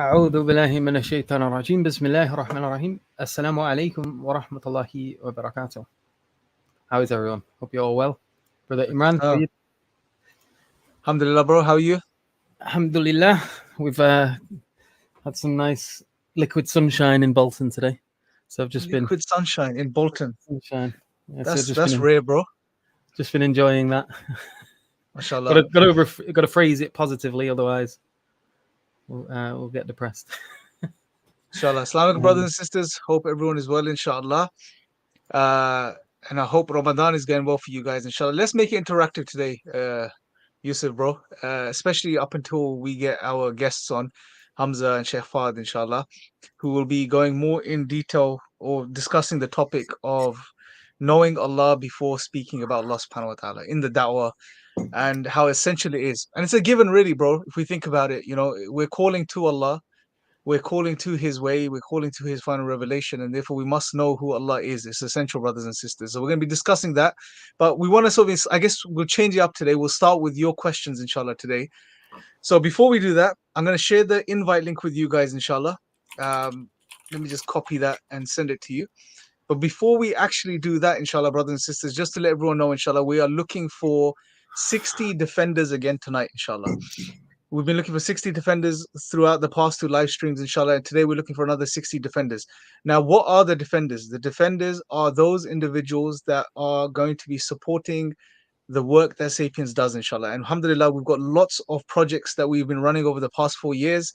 أعوذ بالله من الشيطان الرجيم بسم الله الرحمن الرحيم السلام عليكم ورحمة الله وبركاته. How is everyone? Hope you're all well. Brother Imran, Oh, Saeed. Alhamdulillah, bro. How are you? Alhamdulillah, we've had some nice liquid sunshine in Bolton today. So I've just been Liquid sunshine in Bolton. sunshine. Yeah, so I've That's rare, bro. just been enjoying that. MashaAllah. got to phrase it positively, otherwise we'll get depressed. Inshallah. Assalamu brothers and sisters. Hope everyone is well, inshallah. Uh, and I hope Ramadan is going well for you guys, inshallah. Let's make it interactive today, Yusuf, bro. Especially up until we get our guests on, Hamza and Sheikh Fahd, inshallah, who will be going more in detail or discussing the topic of knowing Allah before speaking about Allah subhanahu wa ta'ala in the da'wah and how essential it is. And it's a given, really, bro. If we think about it, we're calling to Allah, we're calling to His way, we're calling to His final revelation, and therefore we must know who Allah is. It's essential, brothers and sisters. So we're going to be discussing that, but we want to I guess we'll change it up today. We'll start with your questions, inshallah, today. So before we do that, I'm going to share the invite link with you guys, inshallah. Let me just copy that and send it to you. But before we actually do that, inshallah, brothers and sisters, just to let everyone know, inshallah, we are looking for 60 defenders again tonight, inshallah. We've been looking for 60 defenders throughout the past two live streams, inshallah, and today we're looking for another 60 defenders. Now, what are the defenders? The defenders are those individuals that are going to be supporting the work that Sapiens does, inshallah. And alhamdulillah, we've got lots of projects that we've been running over the past 4 years.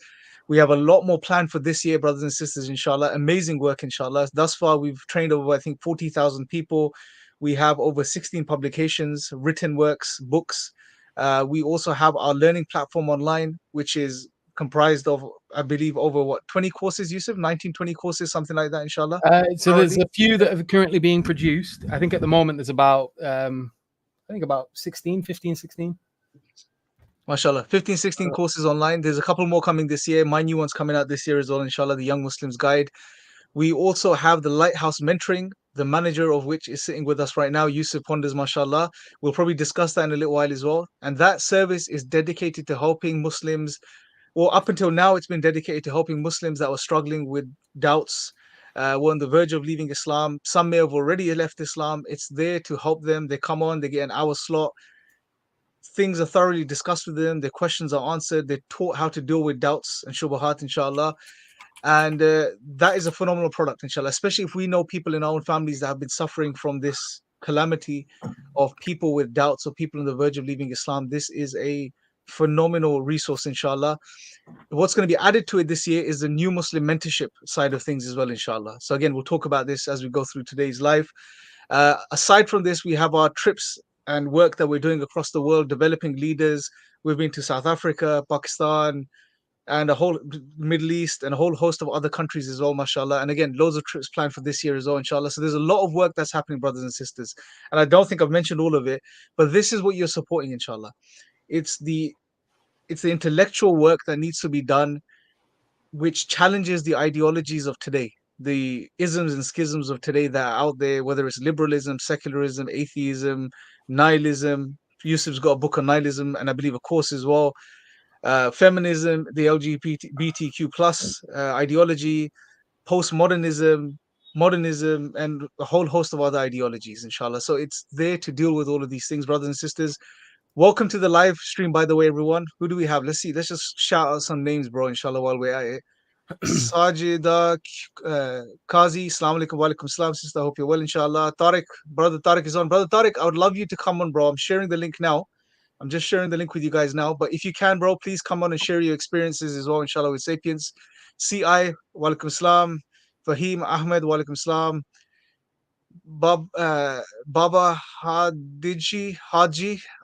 We have a lot more planned for this year, brothers and sisters, inshallah. Amazing work, inshallah. Thus far, we've trained over, I think, 40,000 people. We have over 16 publications, written works, books. We also have our learning platform online, which is comprised of, I believe, over 20 courses, Yusuf? 19, 20 courses, something like that, inshallah. So there's a few that are currently being produced. I think at the moment there's about, about 16, 15, 16. MashaAllah, 15, 16 courses online. There's a couple more coming this year. My new one's coming out this year as well, inshallah, the Young Muslims Guide. We also have the Lighthouse Mentoring, the manager of which is sitting with us right now, Yusuf Ponders, mashallah. We'll probably discuss that in a little while as well. And that service is dedicated to helping Muslims, or up until now, it's been dedicated to helping Muslims that were struggling with doubts, were on the verge of leaving Islam. Some may have already left Islam. It's there to help them. They come on, they get an hour slot. Things are thoroughly discussed with them. Their questions are answered. They're taught how to deal with doubts and shubahat, inshallah. And that is a phenomenal product, inshallah, especially if we know people in our own families that have been suffering from this calamity of people with doubts or people on the verge of leaving Islam. This is a phenomenal resource, inshallah. What's going to be added to it this year is the new Muslim mentorship side of things as well, inshallah. So again, we'll talk about this as we go through today's live. Aside from this, we have our trips and work that we're doing across the world, developing leaders. We've been to South Africa, Pakistan, and a whole Middle East and a whole host of other countries as well, mashallah. And again, loads of trips planned for this year as well, inshallah. So there's a lot of work that's happening, brothers and sisters. And I don't think I've mentioned all of it, but this is what you're supporting, inshallah. It's the intellectual work that needs to be done, which challenges the ideologies of today, the isms and schisms of today that are out there, whether it's liberalism, secularism, atheism, nihilism. Yusuf's got a book on nihilism and I believe a course as well. Feminism, the LGBTQ plus ideology, postmodernism, modernism, and a whole host of other ideologies, inshallah. So it's there to deal with all of these things, brothers and sisters. Welcome to the live stream, by the way, everyone. Who do we have? Let's see. Let's just shout out some names, bro, inshallah, while we're at it. Sajida Kazi, Assalamu alaikum, wa alaikum salam, sister. I hope you're well, inshallah. Tariq, brother Tariq is on. Brother Tariq, I would love you to come on, bro. I'm sharing the link now. I'm just sharing the link with you guys now. But if you can, bro, please come on and share your experiences as well, inshallah, with Sapiens. CI, wa alaikum salam. Fahim Ahmed, wa alaikum salam. Baba Haji,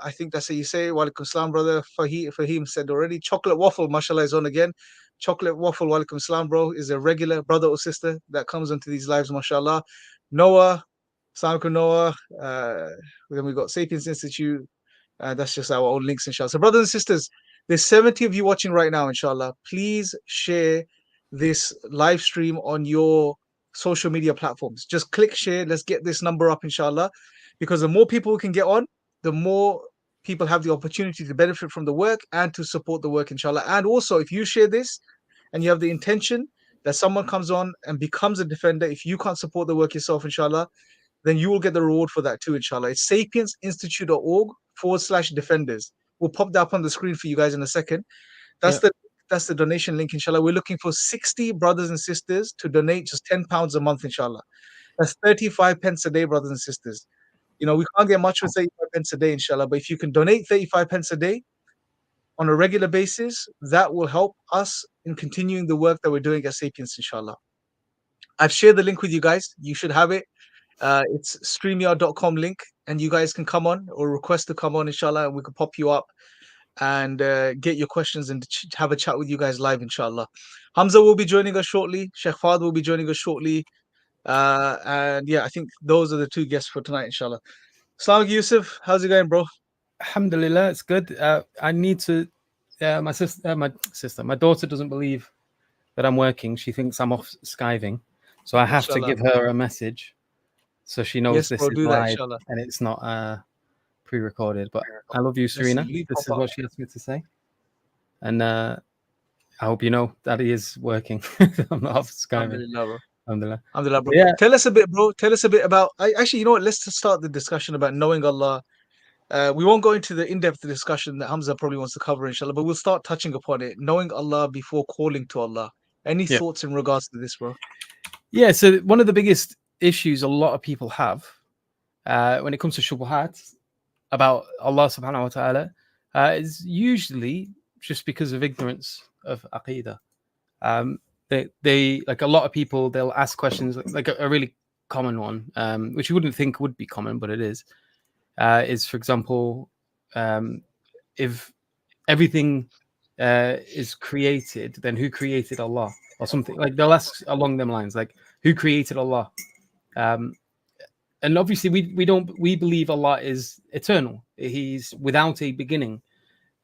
I think that's how you say. Wa alaikum salam, brother. Fahim said already. Chocolate Waffle, mashallah, is on again. Chocolate Waffle, wa alaikum salam, bro, is a regular brother or sister that comes into these lives, mashallah. Noah, Assalamu alaikum, Noah. Then we got Sapiens Institute. That's just our own links, inshallah. So, brothers and sisters, there's 70 of you watching right now, inshallah. Please share this live stream on your social media platforms. Just click share. Let's get this number up, inshallah. Because the more people who can get on, the more people have the opportunity to benefit from the work and to support the work, inshallah. And also, if you share this and you have the intention that someone comes on and becomes a defender, if you can't support the work yourself, inshallah, then you will get the reward for that too, inshallah. It's sapiensinstitute.org/defenders. We'll pop that up on the screen for you guys in a second. That's the donation link, inshallah. We're looking for 60 brothers and sisters to donate just £10 a month, inshallah. That's 35 pence a day, brothers and sisters. You know, we can't get much with 35 pence a day, inshallah, but if you can donate 35 pence a day on a regular basis, that will help us in continuing the work that we're doing at Sapiens, inshallah. I've shared the link with you guys. You should have it. It's streamyard.com link, and you guys can come on or request to come on, inshallah, and we can pop you up and get your questions and have a chat with you guys live, inshallah. Hamza will be joining us shortly. Sheikh Fahd will be joining us shortly. And yeah, I think those are the two guests for tonight, inshallah. Assalamu alaikum, Yusuf. How's it going, bro? Alhamdulillah, it's good. I need to. My daughter doesn't believe that I'm working. She thinks I'm off skiving, so I have to give her a message so she knows this is live and it's not pre-recorded. But I love you, Serena. This is what she asked me to say, and I hope you know Daddy is working. I'm not off skiving. Alhamdulillah, bro. Yeah. Tell us a bit, bro. Tell us a bit about. Actually, you know what? Let's start the discussion about knowing Allah. We won't go into the in-depth discussion that Hamza probably wants to cover, inshallah, but we'll start touching upon it. Knowing Allah before calling to Allah. Any thoughts in regards to this, bro? Yeah, so one of the biggest issues a lot of people have when it comes to shubuhat about Allah subhanahu wa ta'ala is usually just because of ignorance of aqidah. They like a lot of people, they'll ask questions like a really common one, which you wouldn't think would be common, but it is for example, if everything is created, then who created Allah, or something like they'll ask along them lines, like who created Allah? And obviously we believe Allah is eternal. He's without a beginning,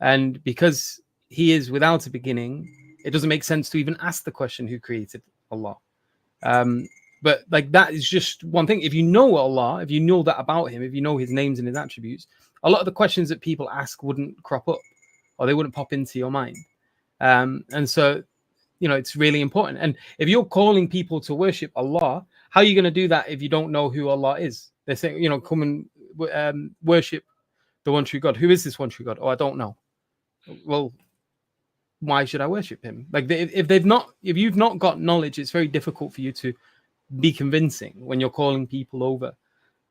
and because he is without a beginning, it doesn't make sense to even ask the question who created Allah. But like that is just one thing. If you know Allah, if you know that about him, if you know his names and his attributes, a lot of the questions that people ask wouldn't crop up, or they wouldn't pop into your mind. And so, you know, it's really important. And if you're calling people to worship Allah, how are you going to do that if you don't know who Allah is? They say, you know, come and worship the one true God. Who is this one true God? Oh, I don't know. Well, why should I worship him? Like if you've not got knowledge, it's very difficult for you to be convincing when you're calling people over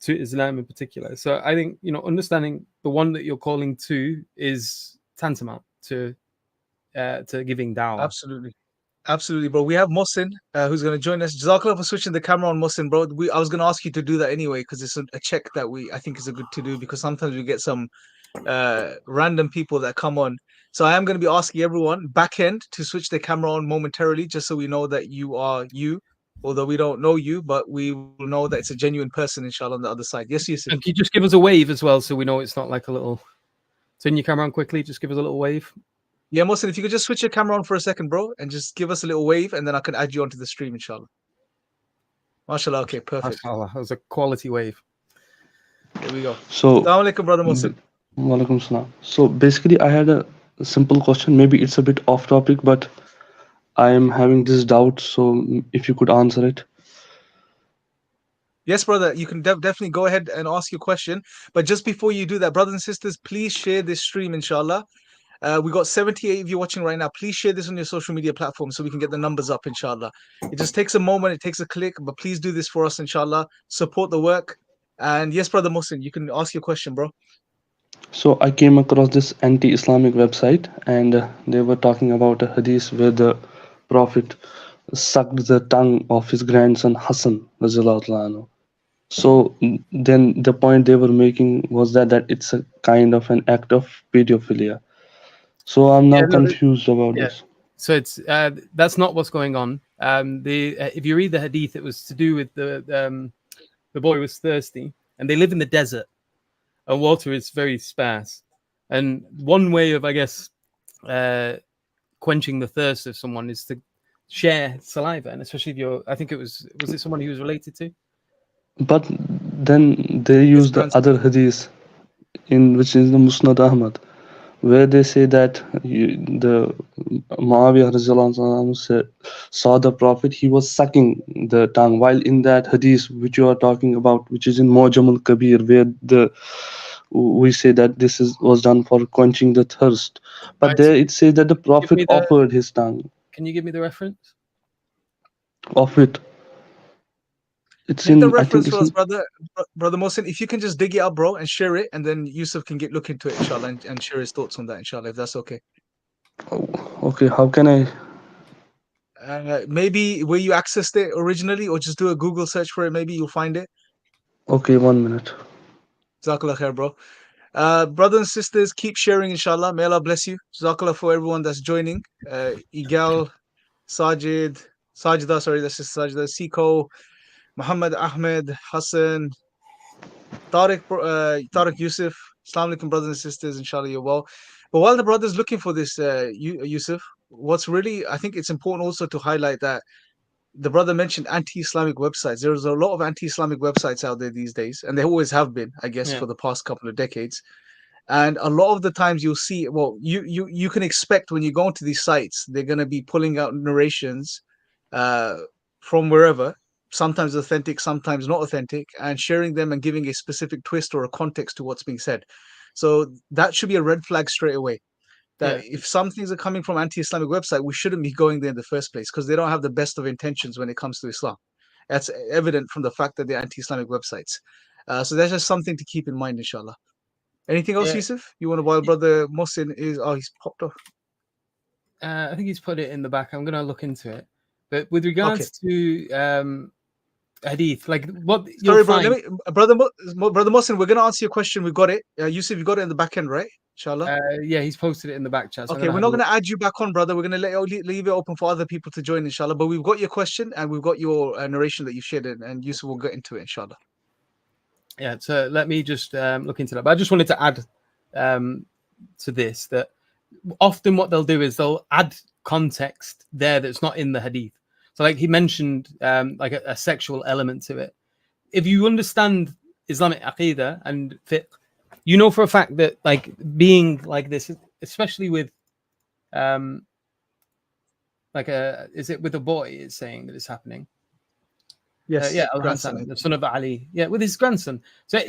to Islam in particular. So I think, you know, understanding the one that you're calling to is tantamount to giving dawah. Absolutely, bro. We have Mohsin who's going to join us. Jazakallah for switching the camera on, Mohsin, bro. I was going to ask you to do that anyway because it's a check that I think is a good to do, because sometimes we get some random people that come on. So I am going to be asking everyone back end to switch the camera on momentarily, just so we know that you are you. Although we don't know you, but we will know that it's a genuine person, inshallah, on the other side. Yes, Yusuf. And can you just give us a wave as well, so we know it's not like a little... Turn your camera on quickly, just give us a little wave. Yeah, Mohsin, if you could just switch your camera on for a second, bro, and just give us a little wave, and then I can add you onto the stream, inshallah. MashaAllah, okay, perfect. MashaAllah, that was a quality wave. Here we go. So, Assalamu alaikum, brother Mohsin. Walaikum salam. So basically, I had a simple question. Maybe it's a bit off topic, but I am having this doubt. So if you could answer it. Yes, brother, you can definitely go ahead and ask your question. But just before you do that, brothers and sisters, please share this stream, inshallah. We got 78 of you watching right now. Please share this on your social media platform so we can get the numbers up, inshallah. It just takes a moment, it takes a click, but please do this for us, inshallah. Support the work. And yes, brother Mohsin, you can ask your question, bro. So I came across this anti-Islamic website, and they were talking about a hadith where the Prophet sucked the tongue of his grandson Hassan. So then the point they were making was that it's a kind of an act of pedophilia. So I'm now confused about this. So it's that's not what's going on. If you read the hadith, it was to do with the boy was thirsty, and they live in the desert, and water is very sparse. And one way of, I guess, quenching the thirst of someone is to share saliva, and especially if I think was it someone he was related to? But then they use the other hadith, which is the Musnad Ahmad. where they say that the Muawiyah radiallahu anhu saw the Prophet, he was sucking the tongue. While in that hadith which you are talking about, which is in Mu'jam al-Kabir, where we say that this was done for quenching the thirst. But Right, so there it says that the give Prophet me the. offered his tongue. Can you give me the reference? Of it. It's Get the in, I think reference it's for us, in, brother Mohsin. If you can just dig it up, bro, and share it, and then Yusuf can look into it, inshallah, and share his thoughts on that, inshallah, if that's okay. okay, how can I? Maybe where you accessed it originally, or just do a Google search for it. Maybe you'll find it. Okay, 1 minute. Jazakallah khair, bro. Brothers and sisters, keep sharing, inshallah. May Allah bless you. Jazakallah for everyone that's joining. Igal, Sajid, Sajida, sorry, that's just Sajida, Siko, Muhammad Ahmed, Hassan, Tariq Yusuf. Assalamu alaikum, brothers and sisters. Inshallah, you're well. But while the brothers looking for this, Yusuf, what's really, I think it's important also to highlight that the brother mentioned anti-Islamic websites. There's a lot of anti-Islamic websites out there these days, and there always have been, I guess, Yeah. for the past couple of decades. And a lot of the times you'll see, well, you can expect when you go into these sites, they're going to be pulling out narrations from wherever, sometimes authentic, sometimes not authentic, and sharing them and giving a specific twist or a context to what's being said. So that should be a red flag straight away. That Yeah. if some things are coming from anti-Islamic website, we shouldn't be going there in the first place because they don't have the best of intentions when it comes to Islam. That's evident from the fact that they're anti-Islamic websites. So that's just something to keep in mind, inshallah. Anything else, Yeah. Yusuf? You want to, while brother Mohsin is, oh, he's popped off. I think he's put it in the back. I'm gonna look into it. But with Okay. regards to hadith, like what Sorry, you'll bro. find. Let me, brother Mohsin, we're gonna answer your question. We got it. Yusuf, you got it in the back end, right? Inshallah. Yeah, he's posted it in the back chat. So I'm Okay, gonna we're have not a look. gonna add you back on, brother. We're gonna leave it open for other people to join, inshallah. But we've got your question and we've got your narration that you shared, and Yusuf will get into it, inshallah. Yeah, so let me just look into that. But I just wanted to add to this that often what they'll do is they'll add context there that's not in the hadith. So like he mentioned like a sexual element to it. If you understand Islamic aqidah and fiqh, you know for a fact that like being like this, especially with like is it with a boy is saying that it's happening? Yes, Yeah, Al grandson. Hassan, the son of Ali. Yeah, with his grandson. So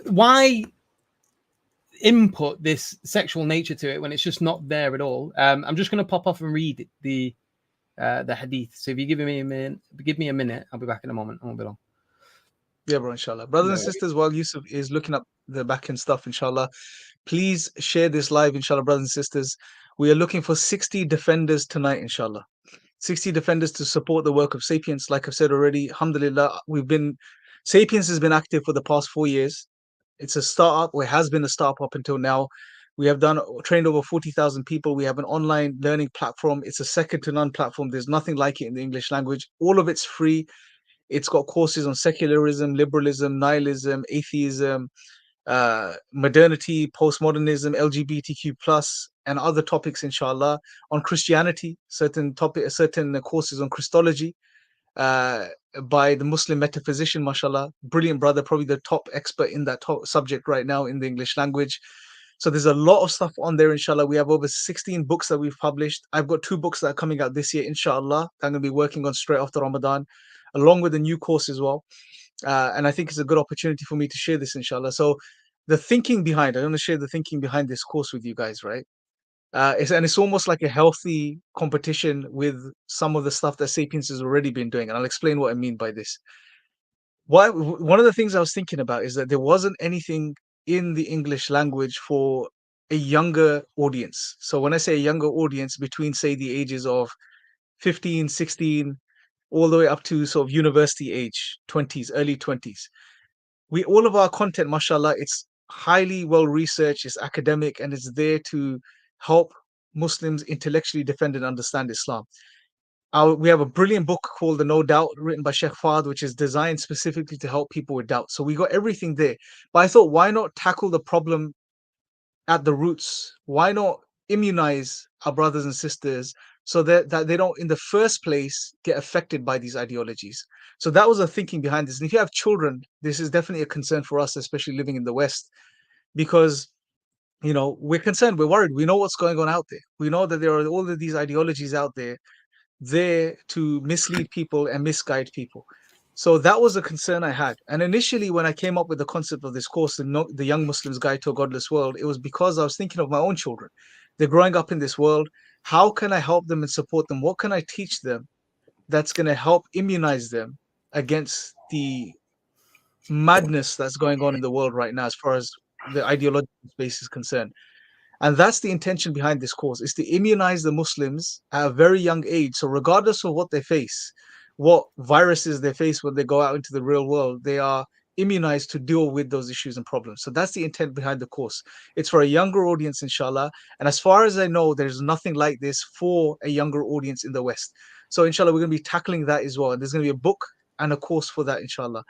why input this sexual nature to it when it's just not there at all? I'm just going to pop off and read the hadith. So if you give me a minute, I'll be back in a moment. I won't be long. Yeah, bro, inshallah. Brothers No and sisters, while Yusuf is looking up the back end stuff, inshallah, please share this live, inshallah, brothers and sisters. We are looking for 60 defenders tonight, inshallah. 60 defenders to support the work of Sapiens. Like I've said already, alhamdulillah, Sapiens has been active for the past 4 years. It's a startup, or it has been a startup up until now. We have trained over 40,000 people. We have an online learning platform. It's a second to none platform. There's nothing like it in the English language. All of it's free. It's got courses on secularism, liberalism, nihilism, atheism, modernity, postmodernism, LGBTQ plus, and other topics, inshallah. On Christianity, certain courses on Christology by the Muslim metaphysician, mashallah, brilliant brother, probably the top expert in that subject right now in the English language. So there's a lot of stuff on there, inshallah. We have over 16 books that we've published. I've got 2 books that are coming out this year, inshallah. I'm going to be working on straight after Ramadan, along with a new course as well. And I think it's a good opportunity for me to share this, inshallah. So the thinking behind, I want to share the thinking behind this course with you guys, right? It's almost like a healthy competition with some of the stuff that Sapiens has already been doing. And I'll explain what I mean by this. One of the things I was thinking about is that there wasn't anything in the English language for a younger audience. So when I say a younger audience, between, say, the ages of 15, 16, all the way up to sort of university age, 20s, early 20s. All of our content, mashallah, it's highly well researched, it's academic, and it's there to help Muslims intellectually defend and understand Islam. We have a brilliant book called The No Doubt, written by Sheikh Fahd, which is designed specifically to help people with doubt. So we got everything there. But I thought, why not tackle the problem at the roots? Why not immunize our brothers and sisters so that they don't, in the first place, get affected by these ideologies? So that was the thinking behind this. And if you have children, this is definitely a concern for us, especially living in the West, because we're concerned, we're worried. We know what's going on out there. We know that there are all of these ideologies out there to mislead people and misguide people. So that was a concern I had. And initially, when I came up with the concept of this course, the Young Muslim's Guide to a Godless World, it was because I was thinking of my own children. They're growing up in this world. How can I help them and support them? What can I teach them that's going to help immunize them against the madness that's going on in the world right now as far as the ideological space is concerned? And that's the intention behind this course, is to immunize the Muslims at a very young age. So regardless of what they face, what viruses they face when they go out into the real world, they are immunized to deal with those issues and problems. So that's the intent behind the course. It's for a younger audience, inshallah. And as far as I know, there's nothing like this for a younger audience in the West. So inshallah, we're going to be tackling that as well. And there's going to be a book and a course for that, inshallah.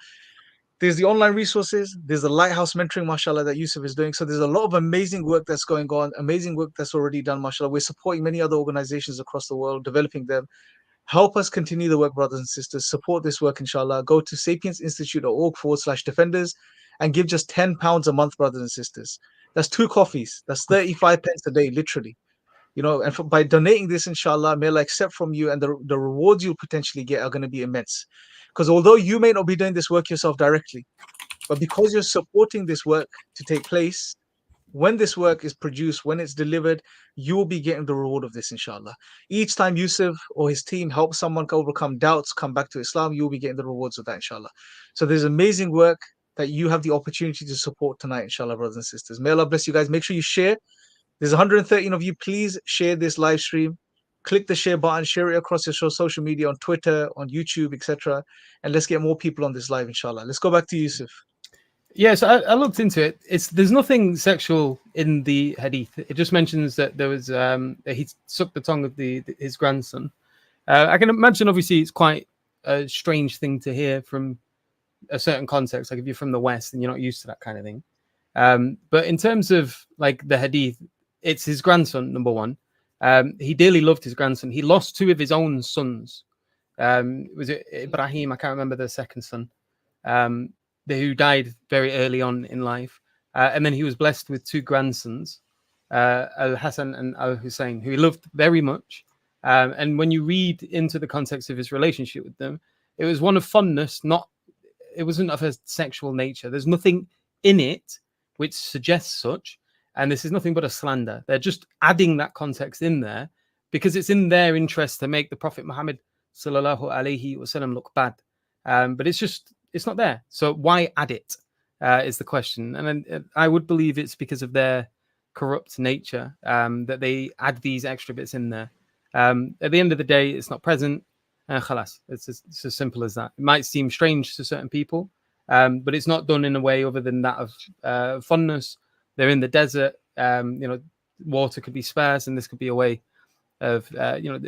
There's the online resources. There's the Lighthouse mentoring, mashallah, that Yusuf is doing. So there's a lot of amazing work that's going on, amazing work that's already done, mashallah. We're supporting many other organizations across the world, developing them. Help us continue the work, brothers and sisters. Support this work, inshallah. Go to sapiensinstitute.org/defenders and give just £10 a month, brothers and sisters. That's 2 coffees. That's 35 pence a day, literally. And by donating this, inshallah, may Allah accept from you, and the rewards you'll potentially get are going to be immense. Because although you may not be doing this work yourself directly, but because you're supporting this work to take place, when this work is produced, when it's delivered, you will be getting the reward of this, inshallah. Each time Yusuf or his team help someone overcome doubts, come back to Islam, you'll be getting the rewards of that, inshallah. So there's amazing work that you have the opportunity to support tonight, inshallah, brothers and sisters. May Allah bless you guys. Make sure you share. There's 113 of you. Please share this live stream. Click the share button, share it across your social media, on Twitter, on YouTube, etc. And let's get more people on this live, inshallah. Let's go back to Yusuf. Yeah, so I looked into it. There's nothing sexual in the hadith. It just mentions that there was he sucked the tongue of his grandson. I can imagine, obviously, it's quite a strange thing to hear from a certain context. Like if you're from the West and you're not used to that kind of thing. But in terms of like the hadith, it's his grandson, number one. He dearly loved his grandson. He lost 2 of his own sons. Was it Ibrahim? I can't remember the second son, who died very early on in life. And then he was blessed with 2 grandsons, Al-Hassan and Al-Hussein, who he loved very much. And when you read into the context of his relationship with them, it was one of fondness, it wasn't of a sexual nature. There's nothing in it which suggests such. And this is nothing but a slander. They're just adding that context in there because it's in their interest to make the Prophet Muhammad sallallahu alaihi wasallam look bad. But it's not there. So why add it is the question. And I would believe it's because of their corrupt nature that they add these extra bits in there. At the end of the day, it's not present. Khalas. It's as simple as that. It might seem strange to certain people, but it's not done in a way other than that of fondness. They're in the desert. Water could be sparse, and this could be a way of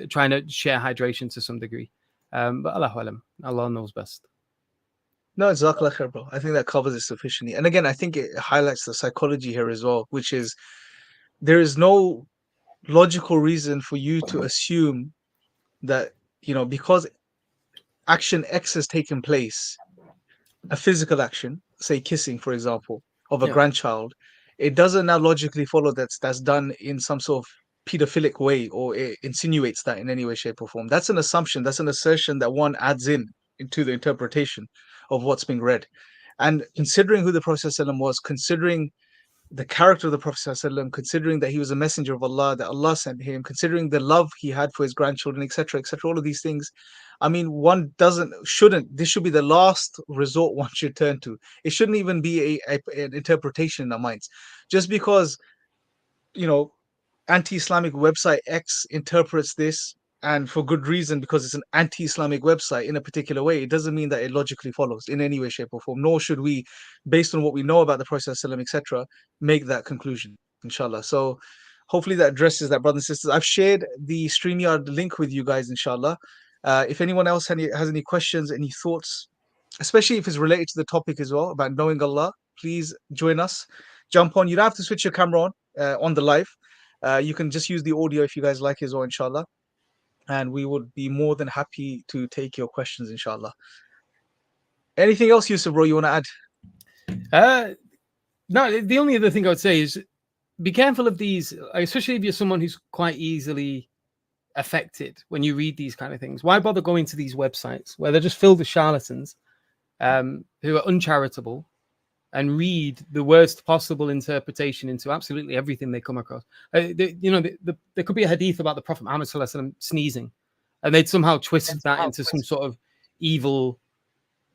trying to share hydration to some degree. But Allahu alam, Allah knows best. No, Jazakallah khair, bro. I think that covers it sufficiently. And again, I think it highlights the psychology here as well, which is there is no logical reason for you to assume that because action X has taken place, a physical action, say kissing, for example, of a grandchild, it doesn't now logically follow that's done in some sort of pedophilic way, or it insinuates that in any way, shape, or form. That's an assumption. That's an assertion that one adds into the interpretation of what's being read. And considering who the Prophet ﷺ was, considering the character of the Prophet ﷺ, considering that he was a messenger of Allah, that Allah sent him, considering the love he had for his grandchildren, etc., all of these things, I mean, this should be the last resort one should turn to. It shouldn't even be an interpretation in our minds. Just because, anti-Islamic website X interprets this, and for good reason, because it's an anti-Islamic website in a particular way, it doesn't mean that it logically follows in any way, shape, or form. Nor should we, based on what we know about the Prophet ﷺ, etc., make that conclusion, inshallah. So hopefully that addresses that, brothers and sisters. I've shared the StreamYard link with you guys, inshallah. If anyone else has any questions, any thoughts, especially if it's related to the topic as well, about knowing Allah, please join us. Jump on. You don't have to switch your camera on the live. You can just use the audio if you guys like as well, inshallah. And we would be more than happy to take your questions, inshallah. Anything else, Yusuf, bro, you want to add? No, the only other thing I would say is be careful of these, especially if you're someone who's quite easily affected when you read these kind of things. Why bother going to these websites where they're just filled with charlatans who are uncharitable and read the worst possible interpretation into absolutely everything they come across? There could be a hadith about the Prophet Muhammad sneezing, and they'd somehow twist that into some sort of evil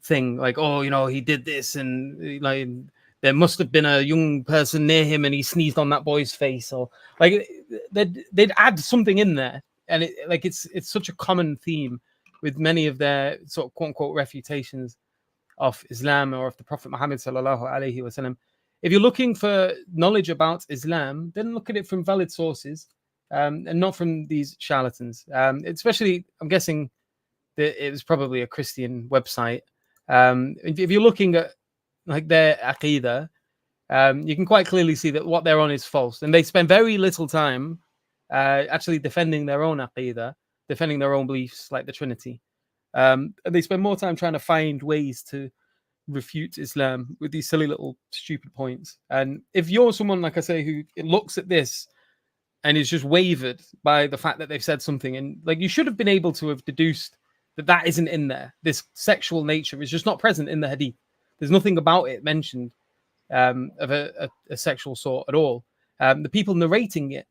thing, like, oh, he did this, and like there must have been a young person near him and he sneezed on that boy's face, or like they'd add something in there. And it's such a common theme with many of their sort of quote unquote refutations of Islam or of the Prophet Muhammad sallallahu alaihi wasallam. If you're looking for knowledge about Islam, then look at it from valid sources, and not from these charlatans. Especially, I'm guessing that it was probably a Christian website. If you're looking at like their aqidah, you can quite clearly see that what they're on is false, and they spend very little time actually defending their own aqidah, defending their own beliefs, like the Trinity. And they spend more time trying to find ways to refute Islam with these silly little stupid points. And if you're someone, like I say, who looks at this and is just wavered by the fact that they've said something, and like, you should have been able to have deduced that that isn't in there. This sexual nature is just not present in the hadith. There's nothing about it mentioned of a sexual sort at all. The people narrating it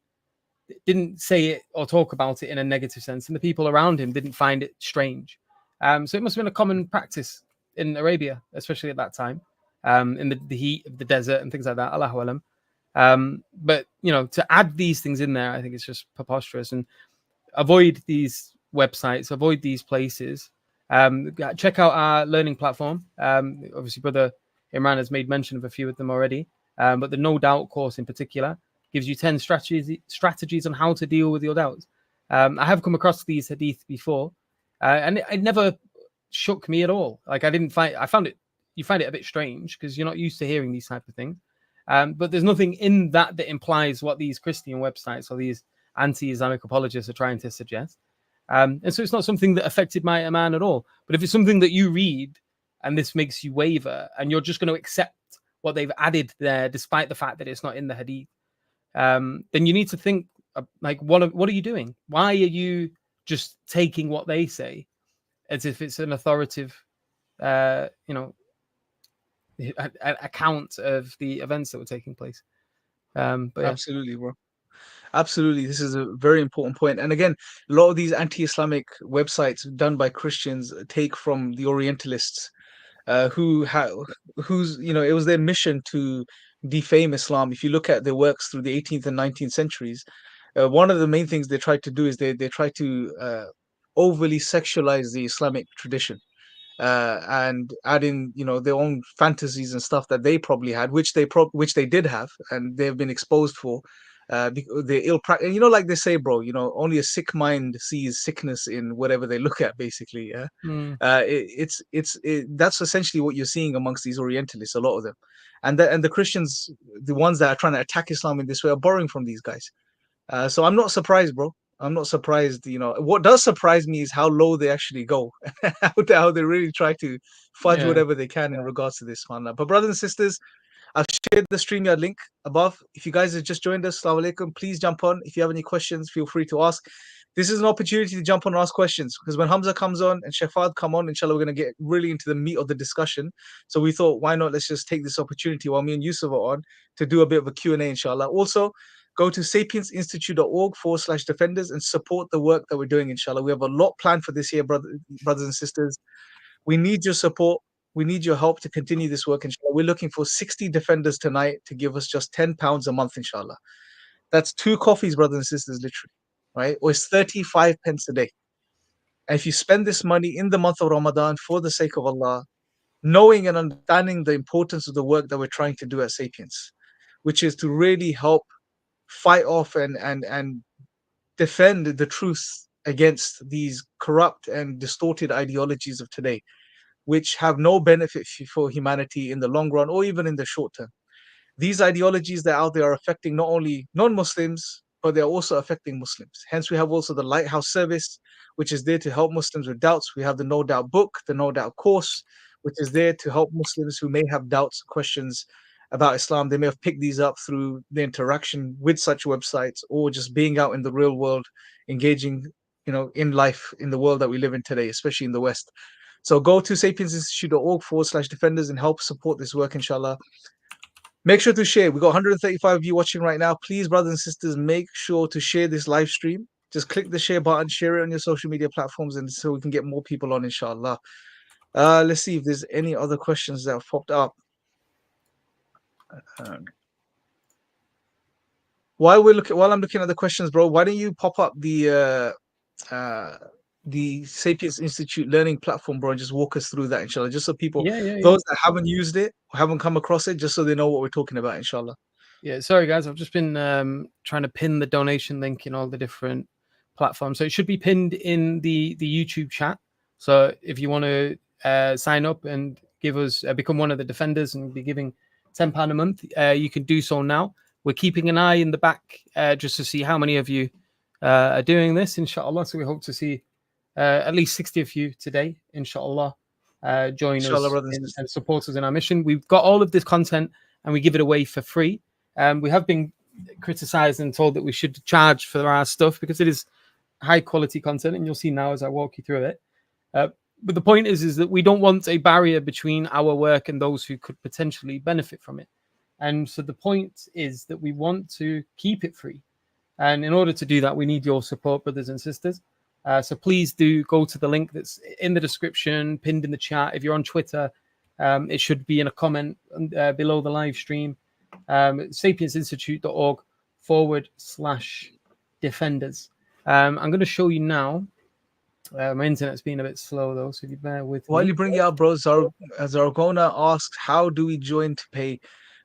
didn't say it or talk about it in a negative sense, and the people around him didn't find it strange. So it must have been a common practice in Arabia, especially at that time, in the heat of the desert and things like that. Allahu alam. But to add these things in there, I think it's just preposterous. And avoid these websites, avoid these places. Check out our learning platform. Obviously, Brother Imran has made mention of a few of them already, but the No Doubt course in particular gives you 10 strategies on how to deal with your doubts. I have come across these hadith before, and it never shook me at all. Like, you find it a bit strange because you're not used to hearing these type of things. But there's nothing in that implies what these Christian websites or these anti-Islamic apologists are trying to suggest. And so it's not something that affected my iman at all. But if it's something that you read and this makes you waver and you're just going to accept what they've added there, despite the fact that it's not in the hadith, then you need to think, like, what are you doing? Why are you just taking what they say as if it's an authoritative, account of the events that were taking place? But yeah. Absolutely, bro. Absolutely. This is a very important point. And again, a lot of these anti-Islamic websites done by Christians take from the Orientalists, whose it was their mission to defame Islam. If you look at their works through the 18th and 19th centuries, one of the main things they tried to do is they try to overly sexualize the Islamic tradition, and add in their own fantasies and stuff that they probably had, which they did have, and they've been exposed for. The ill practice, like they say, bro, only a sick mind sees sickness in whatever they look at, basically. Yeah. That's essentially what you're seeing amongst these Orientalists, a lot of them, and the Christians, the ones that are trying to attack Islam in this way, are borrowing from these guys. So I'm not surprised, bro. I'm not surprised. What does surprise me is how low they actually go, how they really try to fudge whatever they can in regards to this one. But brothers and sisters, I've shared the StreamYard link above. If you guys have just joined us, Assalamu alaikum, please jump on. If you have any questions, feel free to ask. This is an opportunity to jump on and ask questions, because when Hamza comes on and Shafad come on, inshallah, we're going to get really into the meat of the discussion. So we thought, why not? Let's just take this opportunity while me and Yusuf are on to do a bit of a Q&A, inshallah. Also, go to sapiensinstitute.org/defenders and support the work that we're doing, inshallah. We have a lot planned for this year, brothers and sisters. We need your support. We need your help to continue this work, inshallah. We're looking for 60 defenders tonight to give us just £10 a month, inshallah. That's 2 coffees, brothers and sisters, literally, right? Or it's 35 pence a day. And if you spend this money in the month of Ramadan for the sake of Allah, knowing and understanding the importance of the work that we're trying to do at Sapiens, which is to really help fight off and defend the truth against these corrupt and distorted ideologies of today, which have no benefit for humanity in the long run or even in the short term. These ideologies that are out there are affecting not only non-Muslims, but they're also affecting Muslims. Hence, we have also the Lighthouse Service, which is there to help Muslims with doubts. We have the No Doubt book, the No Doubt course, which is there to help Muslims who may have doubts, questions, about Islam. They may have picked these up through the interaction with such websites or just being out in the real world, engaging, in life in the world that we live in today, especially in the West. So go to sapiensinstitute.org/defenders and help support this work, inshallah. Make sure to share. We've got 135 of you watching right now. Please, brothers and sisters, make sure to share this live stream. Just click the share button, share it on your social media platforms, and so we can get more people on, inshallah. Let's see if there's any other questions that have popped up. While I'm looking at the questions, bro, why don't you pop up the Sapiens Institute learning platform, bro, and just walk us through that, inshallah, just so people, those that haven't used it or haven't come across it, just so they know what we're talking about, inshallah. Yeah, sorry guys, I've just been trying to pin the donation link in all the different platforms, so it should be pinned in the YouTube chat. So if you want to sign up and give us become one of the defenders and be giving £10 a month, you can do so now. We're keeping an eye in the back just to see how many of you are doing this, inshallah. So we hope to see at least 60 of you today, inshallah, join Inshallah, us and support us in our mission. We've got all of this content and we give it away for free. We have been criticized and told that we should charge for our stuff because it is high quality content, and you'll see now as I walk you through it. But the point is that we don't want a barrier between our work and those who could potentially benefit from it. And so the point is that we want to keep it free. And in order to do that, we need your support, brothers and sisters. So please do go to the link that's in the description, pinned in the chat. If you're on Twitter, it should be in a comment below the live stream. sapiensinstitute.org/defenders. I'm going to show you now. My internet's been a bit slow though, so if you bear with me. While you bring it up, bro, Zargona asks, how do we join to pay?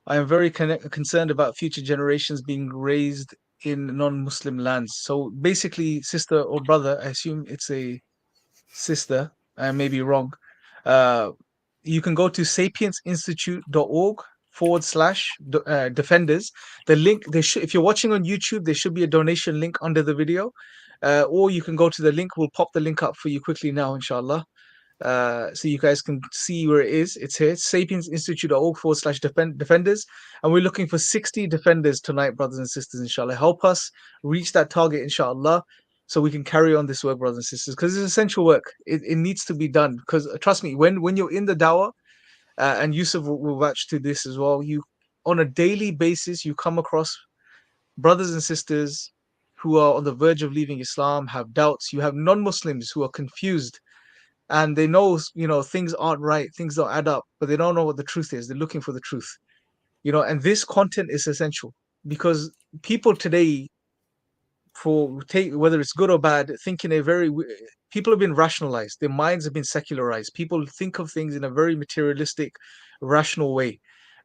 I am very concerned about future generations being raised in non-Muslim lands. So basically, sister or brother, I assume it's a sister, I may be wrong. You can go to sapiensinstitute.org/defenders. The link, if you're watching on YouTube, there should be a donation link under the video. Or you can go to the link. We'll pop the link up for you quickly now, inshallah. So you guys can see where it is. It's here, sapiensinstitute.org/defenders. And we're looking for 60 defenders tonight, brothers and sisters, inshallah. Help us reach that target, inshallah, so we can carry on this work, brothers and sisters, because it's essential work. It needs to be done. Because trust me, when you're in the dawah, and Yusuf will vouch to this as well, you on a daily basis, you come across brothers and sisters who are on the verge of leaving Islam, have doubts. You have non-Muslims who are confused, and they know, things aren't right, things don't add up, but they don't know what the truth is. They're looking for the truth, and this content is essential because people today, whether it's good or bad, think in people have been rationalized. Their minds have been secularized. People think of things in a very materialistic, rational way.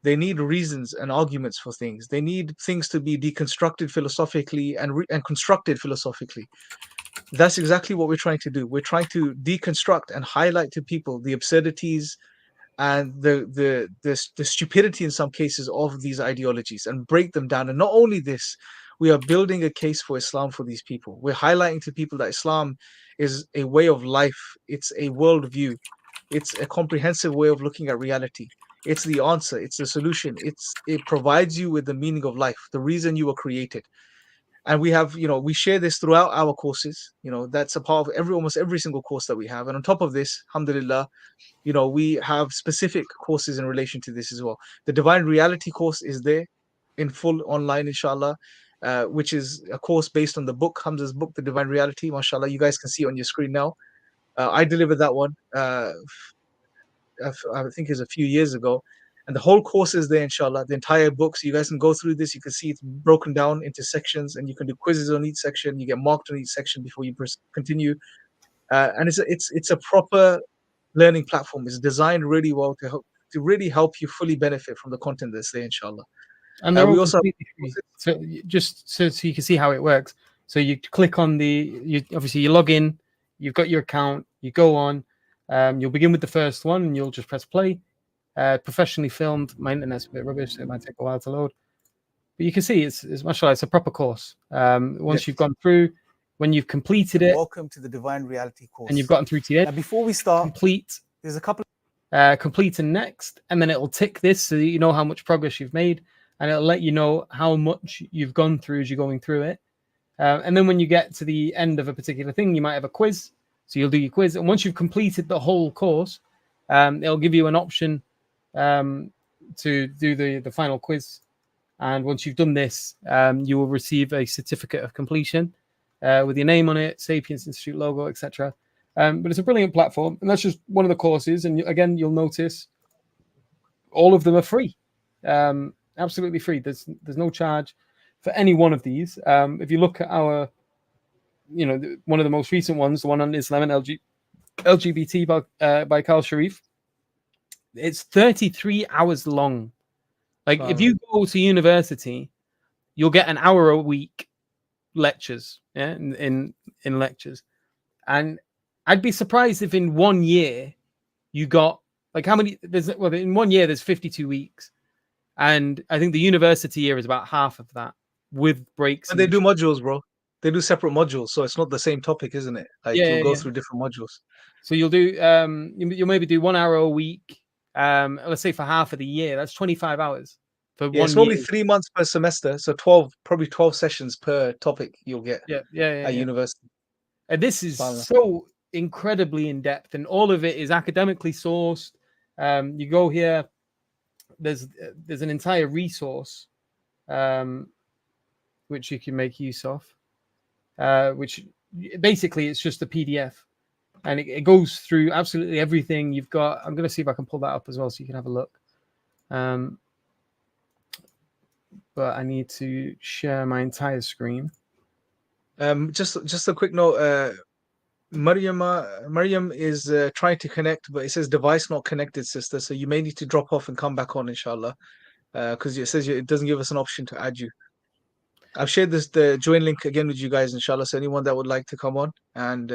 They need reasons and arguments for things. They need things to be deconstructed philosophically and constructed philosophically. That's exactly what we're trying to do. We're trying to deconstruct and highlight to people the absurdities and the stupidity in some cases of these ideologies and break them down. And not only this, we are building a case for Islam for these people. We're highlighting to people that Islam is a way of life. It's a worldview. It's a comprehensive way of looking at reality. It's the answer. It's the solution. It provides you with the meaning of life, the reason you were created. And we have, we share this throughout our courses. That's a part of almost every single course that we have. And on top of this, alhamdulillah, we have specific courses in relation to this as well. The Divine Reality course is there in full online, inshallah, which is a course based on the book, Hamza's book, The Divine Reality. MashaAllah, you guys can see it on your screen now. I delivered that one. I think it was a few years ago, and the whole course is there, inshallah, the entire book. So you guys can go through this. You can see it's broken down into sections, and you can do quizzes on each section. You get marked on each section before you continue. And it's a proper learning platform. It's designed really well to really help you fully benefit from the content that's there, inshallah. And we also so just so you can see how it works. So you click on obviously you log in, you've got your account, you go on. You'll begin with the first one and you'll just press play. Professionally filmed. My internet's a bit rubbish, so it might take a while to load. But you can see it's mashallah, it's a proper course. Once you've gone through, when you've completed it. Welcome to the Divine Reality course. And you've gotten through to it. Now, before we start, complete. There's a couple. complete and next, and then it'll tick this so that you know how much progress you've made, and it'll let you know how much you've gone through as you're going through it. And then when you get to the end of a particular thing, you might have a quiz. So you'll do your quiz, and once you've completed the whole course, it'll give you an option to do the final quiz. And once you've done this, you will receive a certificate of completion with your name on it, Sapiens Institute logo, etc. But it's a brilliant platform, and that's just one of the courses. And again, you'll notice all of them are free, absolutely free. There's no charge for any one of these. If you look at our, one of the most recent ones, the one on Islam and LGBT by Carl Sharif, it's 33 hours long. Like, if you go to university, you'll get an hour a week lectures, in lectures. And I'd be surprised if in 1 year you got, like, how many, in 1 year there's 52 weeks. And I think the university year is about half of that with breaks. And they do modules, bro. They do separate modules, so it's not the same topic, isn't it? Like, you'll go through different modules. So you'll do, you'll maybe do 1 hour a week. Let's say for half of the year, that's 25 hours for 1 year. It's normally 3 months per semester, so 12 sessions per topic you'll get at university. And this is so incredibly in depth, and all of it is academically sourced. You go here, there's an entire resource which you can make use of, which basically it's just a PDF. And it goes through absolutely everything you've got. I'm going to see if I can pull that up as well so you can have a look. But I need to share my entire screen. Just a quick note. Maryam is trying to connect, but it says device not connected, sister. So you may need to drop off and come back on, inshallah, because it says it doesn't give us an option to add you. I've shared the join link again with you guys, inshallah. So anyone that would like to come on and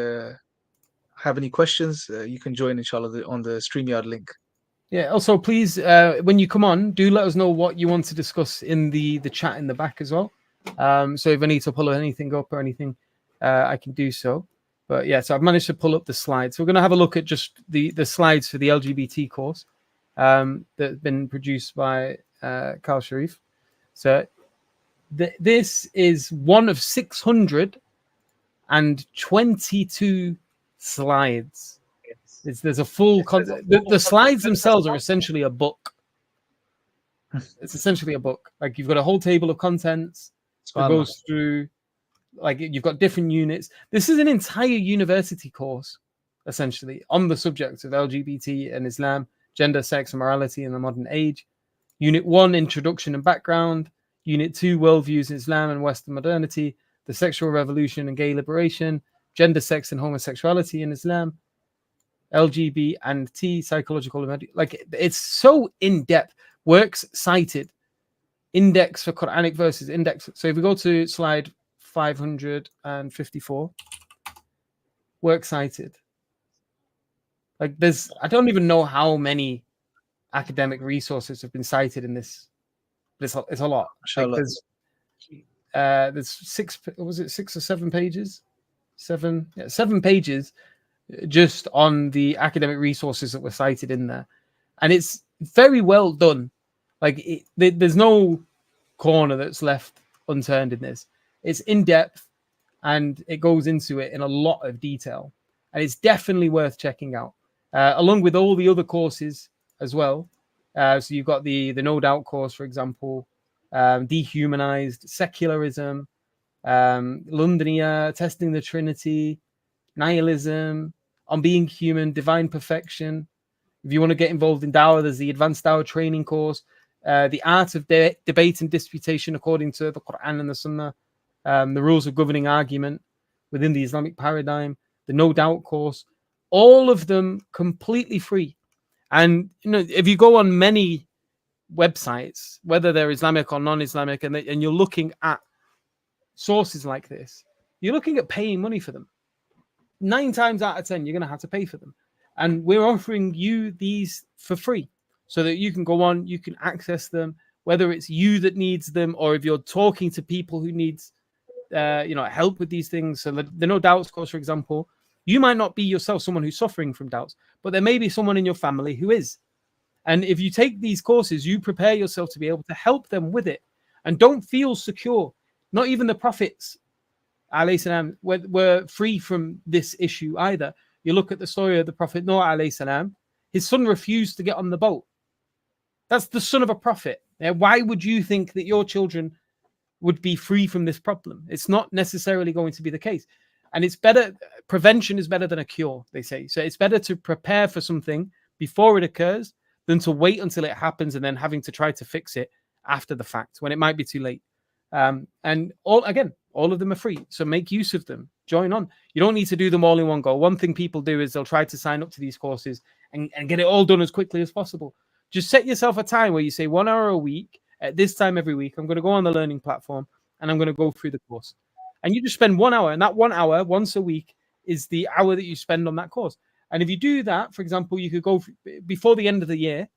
have any questions, you can join, inshallah, on the StreamYard link. Yeah. Also, please, when you come on, do let us know what you want to discuss in the chat in the back as well. So if I need to pull anything up or anything, I can do so. But yeah, so I've managed to pull up the slides. So we're going to have a look at just the slides for the LGBT course that have been produced by Carl Sharif. So this is one of 622 slides. There's a full the slides themselves are essentially a book. It's essentially a book. Like, you've got a whole table of contents that goes through, like, you've got different units. This is an entire university course essentially on the subject of LGBT and Islam, gender, sex, and morality in the modern age. Unit 1, introduction and background. Unit 2, worldviews in Islam and Western modernity, the sexual revolution and gay liberation, gender, sex, and homosexuality in Islam, LGBT and T, psychological, like, it's so in depth. Works cited, index for Quranic verses, index. So if we go to slide 554, works cited. Like, I don't even know how many academic resources have been cited in this. It's a lot. Like, there's 6 or 7 pages? 7 pages just on the academic resources that were cited in there, and it's very well done. Like, there's no corner that's left unturned in this. It's in depth, and it goes into it in a lot of detail, and it's definitely worth checking out, along with all the other courses as well. So you've got the No Doubt course, for example, Dehumanized, Secularism, Londonia, Testing the Trinity, Nihilism, On Being Human, Divine Perfection. If you want to get involved in Dawah, there's the Advanced Dawah Training course, the Art of Debate and Disputation according to the Quran and the Sunnah, the Rules of Governing Argument within the Islamic Paradigm, the No Doubt course, all of them completely free. And if you go on many websites, whether they're Islamic or non-Islamic, and you're looking at sources like this, you're looking at paying money for them. 9 times out of 10, you're going to have to pay for them. And we're offering you these for free so that you can go on, you can access them, whether it's you that needs them or if you're talking to people who needs help with these things. So the No Doubts course, for example, You might not be yourself someone who's suffering from doubts, but there may be someone in your family who is. And if you take these courses, you prepare yourself to be able to help them with it. And don't feel secure. Not even the prophets, alayhi salam, were free from this issue either. You look at the story of the Prophet Noah, alayhi salam, his son refused to get on the boat. That's the son of a prophet. Why would you think that your children would be free from this problem? It's not necessarily going to be the case. And it's better, prevention is better than a cure, they say. So it's better to prepare for something before it occurs than to wait until it happens and then having to try to fix it after the fact when it might be too late. And all of them are free. So make use of them. Join on. You don't need to do them all in one go. One thing people do is they'll try to sign up to these courses and get it all done as quickly as possible. Just set yourself a time where you say 1 hour a week at this time every week. I'm going to go on the learning platform and I'm going to go through the course. And you just spend 1 hour, and that 1 hour once a week is the hour that you spend on that course. And if you do that, for example, you could go before the end of the year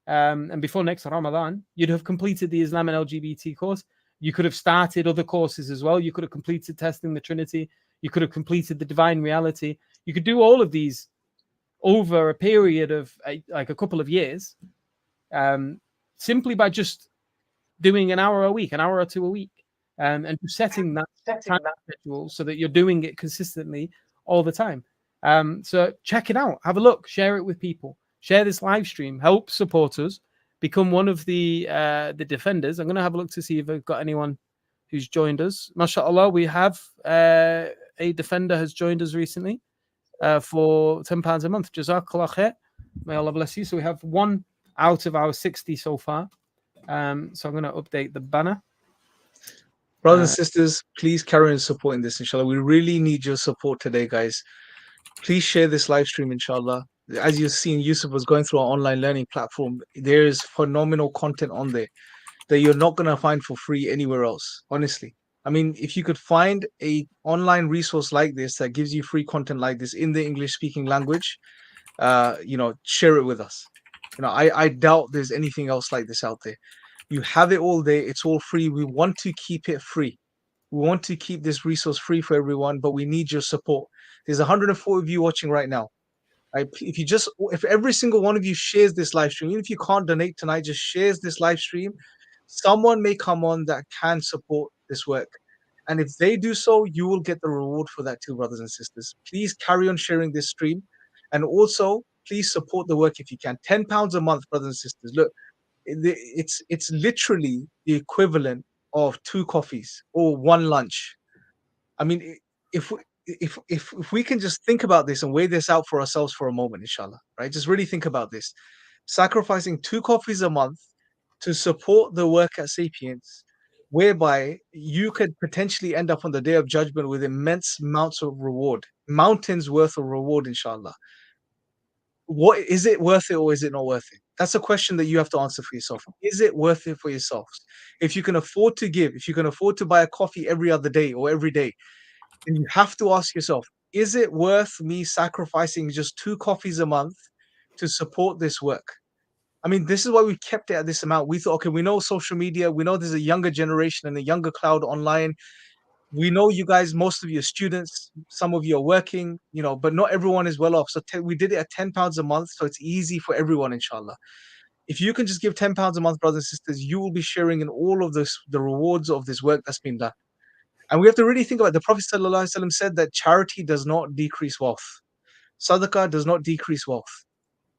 and before next Ramadan, you'd have completed the Islam and LGBT course. You could have started other courses as well. You could have completed Testing the Trinity. You could have completed the Divine Reality. You could do all of these over a period of like a couple of years simply by just doing an hour a week, an hour or two a week, and just setting that time schedule so that you're doing it consistently all the time. So check it out, have a look, share it with people, share this live stream, help support us, become one of the defenders. I'm going to have a look to see if I've got anyone who's joined us. MashaAllah, we have a defender has joined us recently for £10 a month. Jazakallah khair. May Allah bless you. So we have 1 out of our 60 so far. So I'm going to update the banner. Brothers and sisters, please carry on supporting this, inshallah. We really need your support today, guys. Please share this live stream, inshallah. As you've seen, Yusuf was going through our online learning platform. There is phenomenal content on there that you're not going to find for free anywhere else, honestly. I mean, if you could find a online resource like this that gives you free content like this in the English-speaking language, share it with us. I doubt there's anything else like this out there. You have it all there. It's all free. We want to keep it free. We want to keep this resource free for everyone, but we need your support. There's 140 of you watching right now. If every single one of you shares this live stream, even if you can't donate tonight, just shares this live stream, someone may come on that can support this work. And if they do so, you will get the reward for that too, brothers and sisters. Please carry on sharing this stream. And also, please support the work if you can. £10 a month, brothers and sisters. Look, it's literally the equivalent of 2 coffees or 1 lunch. I mean, if we can just think about this and weigh this out for ourselves for a moment, inshallah, right? Just really think about this. Sacrificing 2 coffees a month to support the work at Sapience, whereby you could potentially end up on the Day of Judgment with immense amounts of reward, mountains worth of reward, inshallah. What is it worth it or is it not worth it? That's a question that you have to answer for yourself. Is it worth it for yourselves? If you can afford to give, if you can afford to buy a coffee every other day or every day, then you have to ask yourself, is it worth me sacrificing just 2 coffees a month to support this work? I mean, this is why we kept it at this amount. We thought, okay, we know social media, we know there's a younger generation and a younger crowd online. We know you guys, most of you are students, some of you are working, but not everyone is well off. So we did it at £10 a month, so it's easy for everyone, inshallah. If you can just give £10 a month, brothers and sisters, you will be sharing in all of this, the rewards of this work that's been done. And we have to really think about it. The Prophet ﷺ said that charity does not decrease wealth. Sadaqah does not decrease wealth.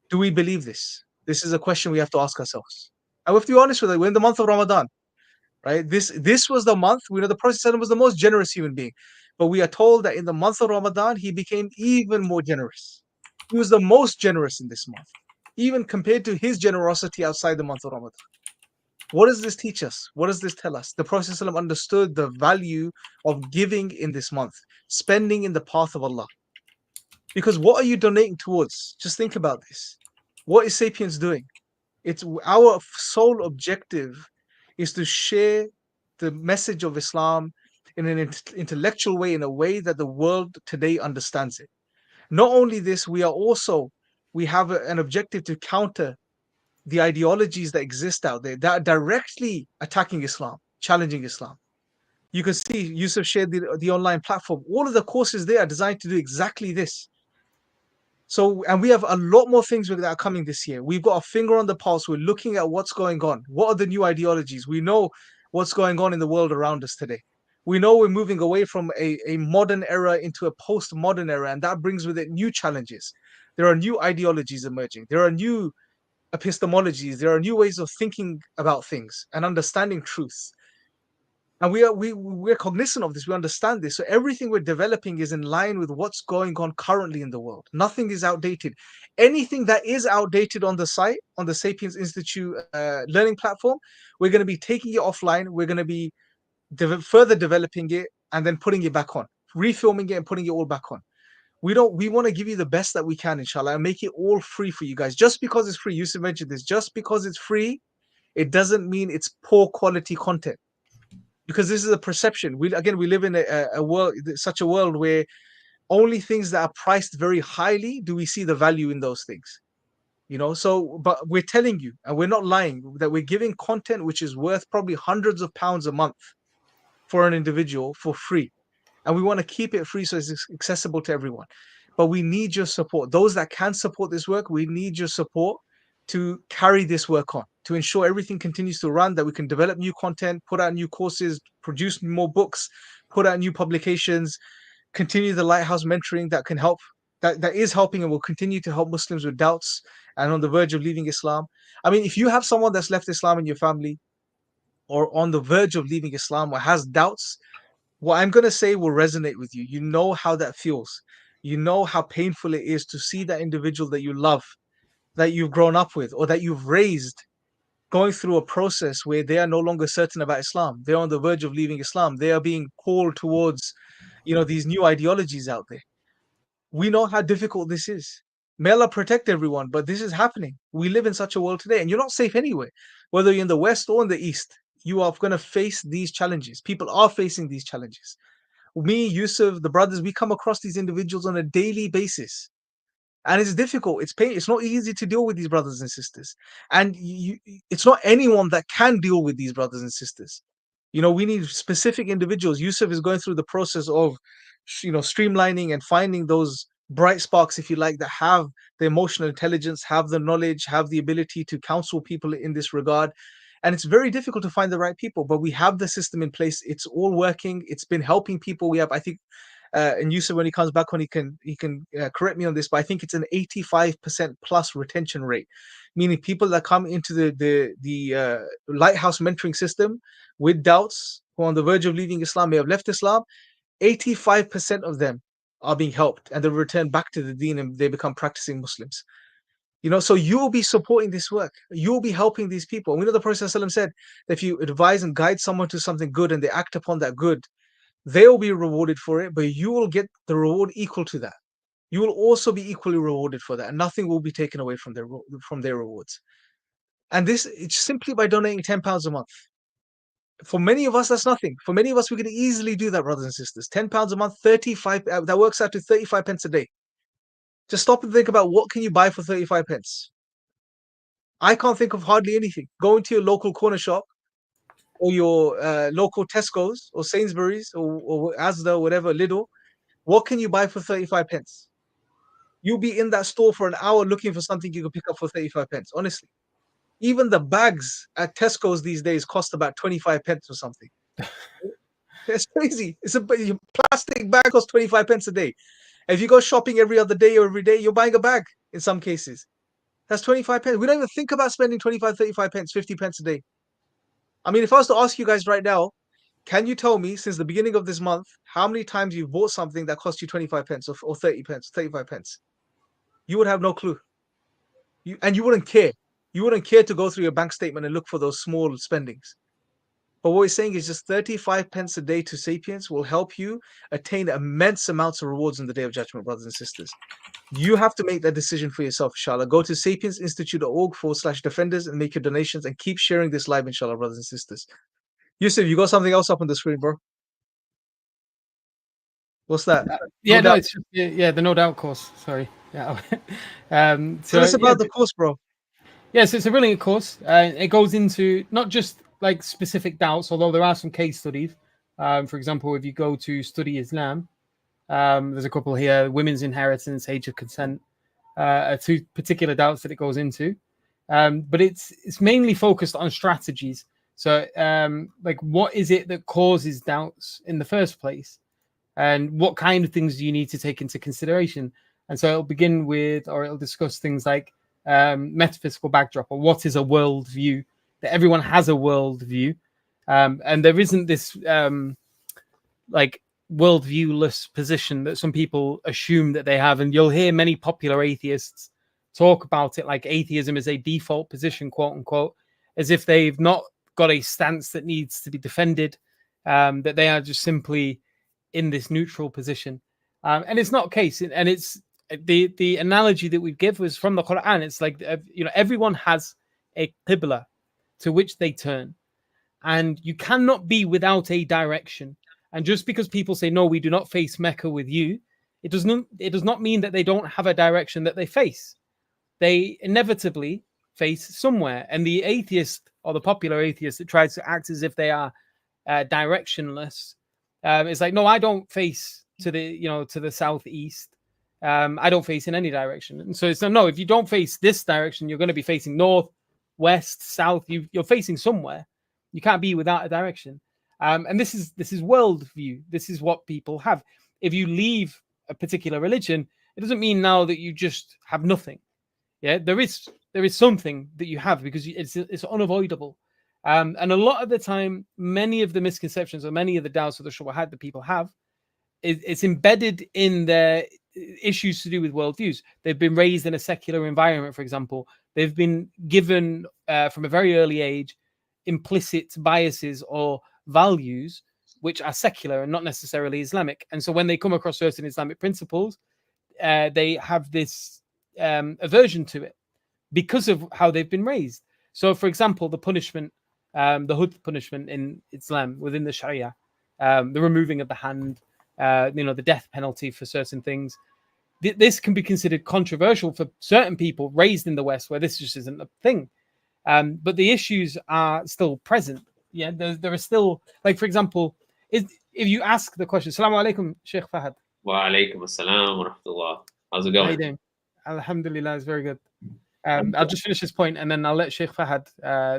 Do we believe this? This is a question we have to ask ourselves. And we have to be honest with it. We're in the month of Ramadan. Right? This was the month. We know the Prophet ﷺ was the most generous human being. But we are told that in the month of Ramadan, he became even more generous. He was the most generous in this month, even compared to his generosity outside the month of Ramadan. What does this teach us? What does this tell us? The Prophet ﷺ understood the value of giving in this month, spending in the path of Allah. Because what are you donating towards? Just think about this. What is Sapience doing? It's our sole objective is to share the message of Islam in an intellectual way, in a way that the world today understands it. Not only this, we have an objective to counter the ideologies that exist out there that are directly attacking Islam, challenging Islam. You can see Yusuf shared the online platform. All of the courses there are designed to do exactly this. So, and we have a lot more things that are coming this year. We've got a finger on the pulse. We're looking at what's going on. What are the new ideologies? We know what's going on in the world around us today. We know we're moving away from a modern era into a post-modern era, and that brings with it new challenges. There are new ideologies emerging. There are new epistemologies. There are new ways of thinking about things and understanding truth. And we're cognizant of this. We understand this. So everything we're developing is in line with what's going on currently in the world. Nothing is outdated. Anything that is outdated on the site, on the Sapiens Institute learning platform, we're going to be taking it offline. We're going to be further developing it and then putting it back on, refilming it and putting it all back on. We want to give you the best that we can, inshallah, and make it all free for you guys. Just because it's free, Yusuf mentioned this, just because it's free, it doesn't mean it's poor quality content. Because this is a perception. We live in a world, such a world where only things that are priced very highly do we see the value in those things. So but we're telling you, and we're not lying, that we're giving content which is worth probably hundreds of pounds a month for an individual for free. And we want to keep it free so it's accessible to everyone. But we need your support. Those that can support this work, we need your support to carry this work on, to ensure everything continues to run, that we can develop new content, put out new courses, produce more books, put out new publications, continue the Lighthouse mentoring that can help, that is helping and will continue to help Muslims with doubts and on the verge of leaving Islam. I mean, if you have someone that's left Islam in your family or on the verge of leaving Islam or has doubts, what I'm going to say will resonate with you. You know how that feels. You know how painful it is to see that individual that you love, that you've grown up with, or that you've raised, going through a process where they are no longer certain about Islam. They're on the verge of leaving Islam. They are being called towards, these new ideologies out there. We know how difficult this is. May Allah protect everyone, but this is happening. We live in such a world today, and you're not safe anywhere. Whether you're in the West or in the East, you are going to face these challenges. People are facing these challenges. Me, Yusuf, the brothers, we come across these individuals on a daily basis. And it's difficult. It's pain. It's not easy to deal with these brothers and sisters. And it's not anyone that can deal with these brothers and sisters. We need specific individuals. Yusuf is going through the process of, streamlining and finding those bright sparks, if you like, that have the emotional intelligence, have the knowledge, have the ability to counsel people in this regard. And it's very difficult to find the right people, but we have the system in place. It's all working. It's been helping people. We have, I think, and Yusuf, when he comes back on, he can correct me on this, but I think it's an 85% plus retention rate, meaning people that come into the Lighthouse mentoring system with doubts, who are on the verge of leaving Islam, may have left Islam, 85% of them are being helped and they return back to the deen and they become practicing Muslims. So you will be supporting this work. You will be helping these people. And we know the Prophet ﷺ said that if you advise and guide someone to something good and they act upon that good, they will be rewarded for it, but you will get the reward equal to that. You will also be equally rewarded for that, and nothing will be taken away from their rewards. And this, it's simply by donating £10 a month. For many of us, that's nothing. For many of us, we can easily do that, brothers and sisters. £10 a month, 35, that works out to 35 pence a day. Just stop and think about, what can you buy for 35 pence? I can't think of hardly anything. Go into your local corner shop, or your local Tesco's or Sainsbury's or Asda or whatever, Lidl. What can you buy for 35 pence? You'll be in that store for an hour looking for something you can pick up for 35 pence, honestly. Even the bags at Tesco's these days cost about 25 pence or something. It's crazy. It's a plastic bag costs 25 pence a day. If you go shopping every other day or every day, you're buying a bag in some cases. That's 25 pence. We don't even think about spending 25, 35 pence, 50 pence a day. I mean, if I was to ask you guys right now, can you tell me since the beginning of this month, how many times you've bought something that cost you 25 pence or 30 pence, 35 pence? You would have no clue. You wouldn't care. You wouldn't care to go through your bank statement and look for those small spendings. But what we're saying is just 35 pence a day to Sapiens will help you attain immense amounts of rewards in the Day of Judgment, brothers and sisters. You have to make that decision for yourself, inshallah. Go to sapiensinstitute.org/defenders and make your donations and keep sharing this live, inshallah, brothers and sisters. Yusuf, you got something else up on the screen, bro? What's that? Yeah, no, it's the No Doubt course. Sorry. Yeah. Tell us about the course, bro. Yes, it's a brilliant course. It goes into not just like specific doubts, although there are some case studies, For example, if you go to study Islam, there's a couple here: women's inheritance, age of consent, are two particular doubts that it goes into. But it's mainly focused on strategies. So, like, what is it that causes doubts in the first place, and what kind of things do you need to take into consideration? And so it'll begin with, or it'll discuss things like metaphysical backdrop, or what is a worldview. That everyone has a worldview, and there isn't this like worldviewless position that some people assume that they have. And you'll hear many popular atheists talk about it like atheism is a default position, quote unquote, as if they've not got a stance that needs to be defended, that they are just simply in this neutral position. And it's not the case. And it's the analogy that we give was from the Quran. It's like, everyone has a qibla to which they turn, and you cannot be without a direction. And just because people say, no, we do not face Mecca with you, it does not mean that they don't have a direction that they face. They inevitably face somewhere. And the atheist, or the popular atheist that tries to act as if they are directionless, is like, no, I don't face to the southeast. I don't face in any direction. And so it's no, if you don't face this direction, you're going to be facing north, west, south. You're facing somewhere. You can't be without a direction. And this is worldview. This is what people have. If you leave a particular religion, it doesn't mean now that you just have nothing. Yeah, there is something that you have, because it's unavoidable. And a lot of the time, many of the misconceptions or many of the doubts of the shubuhat that people have, it's embedded in their issues to do with worldviews. They've been raised in a secular environment, for example. They've been given from a very early age implicit biases or values which are secular and not necessarily Islamic. And so when they come across certain Islamic principles, they have this aversion to it because of how they've been raised. So, for example, the punishment, the hud punishment in Islam within the Sharia, the removing of the hand, the death penalty for certain things. This can be considered controversial for certain people raised in the West, where this just isn't a thing. But the issues are still present. Yeah, there are still, like, for example, if you ask the question, Assalamu alaikum, Sheikh Fahad. Wa alaikum assalam wa rahmatullah. How's it going? How you doing? Alhamdulillah, it's very good. I'll just finish this point and then I'll let Sheikh Fahad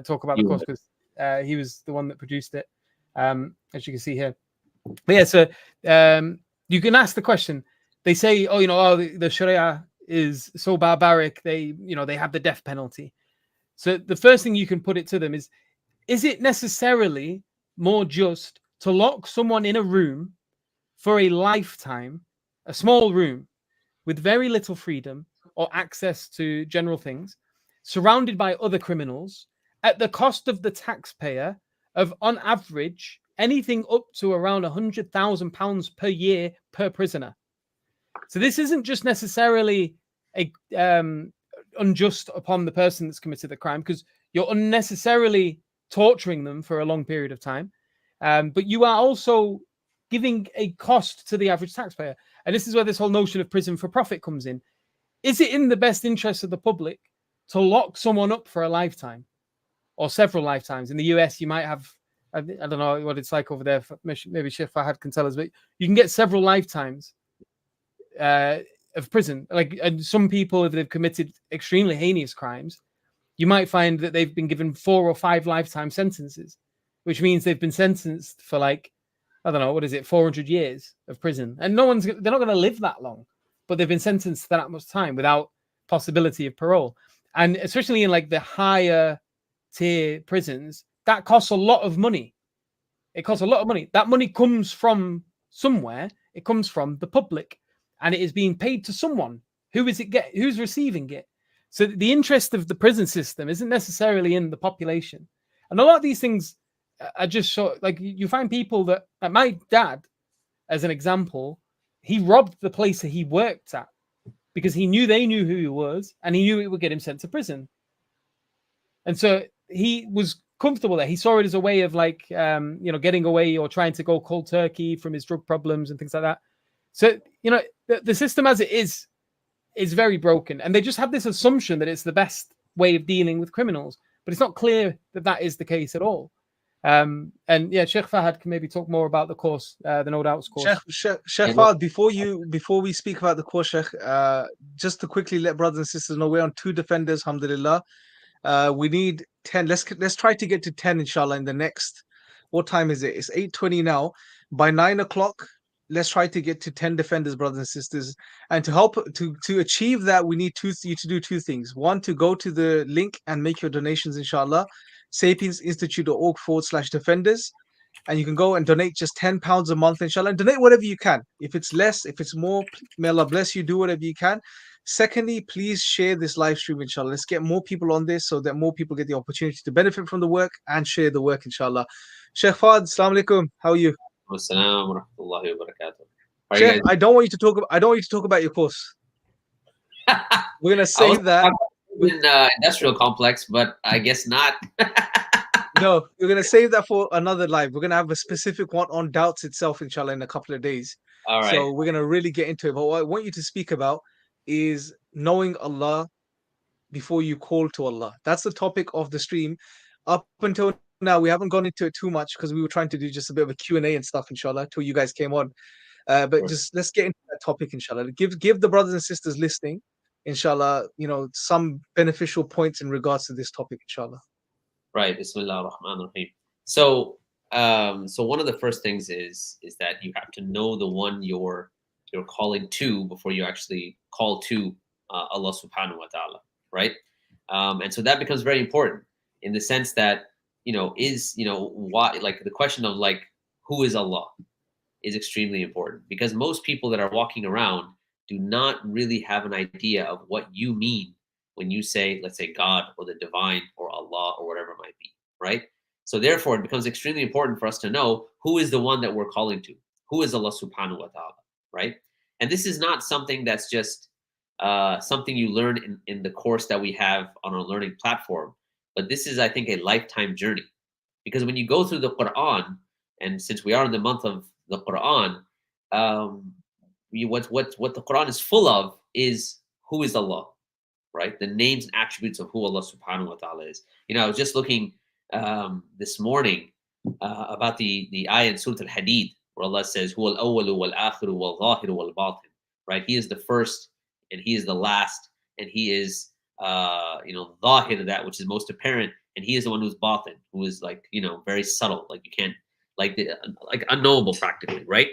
talk about the course, because he was the one that produced it, as you can see here. But yeah, so you can ask the question. They say, the Sharia is so barbaric. They have the death penalty. So the first thing you can put it to them is it necessarily more just to lock someone in a room for a lifetime, a small room with very little freedom or access to general things, surrounded by other criminals, at the cost of the taxpayer of, on average, anything up to around £100,000 per year per prisoner? So this isn't just necessarily a unjust upon the person that's committed the crime, because you're unnecessarily torturing them for a long period of time, but you are also giving a cost to the average taxpayer. And this is where this whole notion of prison for profit comes in. Is it in the best interest of the public to lock someone up for a lifetime or several lifetimes? In the US, you might have, I don't know what it's like over there, maybe Sheikh Fahad can tell us, but you can get several lifetimes of prison. Like, and some people, if they've committed extremely heinous crimes, you might find that they've been given 4 or 5 lifetime sentences, which means they've been sentenced for, like, I don't know, 400 years of prison. And they're not going to live that long, but they've been sentenced to that much time without possibility of parole. And especially in like the higher tier prisons, that costs a lot of money. It costs a lot of money. That money comes from somewhere. It comes from the public, and it is being paid to someone. Who's receiving it? So the interest of the prison system isn't necessarily in the population. And a lot of these things are just so, like, you find people that, like my dad, as an example, he robbed the place that he worked at because they knew who he was, and he knew it would get him sent to prison. And so he was comfortable there. He saw it as a way of, like, getting away or trying to go cold turkey from his drug problems and things like that. So, the system as it is very broken. And they just have this assumption that it's the best way of dealing with criminals. But it's not clear that that is the case at all. And yeah, Sheikh Fahad can maybe talk more about the course, the No Doubts course. Sheikh Yeah, Fahd, before we speak about the course, Sheikh, just to quickly let brothers and sisters know, we're on 2 defenders, alhamdulillah. We need 10. Let's try to get to 10, inshallah, in the next. What time is it? It's 8:20 now. By 9 o'clock, let's try to get to 10 defenders, brothers and sisters. And to help to achieve that, we need you to do 2 things. One, to go to the link and make your donations, inshallah. sapiesinstitute.org/defenders. And you can go and donate just £10 a month, inshallah, and donate whatever you can. If it's less, if it's more, may Allah bless you, do whatever you can. Secondly, please share this live stream, inshallah. Let's get more people on this so that more people get the opportunity to benefit from the work and share the work, inshallah. Sheikh Fahd, assalamu alaikum. How are you? Assalamu wa rahmatullahi wa barakatuh. How are you Sheikh, guys? I don't want you to talk about your course. We're gonna save that. In industrial complex, but I guess not. No, we're gonna save that for another live. We're gonna have a specific one on doubts itself, inshallah, in a couple of days. All right. So we're gonna really get into it. But what I want you to speak about is knowing Allah before you call to Allah. That's the topic of the stream. Up until now, we haven't gone into it too much because we were trying to do just a bit of a Q&A and stuff, inshallah, till you guys came on. But Sure. just let's get into that topic, inshallah. Give the brothers and sisters listening, inshallah, some beneficial points in regards to this topic, inshallah. Right. Bismillah ar-Rahman ar-Rahim. So one of the first things is that you have to know the one you're calling to before you actually call to Allah subhanahu wa ta'ala, right? And so that becomes very important in the sense that, why, like the question of like, who is Allah is extremely important, because most people that are walking around do not really have an idea of what you mean when you say, let's say, God or the divine or Allah or whatever it might be, right? So therefore, it becomes extremely important for us to know who is the one that we're calling to. Who is Allah subhanahu wa ta'ala, right? And this is not something that's just something you learn in the course that we have on our learning platform, but this is, I think, a lifetime journey. Because when you go through the Quran, and since we are in the month of the Quran, what the Quran is full of is who is Allah, right? The names and attributes of who Allah subhanahu wa ta'ala is. I was just looking this morning about the ayah in Surah Al-Hadid, where Allah says, Huwa al-awwalu wal-akhiru wal-zahiru wal-batin, right? He is the first and he is the last, and he is zahir, that which is most apparent, and he is the one who's batin, who is like, very subtle, like you can't, like unknowable practically, right?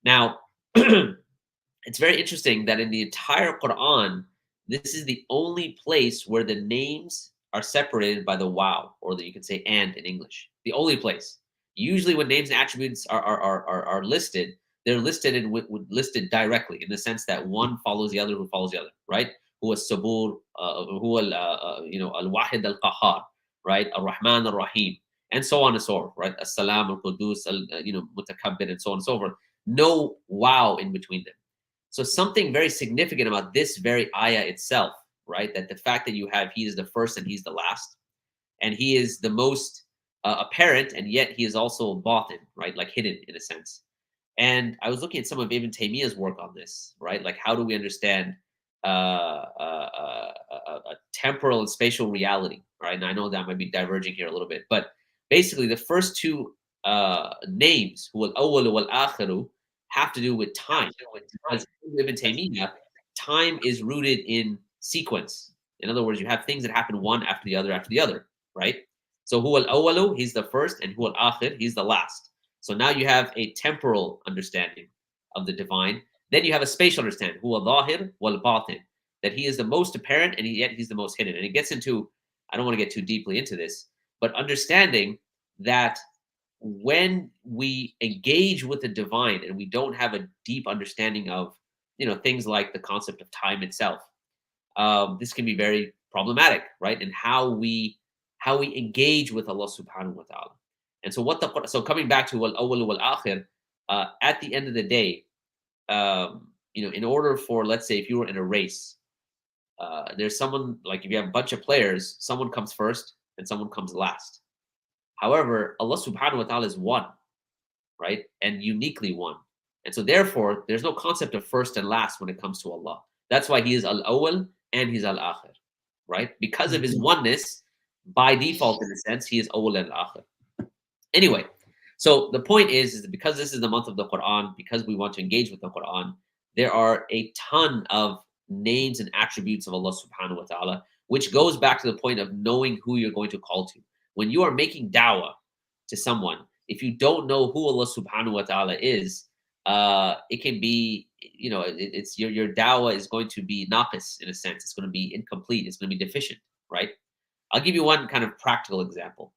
Now, it's very interesting that in the entire Quran, this is the only place where the names are separated by the waw, or that you can say and in English. The only place. Usually when names and attributes are listed, they're listed and listed directly in the sense that one follows the other, who follows the other, right? Huwa sabur, huwa al-wahid al-qahar, right? Ar-Rahman ar-Rahim, and so on and so forth, right? As-salam al-Qudus, mutakabbir, and so on and so forth. No wow in between them. So something very significant about this very ayah itself, right? That the fact that you have, he is the first and he's the last, and he is the most apparent, and yet he is also batin, right? Like hidden in a sense. And I was looking at some of Ibn Taymiyyah's work on this, right? Like, how do we understand a temporal and spatial reality, right? And I know that might be diverging here a little bit, but basically the first two names, huwa al-awwalu wal-akhiru, have to do with time. Because Ibn Taymiyyah, time is rooted in sequence. In other words, you have things that happen one after the other, right? So huwa al-awwalu, he's the first, and huwa al-akhir, he's the last. So now you have a temporal understanding of the divine. Then you have a spatial understanding, huwa al-zahir wal-batin, that he is the most apparent and yet he's the most hidden. And it gets into, I don't want to get too deeply into this, but understanding that when we engage with the divine and we don't have a deep understanding of, things like the concept of time itself, this can be very problematic, right? And how we engage with Allah subhanahu wa ta'ala. And so coming back to wal-awwal wal-akhir, at the end of the day, in order for, let's say, if you were in a race, there's someone, like if you have a bunch of players, someone comes first and someone comes last. However, Allah subhanahu wa ta'ala is one, right? And uniquely one. And so therefore, there's no concept of first and last when it comes to Allah. That's why he is al-awwal and he's al-akhir, right? Because of his oneness, by default, in a sense, he is awwal and al-akhir. Anyway, so the point is that because this is the month of the Quran, because we want to engage with the Quran, there are a ton of names and attributes of Allah subhanahu wa ta'ala, which goes back to the point of knowing who you're going to call to. When you are making da'wah to someone, if you don't know who Allah subhanahu wa ta'ala is, it can be, you know, it's your da'wah is going to be naqis in a sense. It's going to be incomplete. It's going to be deficient, right? I'll give you one kind of practical example.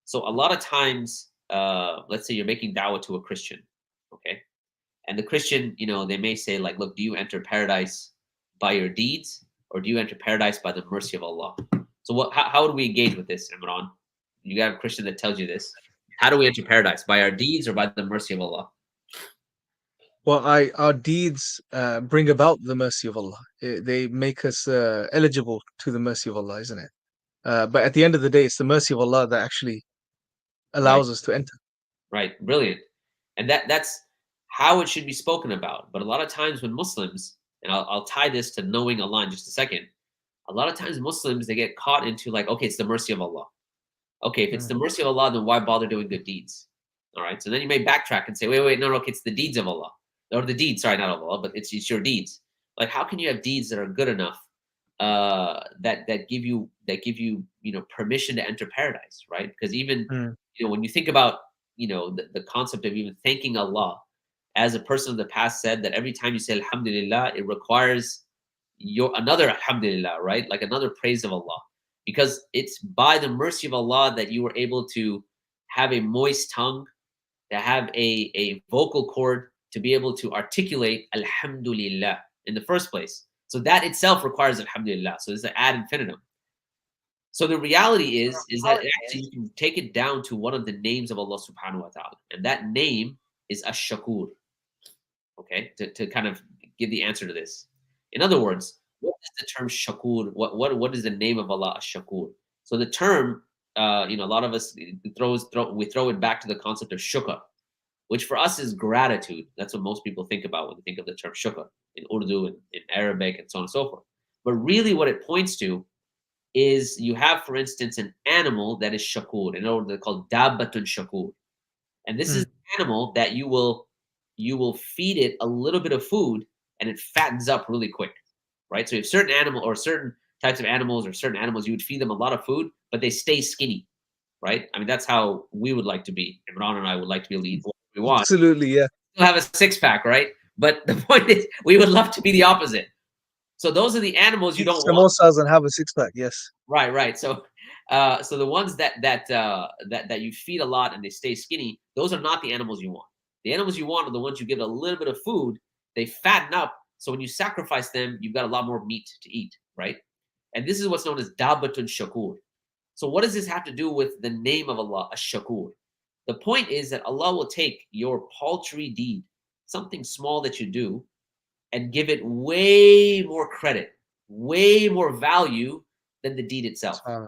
So a lot of times, let's say you're making da'wah to a Christian, okay? And the Christian, you know, they may say like, look, do you enter paradise by your deeds or do you enter paradise by the mercy of Allah? So how do we engage with this, Imran? You got a Christian that tells you this. How do we enter paradise? By our deeds or by the mercy of Allah? Well, our deeds bring about the mercy of Allah. They make us eligible to the mercy of Allah, isn't it? But at the end of the day, it's the mercy of Allah that actually allows us to enter. Right, brilliant. And that's how it should be spoken about. But a lot of times when Muslims, and I'll tie this to knowing Allah in just a second, a lot of times Muslims, they get caught into like, okay, it's the mercy of Allah. Okay, if it's the mercy of Allah, then why bother doing good deeds? All right, so then you may backtrack and say, wait, no, okay, it's the deeds of Allah. Or the deeds, sorry, not of Allah, but it's your deeds. Like, how can you have deeds that are good enough that give you permission to enter paradise, right? Because even when you think about the concept of even thanking Allah, as a person of the past said, that every time you say Alhamdulillah, it requires another Alhamdulillah, right? Like another praise of Allah, because it's by the mercy of Allah that you were able to have a moist tongue, to have a vocal cord, to be able to articulate Alhamdulillah in the first place. So that itself requires Alhamdulillah. So it's an ad infinitum. So the reality is that actually you can take it down to one of the names of Allah subhanahu wa ta'ala. And that name is Ash-Shakur. Okay, to kind of give the answer to this. In other words, what is the term Shakur? What is the name of Allah Ash-Shakur? So the term, a lot of us we throw it back to the concept of shukr, which for us is gratitude. That's what most people think about when they think of the term shukr in Urdu and in Arabic and so on and so forth. But really what it points to is you have, for instance, an animal that is shakur. In other words, they're called dabbatun shakur. And this is an animal that you will feed it a little bit of food and it fattens up really quick, right? So if certain animal or certain types of animals or certain animals, you would feed them a lot of food, but they stay skinny, right? I mean, that's how we would like to be. Imran and I would like to be able to eat what we want. Absolutely, yeah. We'll have a six-pack, right? But the point is, we would love to be the opposite. So those are the animals you don't want. Samosas and have a six-pack, yes. Right. So the ones that you feed a lot and they stay skinny, those are not the animals you want. The animals you want are the ones you give a little bit of food, they fatten up. So when you sacrifice them, you've got a lot more meat to eat, right? And this is what's known as Dabbatun Shakur. So what does this have to do with the name of Allah, Ash-Shakur? The point is that Allah will take your paltry deed, something small that you do, and give it way more credit, way more value than the deed itself. All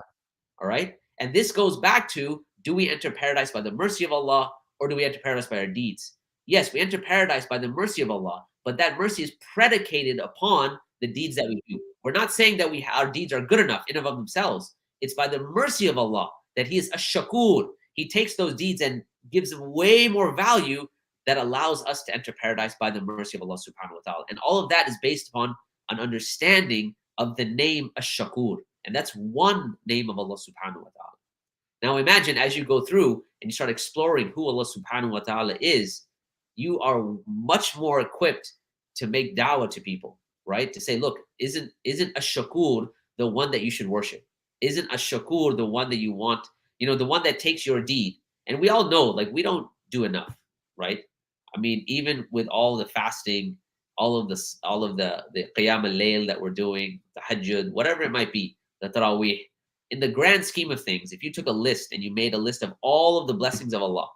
right? And this goes back to, do we enter paradise by the mercy of Allah or do we enter paradise by our deeds? Yes, we enter paradise by the mercy of Allah, but that mercy is predicated upon the deeds that we do. We're not saying that our deeds are good enough in and of themselves. It's by the mercy of Allah that He is Ash-Shakur. He takes those deeds and gives them way more value that allows us to enter paradise by the mercy of Allah subhanahu wa ta'ala. And all of that is based upon an understanding of the name Ash-Shakur. And that's one name of Allah subhanahu wa ta'ala. Now imagine as you go through and you start exploring who Allah subhanahu wa ta'ala is, you are much more equipped to make da'wah to people, right? To say, look, isn't Ash-Shakur the one that you should worship? Isn't Ash-Shakur the one that you want, the one that takes your deed? And we all know, like, we don't do enough, right? I mean, even with all the fasting, all of the Qiyam al-Layl that we're doing, the Tahajjud, whatever it might be, the Taraweeh, in the grand scheme of things, if you took a list and you made a list of all of the blessings of Allah,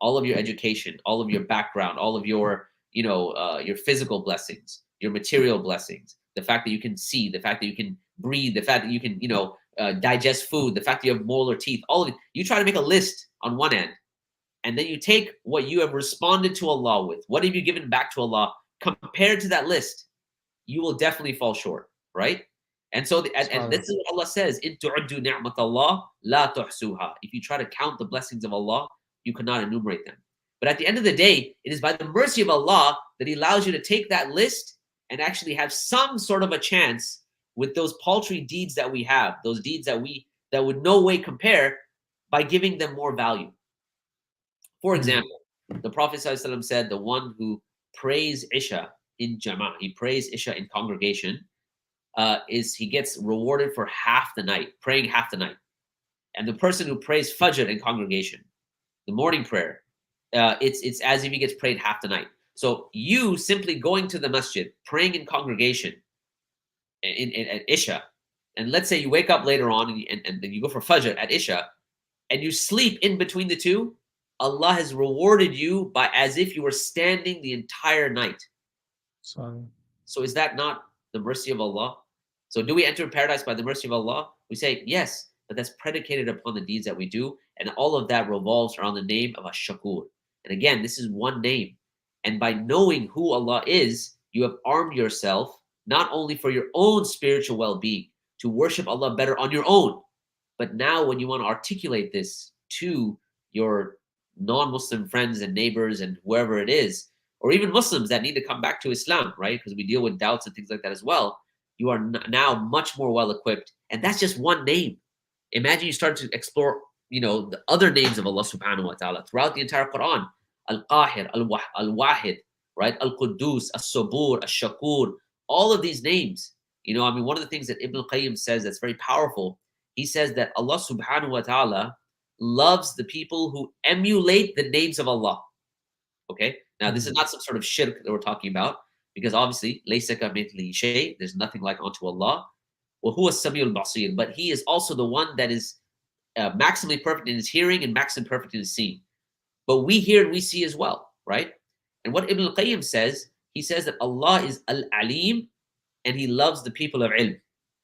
all of your education, all of your background, all of your, your physical blessings, your material blessings, the fact that you can see, the fact that you can breathe, the fact that you can, digest food, the fact that you have molar teeth, all of it, you try to make a list on one end. And then you take what you have responded to Allah with, what have you given back to Allah, compared to that list, you will definitely fall short, right? And so, and this is what Allah says: "In tu'addu ni'matallah la tuhsuha." If you try to count the blessings of Allah, you cannot enumerate them. But at the end of the day, it is by the mercy of Allah that He allows you to take that list and actually have some sort of a chance with those paltry deeds that we have, those deeds that would no way compare, by giving them more value. For example, the Prophet ﷺ said, the one who prays Isha in Jama'ah, he prays Isha in congregation, he gets rewarded for half the night, praying half the night. And the person who prays Fajr in congregation, the morning prayer, it's as if he gets prayed half the night. So you simply going to the masjid, praying in congregation at Isha, and let's say you wake up later on and you go for Fajr at Isha, and you sleep in between the two, Allah has rewarded you by as if you were standing the entire night. So is that not the mercy of Allah? So do we enter paradise by the mercy of Allah? We say yes, but that's predicated upon the deeds that we do, and all of that revolves around the name of Ash-Shakur. And again, this is one name. And by knowing who Allah is, you have armed yourself not only for your own spiritual well-being, to worship Allah better on your own, but now when you want to articulate this to your non-Muslim friends and neighbors and whoever it is, or even Muslims that need to come back to Islam, right? Because we deal with doubts and things like that as well. You are now much more well-equipped. And that's just one name. Imagine you start to explore, the other names of Allah subhanahu wa ta'ala throughout the entire Quran. Al-Qahir, Al-Wahid, right? Al-Quddus, As-Sabur, Ash-Shakur, all of these names. One of the things that Ibn al-Qayyim says that's very powerful, he says that Allah subhanahu wa ta'ala loves the people who emulate the names of Allah. Okay? Now, this is not some sort of shirk that we're talking about, because obviously, there's nothing like unto Allah. وَهُوَ السَّمِيعُ الْبَصِيرُ. But He is also the one that is maximally perfect in His hearing and maximally perfect in His seeing. But we hear and we see as well, right? And what Ibn al-Qayyim says, he says that Allah is Al-Alim, and He loves the people of ilm.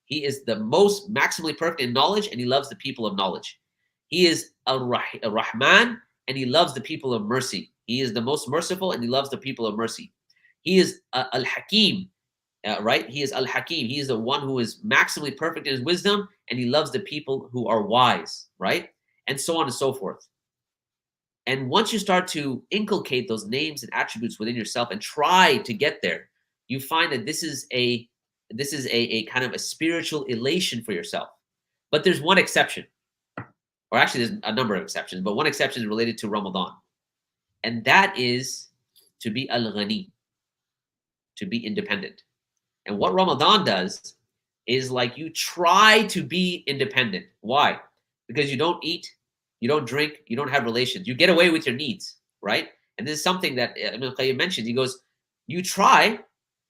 He is the most maximally perfect in knowledge, and He loves the people of knowledge. He is Ar-Rahman, and He loves the people of mercy. He is the most merciful, and He loves the people of mercy. He is Al-Hakim, right? He is Al-Hakim. He is the one who is maximally perfect in His wisdom, and He loves the people who are wise, right? And so on and so forth. And once you start to inculcate those names and attributes within yourself and try to get there, you find that this is a kind of a spiritual elation for yourself. But there's one exception, or actually there's a number of exceptions, but one exception is related to Ramadan. And that is to be al-ghani, to be independent. And what Ramadan does is like you try to be independent. Why? Because you don't eat, you don't drink, you don't have relations. You get away with your needs, right? And this is something that Ibn al-Qayyim mentioned. He goes, you try,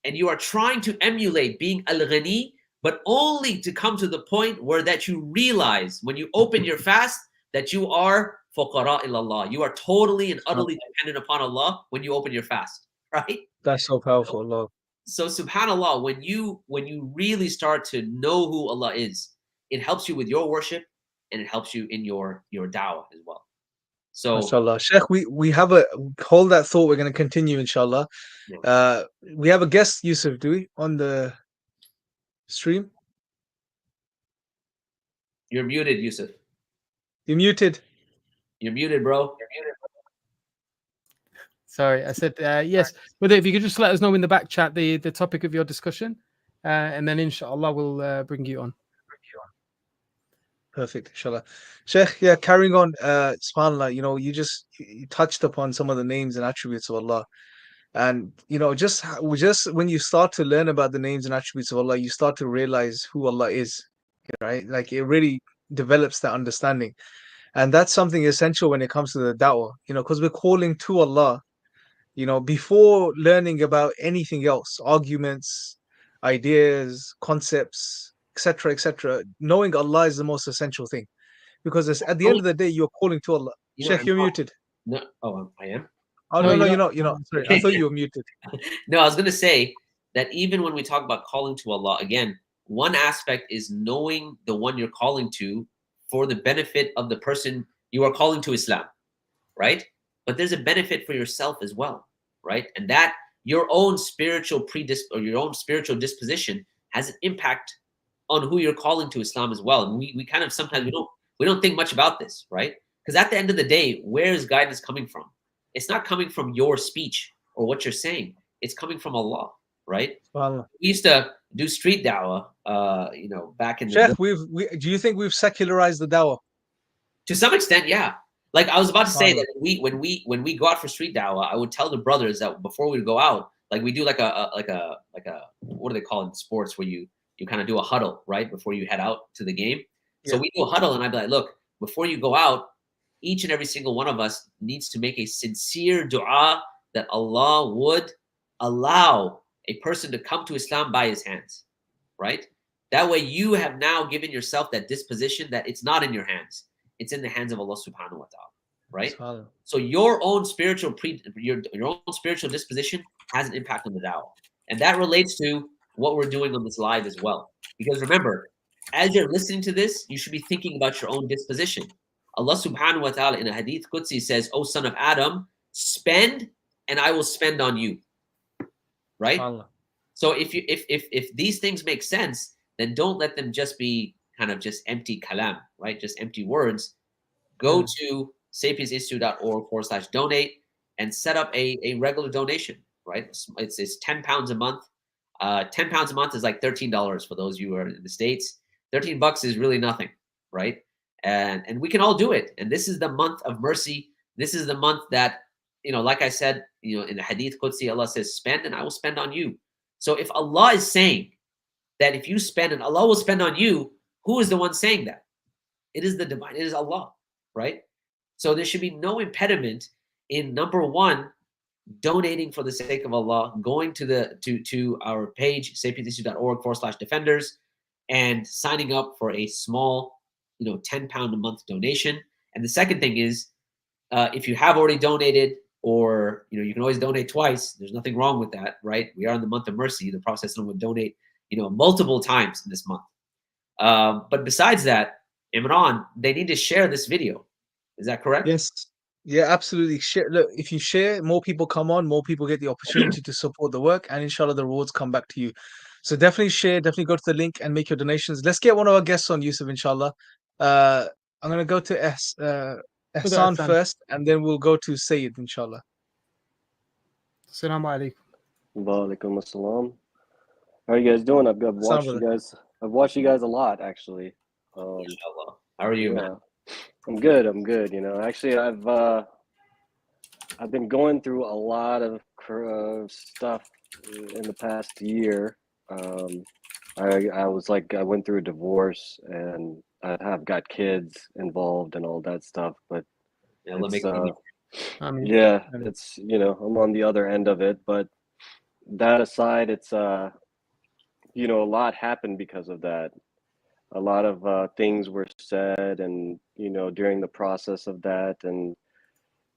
and you are trying to emulate being al-ghani, but only to come to the point where that you realize when you open your fast that you are fuqara ilallah. You are totally and utterly dependent upon Allah when you open your fast, right? That's so powerful, Allah. So subhanAllah, when you really start to know who Allah is, it helps you with your worship, and it helps you in your da'wah as well. So inshallah, Sheikh, we have hold that thought. We're going to continue, inshallah. Yeah. We have a guest, Yusuf, do we, on the stream? You're muted, Yusuf. You're muted. You're muted, bro. Sorry, I said yes. But if you could just let us know in the back chat the topic of your discussion, and then inshallah we'll bring you on. Perfect, inshallah. Sheikh, yeah, carrying on, subhanAllah, you touched upon some of the names and attributes of Allah. And, just when you start to learn about the names and attributes of Allah, you start to realize who Allah is, right? Like it really develops that understanding. And that's something essential when it comes to the da'wah, because we're calling to Allah, before learning about anything else, arguments, ideas, concepts, etc., knowing Allah is the most essential thing, because at the end of the day, you're calling to Allah. Sheikh, you're muted. No, I am. Oh no, you're not. Sorry, I thought you were muted. No, I was going to say that even when we talk about calling to Allah, again, one aspect is knowing the one you're calling to for the benefit of the person you are calling to Islam, right? But there's a benefit for yourself as well, right? And that your own spiritual your own spiritual disposition has an impact on who you're calling to Islam as well. And we kind of sometimes we don't think much about this, right? Because at the end of the day, where is guidance coming from? It's not coming from your speech or what you're saying. It's coming from Allah, right? SubhanAllah. We used to do street dawah, back in the Sheikh, day. do you think we've secularized the dawah? To some extent, yeah. Like I was about to say SubhanAllah. that when we go out for street dawah, I would tell the brothers that before we would go out, like we do like a what do they call it in sports where you kind of do a huddle right before you head out to the game. So Yeah. we do a huddle, and I'd be like, look, before you go out, each and every single one of us needs to make a sincere dua that Allah would allow a person to come to Islam by his hands, right? That way you have now given yourself that disposition that it's not in your hands. It's in the hands of Allah subhanahu wa ta'ala, right? SubhanAllah. So your own spiritual your own spiritual disposition has an impact on the da'wah. And that relates to what we're doing on this live as well. Because remember, as you're listening to this, you should be thinking about your own disposition. Allah subhanahu wa ta'ala in a hadith Qudsi says, "O son of Adam, spend and I will spend on you." Right? SubhanAllah. So if these things make sense, then don't let them just be kind of just empty kalam, right? Just empty words. Go to sapiensinstitute.org/donate and set up a regular donation, right? It's 10 pounds a month. 10 pounds a month is like $13 for those of you who are in the States. $13 is really nothing, right? And we can all do it. And this is the month of mercy. This is the month that, like I said, in the Hadith Qudsi, Allah says, spend and I will spend on you. So if Allah is saying that if you spend and Allah will spend on you, who is the one saying that? It is the divine, it is Allah, right? So there should be no impediment in, number one, donating for the sake of Allah, going to our page, sapiensinstitute.org/defenders, and signing up for a small, 10 pound a month donation. And the second thing is, if you have already donated, or you can always donate twice. There's nothing wrong with that, right? We are in the month of mercy. The Prophet would donate, multiple times in this month. But besides that, Imran, they need to share this video. Is that correct? Yes. Yeah, absolutely. Share. Look, if you share, more people come on, more people get the opportunity to support the work, and inshallah, the rewards come back to you. So definitely share, definitely go to the link and make your donations. Let's get one of our guests on, Yusuf, inshallah. I'm going to go to Ehsan Ehsan. first, and then we'll go to Sayyid, inshallah. Assalamu alaikum. Wa alaikum assalam. How are you guys doing? I've watched you guys. I've watched you guys a lot, actually. Inshallah. How are you, man? I'm good. Actually, I've been going through a lot of stuff in the past year. I went through a divorce, and I've got kids involved and all that stuff. But Yeah, it's I'm on the other end of it. But that aside, it's a lot happened because of that. A lot of things were said, and during the process of that, and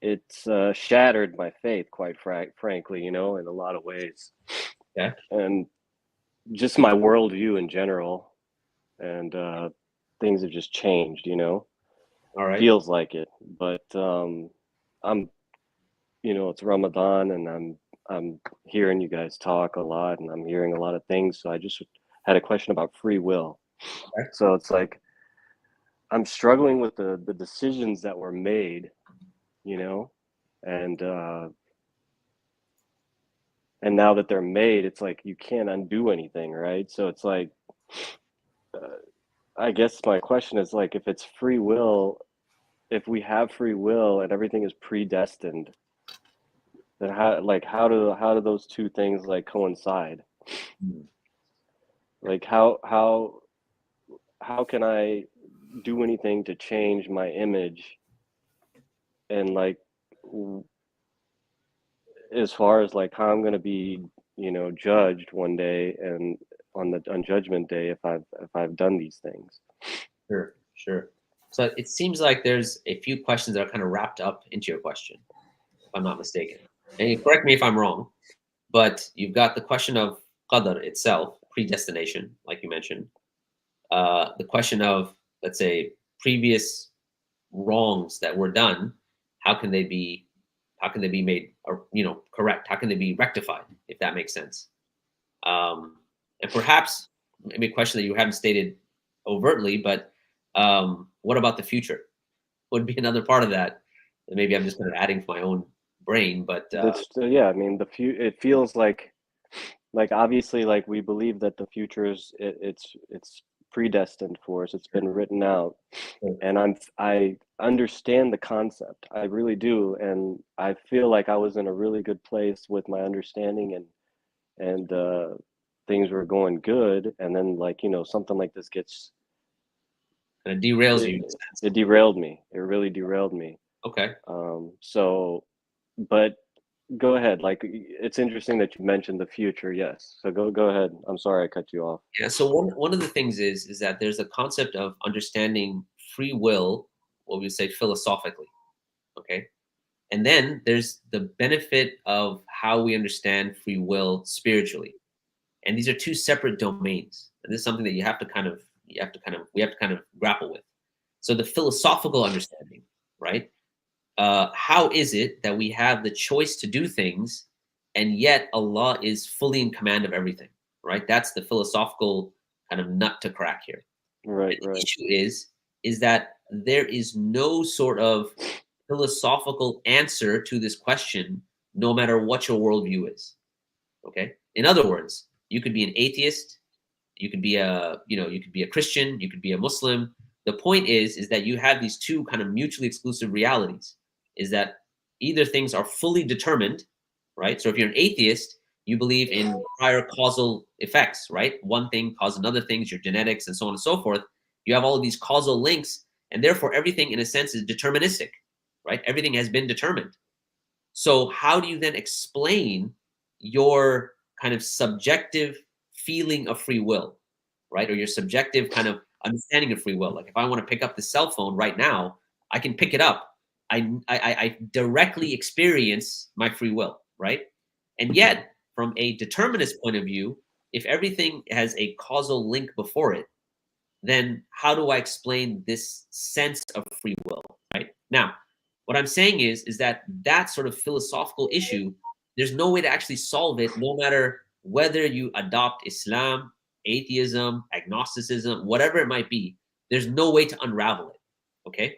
it's shattered my faith, quite frankly, in a lot of ways. Yeah. And just my worldview in general, and things have just changed. All right. Feels like it, but I'm, it's Ramadan, and I'm hearing you guys talk a lot, and I'm hearing a lot of things. So I just had a question about free will. Okay. So it's like I'm struggling with the decisions that were made, and now that they're made, it's like you can't undo anything, right? So it's like I guess my question is, like, if it's free will, if we have free will and everything is predestined, then how do those two things coincide? Like how can I do anything to change my image, and as far as how I'm going to be judged one day, and on Judgment Day, if I've done these things. Sure. So it seems like there's a few questions that are kind of wrapped up into your question, if I'm not mistaken. And you correct me if I'm wrong, but you've got the question of qadr itself, predestination, like you mentioned. The question of, let's say, previous wrongs that were done, how can they be made, or correct? How can they be rectified, if that makes sense? And perhaps maybe a question that you haven't stated overtly, but what about the future? Would be another part of that. And maybe I'm just kind of adding to my own brain, but That's yeah. I mean, it feels like obviously, like we believe that the future is it's predestined for us. It's been written out, and I understand the concept. I really do, and I feel like I was in a really good place with my understanding, and things were going good, and then like something like this gets it derails you. It derailed me. It really derailed me. Okay. So, but go ahead. Like, it's interesting that you mentioned the future. Yes. So go ahead. I'm sorry I cut you off. Yeah. So one of the things is that there's a concept of understanding free will, what we would say philosophically. Okay. And then there's the benefit of how we understand free will spiritually. And these are two separate domains. And this is something that we have to kind of grapple with. So the philosophical understanding, right? How is it that we have the choice to do things, and yet Allah is fully in command of everything, right? That's the philosophical kind of nut to crack here. Right. The issue is that there is no sort of philosophical answer to this question, no matter what your worldview is. Okay. In other words, you could be an atheist, you could be a Christian, you could be a Muslim. The point is that you have these two kind of mutually exclusive realities. Is that either things are fully determined, right? So if you're an atheist, you believe in prior causal effects, right? One thing causes another thing, your genetics and so on and so forth. You have all of these causal links, and therefore everything in a sense is deterministic, right? Everything has been determined. So how do you then explain your kind of subjective feeling of free will, right? Or your subjective kind of understanding of free will. Like if I want to pick up the cell phone right now, I can pick it up. I directly experience my free will, right? And yet, from a determinist point of view, if everything has a causal link before it, then how do I explain this sense of free will, right? Now, what I'm saying is that sort of philosophical issue, there's no way to actually solve it, no matter whether you adopt Islam, atheism, agnosticism, whatever it might be. There's no way to unravel it, okay?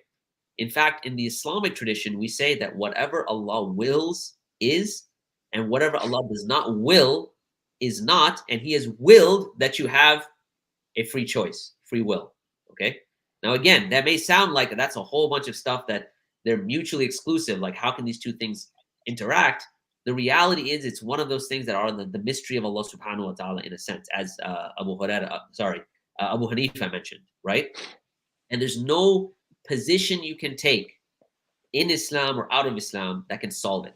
In fact, in the Islamic tradition, we say that whatever Allah wills is, and whatever Allah does not will is not, and He has willed that you have a free choice, free will. Okay. Now, again, that may sound like that's a whole bunch of stuff that they're mutually exclusive. Like, how can these two things interact? The reality is, it's one of those things that are the mystery of Allah Subhanahu wa Taala, in a sense, as Abu Hanifa mentioned, right? And there's no position you can take in Islam or out of Islam that can solve it.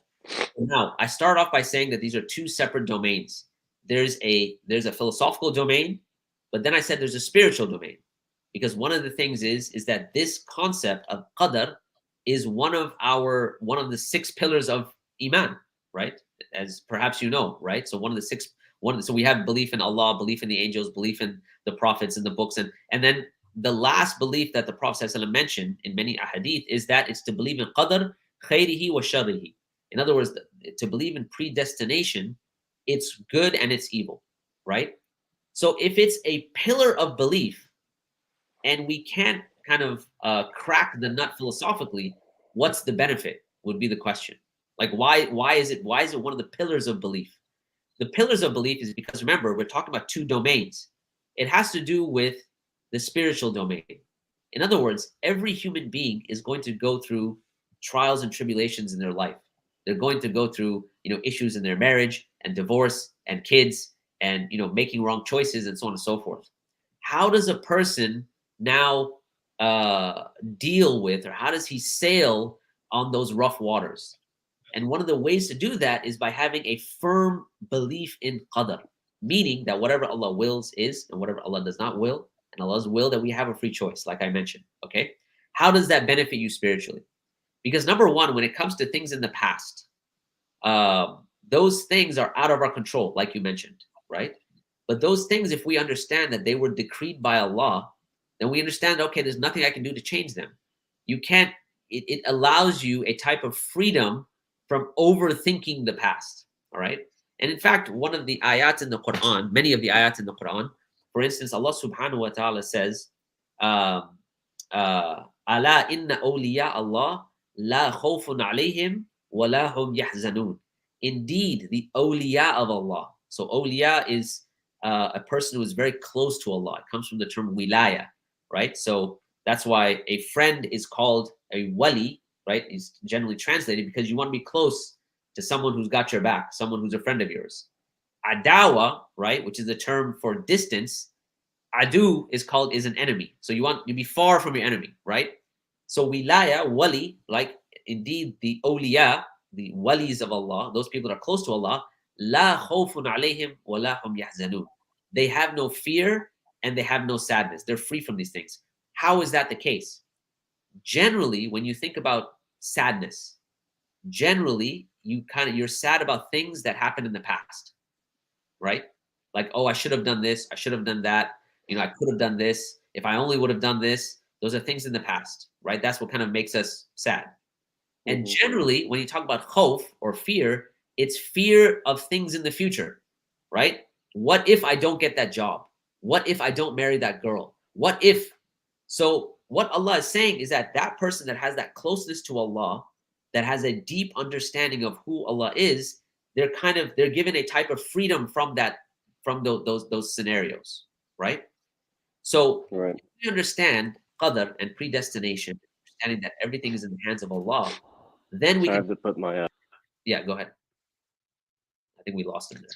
Now, I start off by saying that these are two separate domains. There's a philosophical domain, but then I said there's a spiritual domain, because one of the things is that this concept of qadar is one of the 6 pillars of Iman, right? As perhaps you know, right? So so we have belief in Allah, belief in the angels, belief in the prophets and the books, and then the last belief that the Prophet ﷺ mentioned in many ahadith is that it's to believe in qadr, khayrihi wa sharrihi. In other words, to believe in predestination, it's good and it's evil, right? So if it's a pillar of belief and we can't kind of crack the nut philosophically, what's the benefit would be the question. Like, why is it one of the pillars of belief? The pillars of belief is because, remember, we're talking about two domains. It has to do with the spiritual domain. In other words, every human being is going to go through trials and tribulations in their life. They're going to go through, issues in their marriage and divorce and kids and, making wrong choices and so on and so forth. How does a person now deal with, or how does he sail on those rough waters? And one of the ways to do that is by having a firm belief in qadar, meaning that whatever Allah wills is, and whatever Allah does not will, and Allah's will that we have a free choice, like I mentioned, okay? How does that benefit you spiritually? Because number one, when it comes to things in the past, those things are out of our control, like you mentioned, right? But those things, if we understand that they were decreed by Allah, then we understand, okay, there's nothing I can do to change them. You can't, it allows you a type of freedom from overthinking the past, all right? And in fact, one of the ayats in the Quran, many of the ayats in the Quran, For instance, Allah subhanahu wa ta'ala says, Ala inna awliya Allah la khawfun alayhim wa la hum yahzanun. Indeed, the awliya of Allah. So awliya is a person who is very close to Allah. It comes from the term wilaya, right? So that's why a friend is called a wali, right? Is generally translated because you want to be close to someone who's got your back, someone who's a friend of yours. Adawa, right, which is the term for distance. Adu is an enemy. So you want to be far from your enemy, right? So wilaya, wali, like indeed the awliya, the walis of Allah, those people that are close to Allah, la khawfun alayhim wa la hum yahzanun. They have no fear and they have no sadness. They're free from these things. How is that the case? Generally, when you think about sadness, generally you're sad about things that happened in the past, right? Like, oh, I should have done this, I should have done that, I could have done this, if I only would have done this. Those are things in the past, right? That's what kind of makes us sad. And generally, when you talk about khawf or fear, it's fear of things in the future, right? What if I don't get that job? What if I don't marry that girl? What if? So what Allah is saying is that that person that has that closeness to Allah, that has a deep understanding of who Allah is, they're given a type of freedom from those scenarios, right? So if we understand qadr and predestination, understanding that everything is in the hands of Allah, then we have to put my yeah, go ahead. I think we lost him there.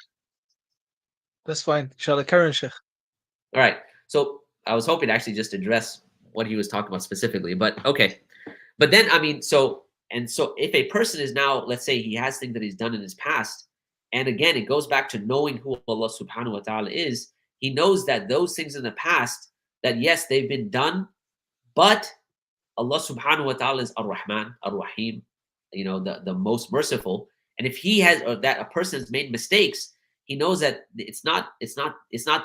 That's fine. Inshallah, Karen Sheikh. All right. So I was hoping to actually just address what he was talking about specifically, but okay. But then, so if a person is now, let's say he has things that he's done in his past, and again, it goes back to knowing who Allah subhanahu wa ta'ala is. He knows that those things in the past, that yes, they've been done, but Allah subhanahu wa ta'ala is Ar-Rahman, Ar-Rahim, the most merciful. And if he has, or that a person has made mistakes, he knows that it's not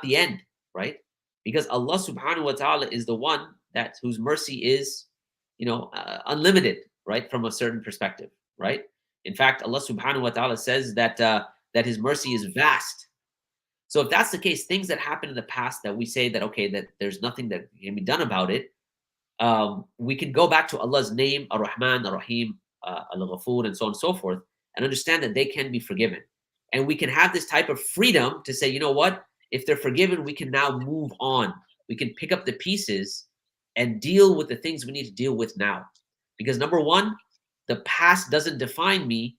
the end, right? Because Allah subhanahu wa ta'ala is the one whose mercy is, unlimited, right? From a certain perspective, right? In fact, Allah subhanahu wa ta'ala says that his mercy is vast. So if that's the case, things that happened in the past that we say that, okay, that there's nothing that can be done about it, we can go back to Allah's name, Ar-Rahman, Ar-Rahim, Al-Ghafur, and so on and so forth, and understand that they can be forgiven. And we can have this type of freedom to say, you know what? If they're forgiven, we can now move on. We can pick up the pieces and deal with the things we need to deal with now. Because number one, the past doesn't define me.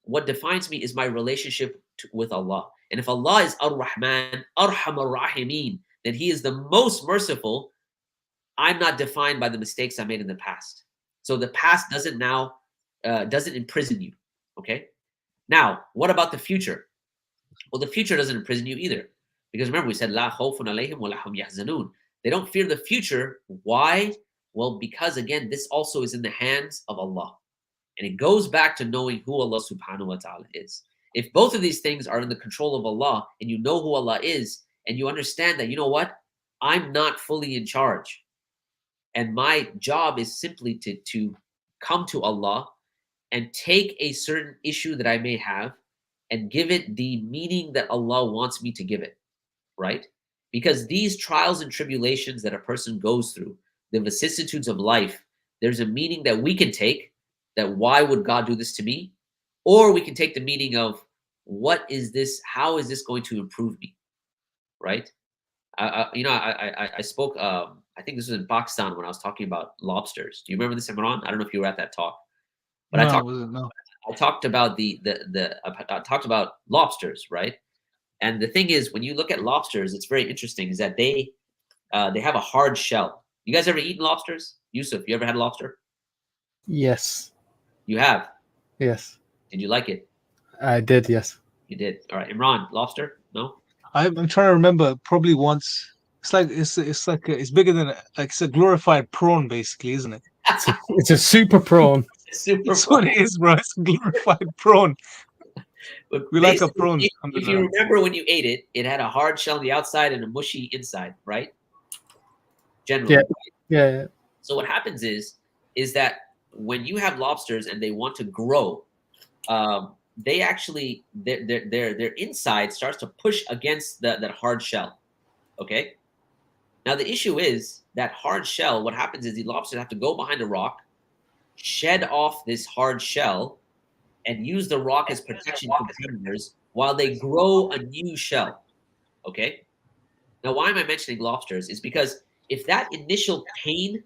What defines me is my relationship with Allah. And if Allah is Ar-Rahman, Arhamar Rahimin, then He is the most merciful. I'm not defined by the mistakes I made in the past. So the past doesn't imprison you. Okay. Now, what about the future? Well, the future doesn't imprison you either. Because remember, we said, La khawfun alayhim wa la hum yahzanun. They don't fear the future. Why? Well, because again, this also is in the hands of Allah. And it goes back to knowing who Allah subhanahu wa ta'ala is. If both of these things are in the control of Allah, and you know who Allah is, and you understand that, you know what? I'm not fully in charge. And my job is simply to come to Allah and take a certain issue that I may have and give it the meaning that Allah wants me to give it, right? Because these trials and tribulations that a person goes through, the vicissitudes of life, there's a meaning that we can take, that why would God do this to me? Or we can take the meaning of, what is this? How is this going to improve me, right? I spoke, I think this was in Pakistan when I was talking about lobsters. Do you remember this, Imran? I don't know if you were at that talk. But No, I talked about I talked about lobsters, right? And the thing is, when you look at lobsters, it's very interesting. Is that they have a hard shell. You guys ever eaten lobsters? Yusuf, you ever had lobster? Yes. You have. Yes. Did you like it? I did. Yes. You did. All right, Imran, lobster? No. I'm trying to remember. Probably once. It's bigger than it's a glorified prawn, basically, isn't it? It's a super prawn. That's what it is, bro. It's a glorified prawn. But We like a prawn. If you remember when you ate it, it had a hard shell on the outside and a mushy inside, right? Generally. Yeah. Right? Yeah. So what happens is that when you have lobsters and they want to grow, they actually their inside starts to push against that hard shell. Okay. Now the issue is that hard shell. What happens is the lobsters have to go behind a rock, shed off this hard shell, and use the rock as protection containers while they grow a new shell. Okay. Now, why am I mentioning lobsters? Is because if that initial pain,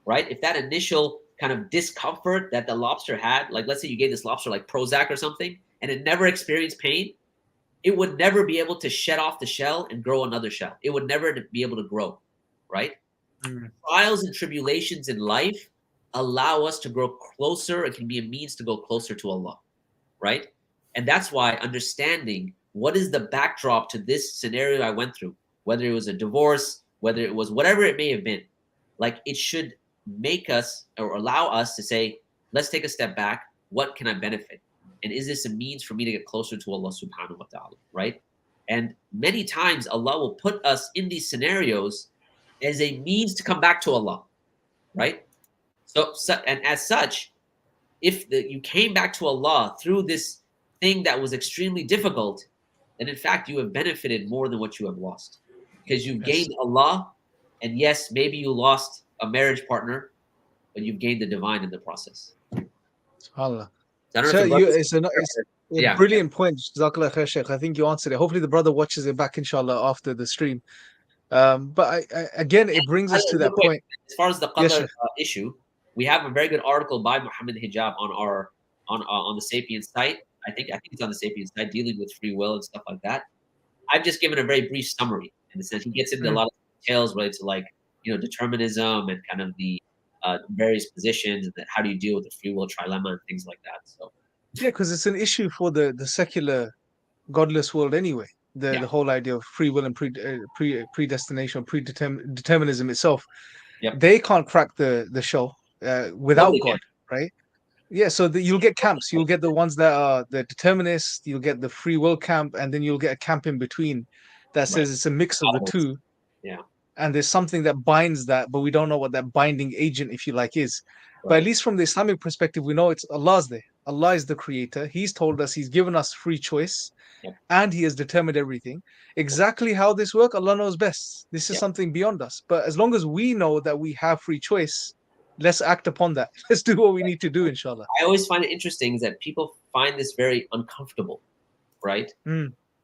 right? If that initial kind of discomfort that the lobster had, like let's say you gave this lobster like Prozac or something, and it never experienced pain, it would never be able to shed off the shell and grow another shell. It would never be able to grow, right? Trials and tribulations in life allow us to grow closer. It can be a means to go closer to Allah, right? And that's why understanding what is the backdrop to this scenario I went through, whether it was a divorce, whether it was whatever it may have been, like it should make us or allow us to say, let's take a step back. What can I benefit? And is this a means for me to get closer to Allah subhanahu wa ta'ala, right? And many times Allah will put us in these scenarios as a means to come back to Allah, right? So and as such, if you came back to Allah through this thing that was extremely difficult, then in fact you have benefited more than what you have lost, because you've gained Allah, and yes, maybe you lost a marriage partner, but you've gained the divine in the process. SubhanAllah. I don't know So if the it's a Yeah. brilliant point, Jazakallah khair, Sheikh. I think you answered it. Hopefully the brother watches it back, inshallah, after the stream. But again, it brings us to Real that quick, point. as far as the Yes, qadar Sheikh. issue, we have a very good article by Muhammad Hijab on our on the Sapiens site. I think it's on the Sapiens site, dealing with free will and stuff like that. I've just given a very brief summary in the sense he gets into a lot of details related to, like, determinism and kind of the various positions, and then how do you deal with the free will trilemma and things like that. So Yeah, because it's an issue for the secular, godless world anyway. The whole idea of free will and predestination, determinism itself. Yep. They can't crack the shell without Nobody God, right? Yeah, so you'll get camps. You'll get the ones that are the determinists. You'll get the free will camp, and then you'll get a camp in between that says it's a mix of the two. Yeah. And there's something that binds that, but we don't know what that binding agent, if you like, is. But Right. at least from the Islamic perspective, we know it's Allah's there. Allah is the creator. He's told us, He's given us free choice, and He has determined everything. Exactly how this works, Allah knows best. This is something beyond us. But as long as we know that we have free choice, let's act upon that. Let's do what we need to do, inshallah. I always find it interesting is that people find this very uncomfortable, right?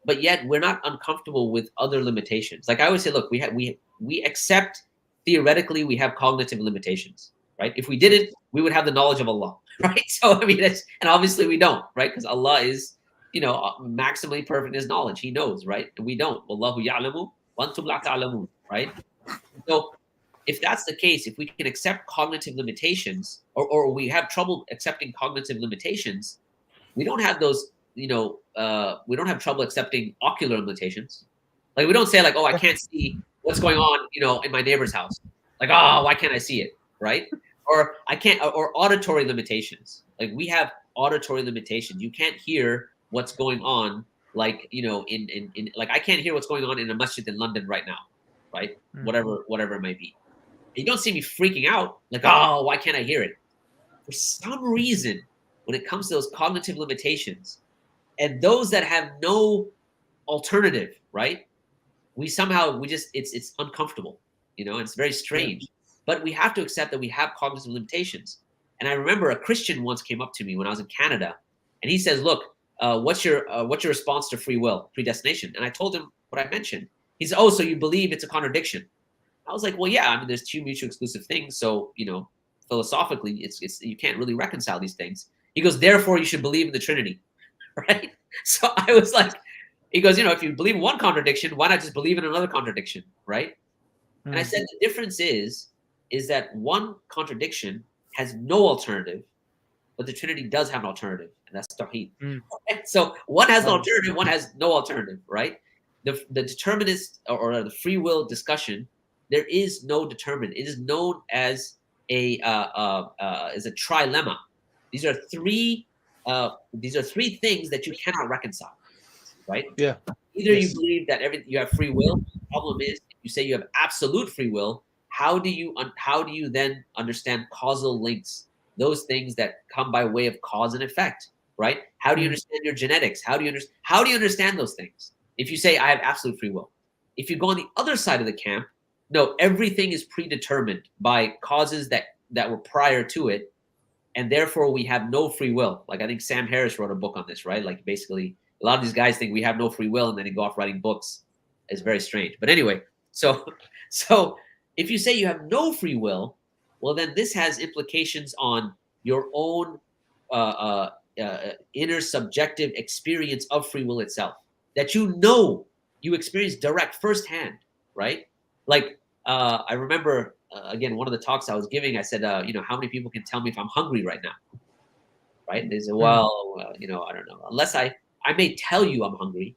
But yet we're not uncomfortable with other limitations. Like I always say, look, we accept theoretically we have cognitive limitations, right? If we didn't, we would have the knowledge of Allah, right? So I mean, and obviously we don't, right? Because Allah is, maximally perfect in His knowledge. He knows, right? And we don't. Wallahu ya'lamu wa antum la ta'lamun, right? So if that's the case, if we can accept cognitive limitations, or we have trouble accepting cognitive limitations, we don't have those, we don't have trouble accepting ocular limitations. Like we don't say like, oh, I can't see what's going on, in my neighbor's house. Like, oh, why can't I see it, right? Or I can't, or auditory limitations. Like we have auditory limitations. You can't hear what's going on, like, in like I can't hear what's going on in a masjid in London right now, right? Whatever it might be. You don't see me freaking out like, oh, why can't I hear it? For some reason, when it comes to those cognitive limitations and those that have no alternative, right? It's uncomfortable, it's very strange. But we have to accept that we have cognitive limitations. And I remember a Christian once came up to me when I was in Canada, and he says, look, what's your response to free will, predestination? And I told him what I mentioned. He said, oh, so you believe it's a contradiction? I was like, well, yeah, I mean, there's two mutually exclusive things. So, philosophically, it's you can't really reconcile these things. He goes, therefore, you should believe in the Trinity, right? So I was like, he goes, if you believe in one contradiction, why not just believe in another contradiction, right? And I said, the difference is that one contradiction has no alternative, but the Trinity does have an alternative, and that's Tawheed. Right? So one has an alternative, one has no alternative, right? The determinist or the free will discussion, there is no determinant. It is known as a trilemma. These are three things that you cannot reconcile, right? Yeah. Either you believe that you have free will. The problem is, if you say you have absolute free will, how do you then understand causal links? Those things that come by way of cause and effect, right? How do you understand your genetics? How do you understand those things? If you say I have absolute free will, If you go on the other side of the camp, no, everything is predetermined by causes that were prior to it, and therefore we have no free will. Like I think Sam Harris wrote a book on this, right? Like basically a lot of these guys think we have no free will and then they go off writing books. It's very strange. But anyway, so if you say you have no free will, well, then this has implications on your own inner subjective experience of free will itself, that you experience direct firsthand, right? Like I remember, again, one of the talks I was giving, I said, how many people can tell me if I'm hungry right now, right? And they said, well, I don't know. Unless I may tell you I'm hungry,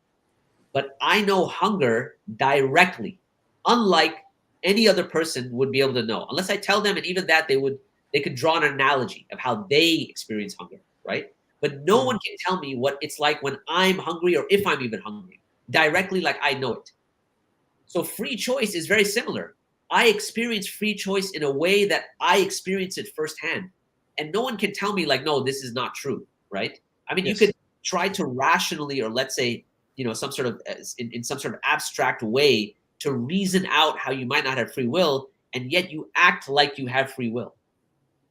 but I know hunger directly, unlike any other person would be able to know. Unless I tell them, and even that they could draw an analogy of how they experience hunger, right? But no one can tell me what it's like when I'm hungry or if I'm even hungry directly, like I know it. So free choice is very similar. I experience free choice in a way that I experience it firsthand. And no one can tell me like, no, this is not true, right? I mean, Yes. You could try to rationally, or let's say, some sort of in some sort of abstract way to reason out how you might not have free will, and yet you act like you have free will,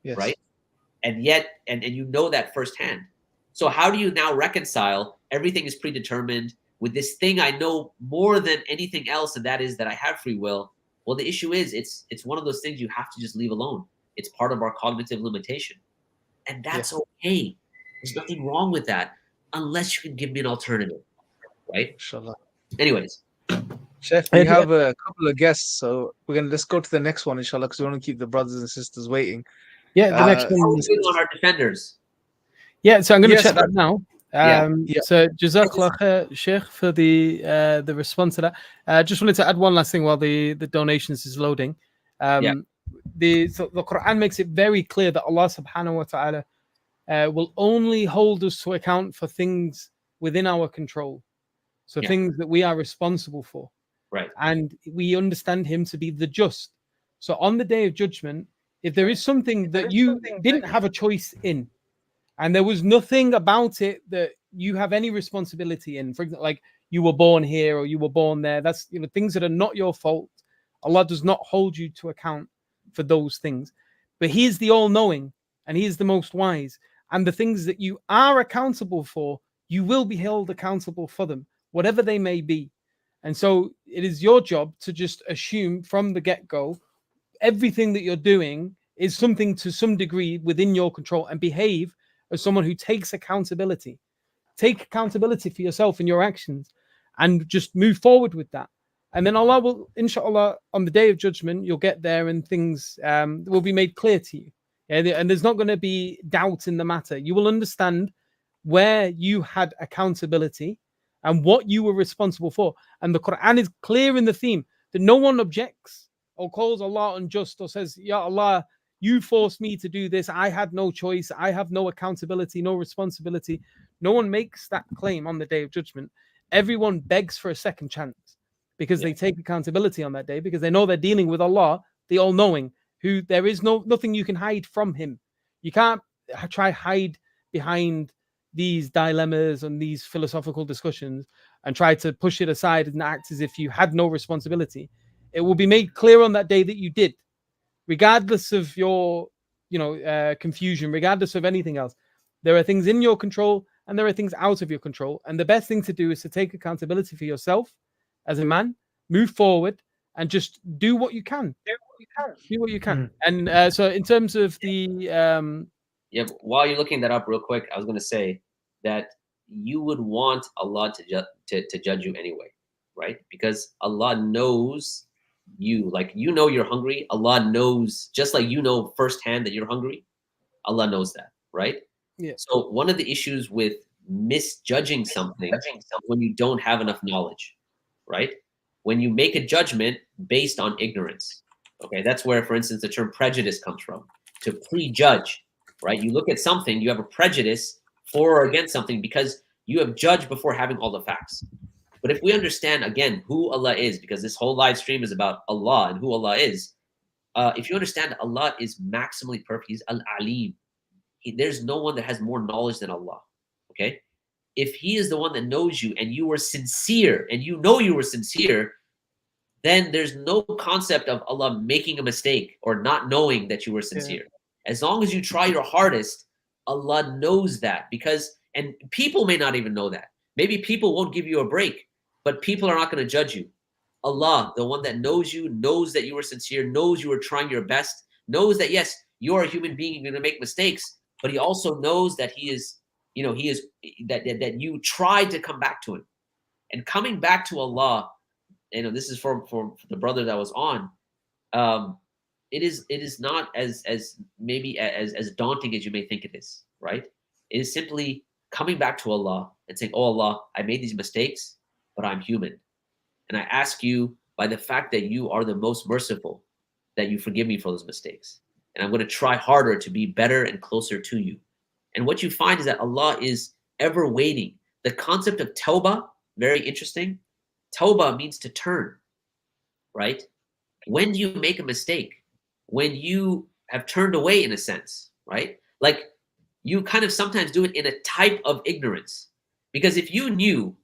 Yes. right? And yet, and you know that firsthand. So how do you now reconcile everything is predetermined with this thing I know more than anything else, and that is that I have free will? Well, the issue is it's one of those things you have to just leave alone. It's part of our cognitive limitation. And that's okay. There's nothing wrong with that, unless you can give me an alternative, right? Inshallah. Anyways. Chef, we have a couple of guests, so let's go to the next one, inshallah, because we want to keep the brothers and sisters waiting. Yeah, the next one. On our defenders. Yeah, so I'm going to Yes, check that now. Yeah. So Jazakallah khair, Sheikh, for the response to that. Just wanted to add one last thing while the donations is loading. The Quran makes it very clear that Allah subhanahu wa ta'ala will only hold us to account for things within our control. So things that we are responsible for. Right. And we understand him to be the just. So on the day of judgment, if there is something that you didn't have a choice in, and there was nothing about it that you have any responsibility in, for example, like you were born here or you were born there, that's things that are not your fault. Allah does not hold you to account for those things. But he is the all-knowing and he is the most wise. And the things that you are accountable for, you will be held accountable for them, whatever they may be. And so it is your job to just assume from the get-go, everything that you're doing is something to some degree within your control, and behave as someone who takes accountability. Take accountability for yourself and your actions, and just move forward with that. And then Allah will, inshallah, on the day of judgment, you'll get there and things will be made clear to you. And there's not going to be doubt in the matter. You will understand where you had accountability and what you were responsible for. And the Quran is clear in the theme that no one objects or calls Allah unjust or says, Ya Allah, you forced me to do this. I had no choice. I have no accountability, no responsibility. No one makes that claim on the day of judgment. Everyone begs for a second chance because they take accountability on that day, because they know they're dealing with Allah, the all-knowing, who there is nothing you can hide from him. You can't try hide behind these dilemmas and these philosophical discussions and try to push it aside and act as if you had no responsibility. It will be made clear on that day that you did, regardless of your confusion, regardless of anything else. There are things in your control and there are things out of your control, and the best thing to do is to take accountability for yourself as a man, move forward, and just do what you can. Do what you can. And so in terms of the while you're looking that up real quick, I was going to say that you would want Allah to judge you anyway, right? Because Allah knows you. Like, you're hungry. Allah knows, just like you know firsthand that you're hungry. Allah knows that, right? Yeah. So one of the issues with misjudging something is when you don't have enough knowledge, right? When you make a judgment based on ignorance. Okay, that's where, for instance, the term prejudice comes from. To prejudge, right? You look at something, you have a prejudice for or against something because you have judged before having all the facts. But if we understand, again, who Allah is, because this whole live stream is about Allah and who Allah is, if you understand Allah is maximally perfect, He's Al-Alim. There's no one that has more knowledge than Allah, okay? If He is the one that knows you and you were sincere and you know you were sincere, then there's no concept of Allah making a mistake or not knowing that you were sincere. As long as you try your hardest, Allah knows that, because, and people may not even know that. Maybe people won't give you a break, but people are not going to judge you. Allah, the one that knows you, knows that you were sincere, knows you were trying your best, knows that, yes, you're a human being, you're going to make mistakes, but he also knows that he is, that you tried to come back to him. And coming back to Allah, this is for the brother that was on, it is not as maybe as daunting as you may think it is, right? It is simply coming back to Allah and saying, oh Allah, I made these mistakes, but I'm human. And I ask you, by the fact that you are the most merciful, that you forgive me for those mistakes. And I'm going to try harder to be better and closer to you. And what you find is that Allah is ever waiting. The concept of tawbah, very interesting. Tawbah means to turn, right? When do you make a mistake? When you have turned away, in a sense, right? Like, you kind of sometimes do it in a type of ignorance. Because if you knew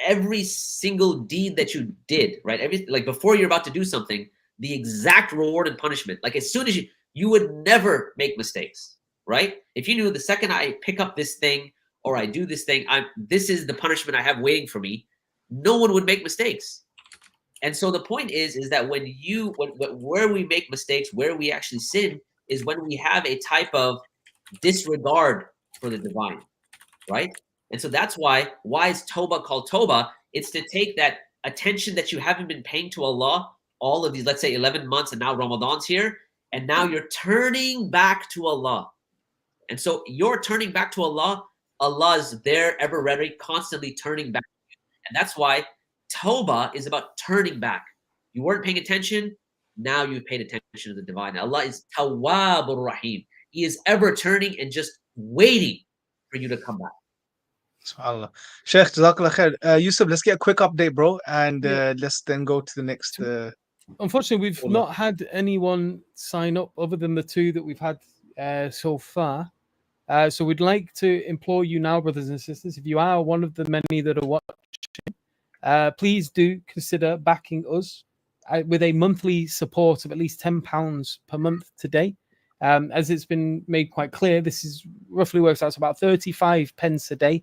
every single deed that you did, right? Like before you're about to do something, the exact reward and punishment, like as soon as you would never make mistakes, right? If you knew the second I pick up this thing or I do this thing, this is the punishment I have waiting for me, no one would make mistakes. And so the point is that where we make mistakes, where we actually sin, is when we have a type of disregard for the divine, right? And so that's why is Tawbah called Tawbah? It's to take that attention that you haven't been paying to Allah all of these, let's say 11 months, and now Ramadan's here, and now you're turning back to Allah. And so you're turning back to Allah. Allah is there, ever ready, constantly turning back. And that's why Tawbah is about turning back. You weren't paying attention, now you've paid attention to the divine. Allah is Tawwabur Rahim. He is ever turning and just waiting for you to come back. SubhanAllah. Sheikh, Jazakallah khair. Yusuf, let's get a quick update, bro, and let's then go to the next. Unfortunately, we've not had anyone sign up other than the two that we've had so far. So we'd like to implore you now, brothers and sisters, if you are one of the many that are watching, please do consider backing us with a monthly support of at least £10 per month today. As it's been made quite clear, this is roughly works out to about 35 pence a day,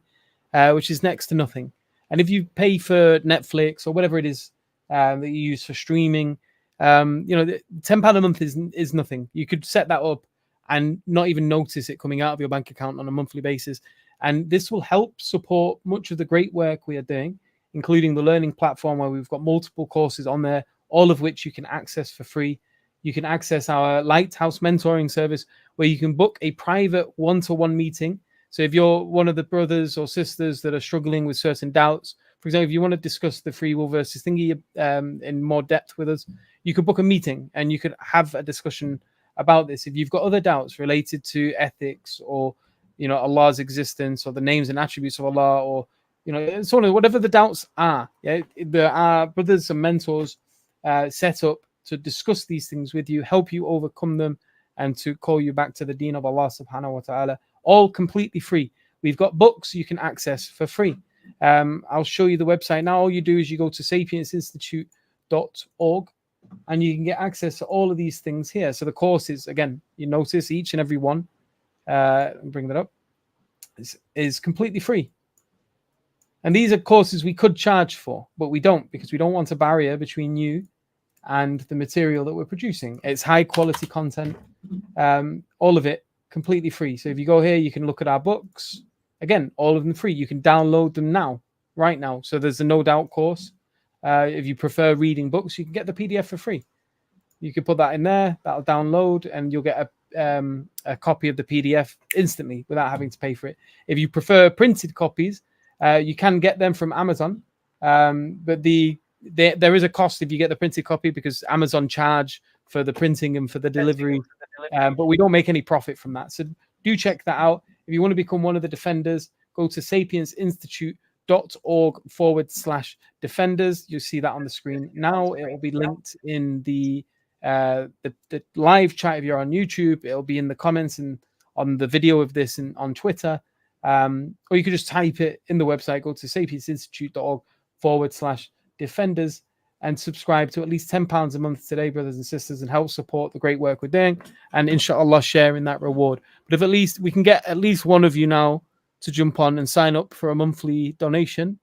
which is next to nothing. And if you pay for Netflix or whatever it is that you use for streaming, £10 a month is nothing. You could set that up and not even notice it coming out of your bank account on a monthly basis. And this will help support much of the great work we are doing, including the learning platform, where we've got multiple courses on there, all of which you can access for free. You can access our Lighthouse mentoring service, where you can book a private one-to-one meeting. So if you're one of the brothers or sisters that are struggling with certain doubts, for example, if you want to discuss the free will versus thingy in more depth with us, you could book a meeting and you could have a discussion about this. If you've got other doubts related to ethics or, Allah's existence or the names and attributes of Allah, or, so on, whatever the doubts are, there are brothers and mentors set up to discuss these things with you, help you overcome them, and to call you back to the deen of Allah subhanahu wa ta'ala, all completely free. We've got books you can access for free. I'll show you the website now. All you do is you go to sapiensinstitute.org and you can get access to all of these things here. So the courses, again, you notice each and every one, bring that up, is completely free. And these are courses we could charge for, but we don't, because we don't want a barrier between you and the material that we're producing. It's high quality content, all of it completely free. So if you go here, you can look at our books. Again, all of them free. You can download them now, right now. So there's the No Doubt course. If you prefer reading books, you can get the PDF for free. You can put that in there, that'll download, and you'll get a copy of the PDF instantly without having to pay for it. If you prefer printed copies, you can get them from Amazon, but there is a cost if you get the printed copy, because Amazon charge for the printing and for the delivery, but we don't make any profit from that. So do check that out. If you want to become one of the defenders, go to sapiensinstitute.org/defenders. You'll see that on the screen now. It will be linked in the live chat if you're on YouTube. It'll be in the comments and on the video of this and on Twitter. Or you could just type it in the website, go to sapiensinstitute.org/defenders, and subscribe to at least £10 a month today, brothers and sisters, and help support the great work we're doing, and inshallah share in that reward. But if at least we can get at least one of you now to jump on and sign up for a monthly donation,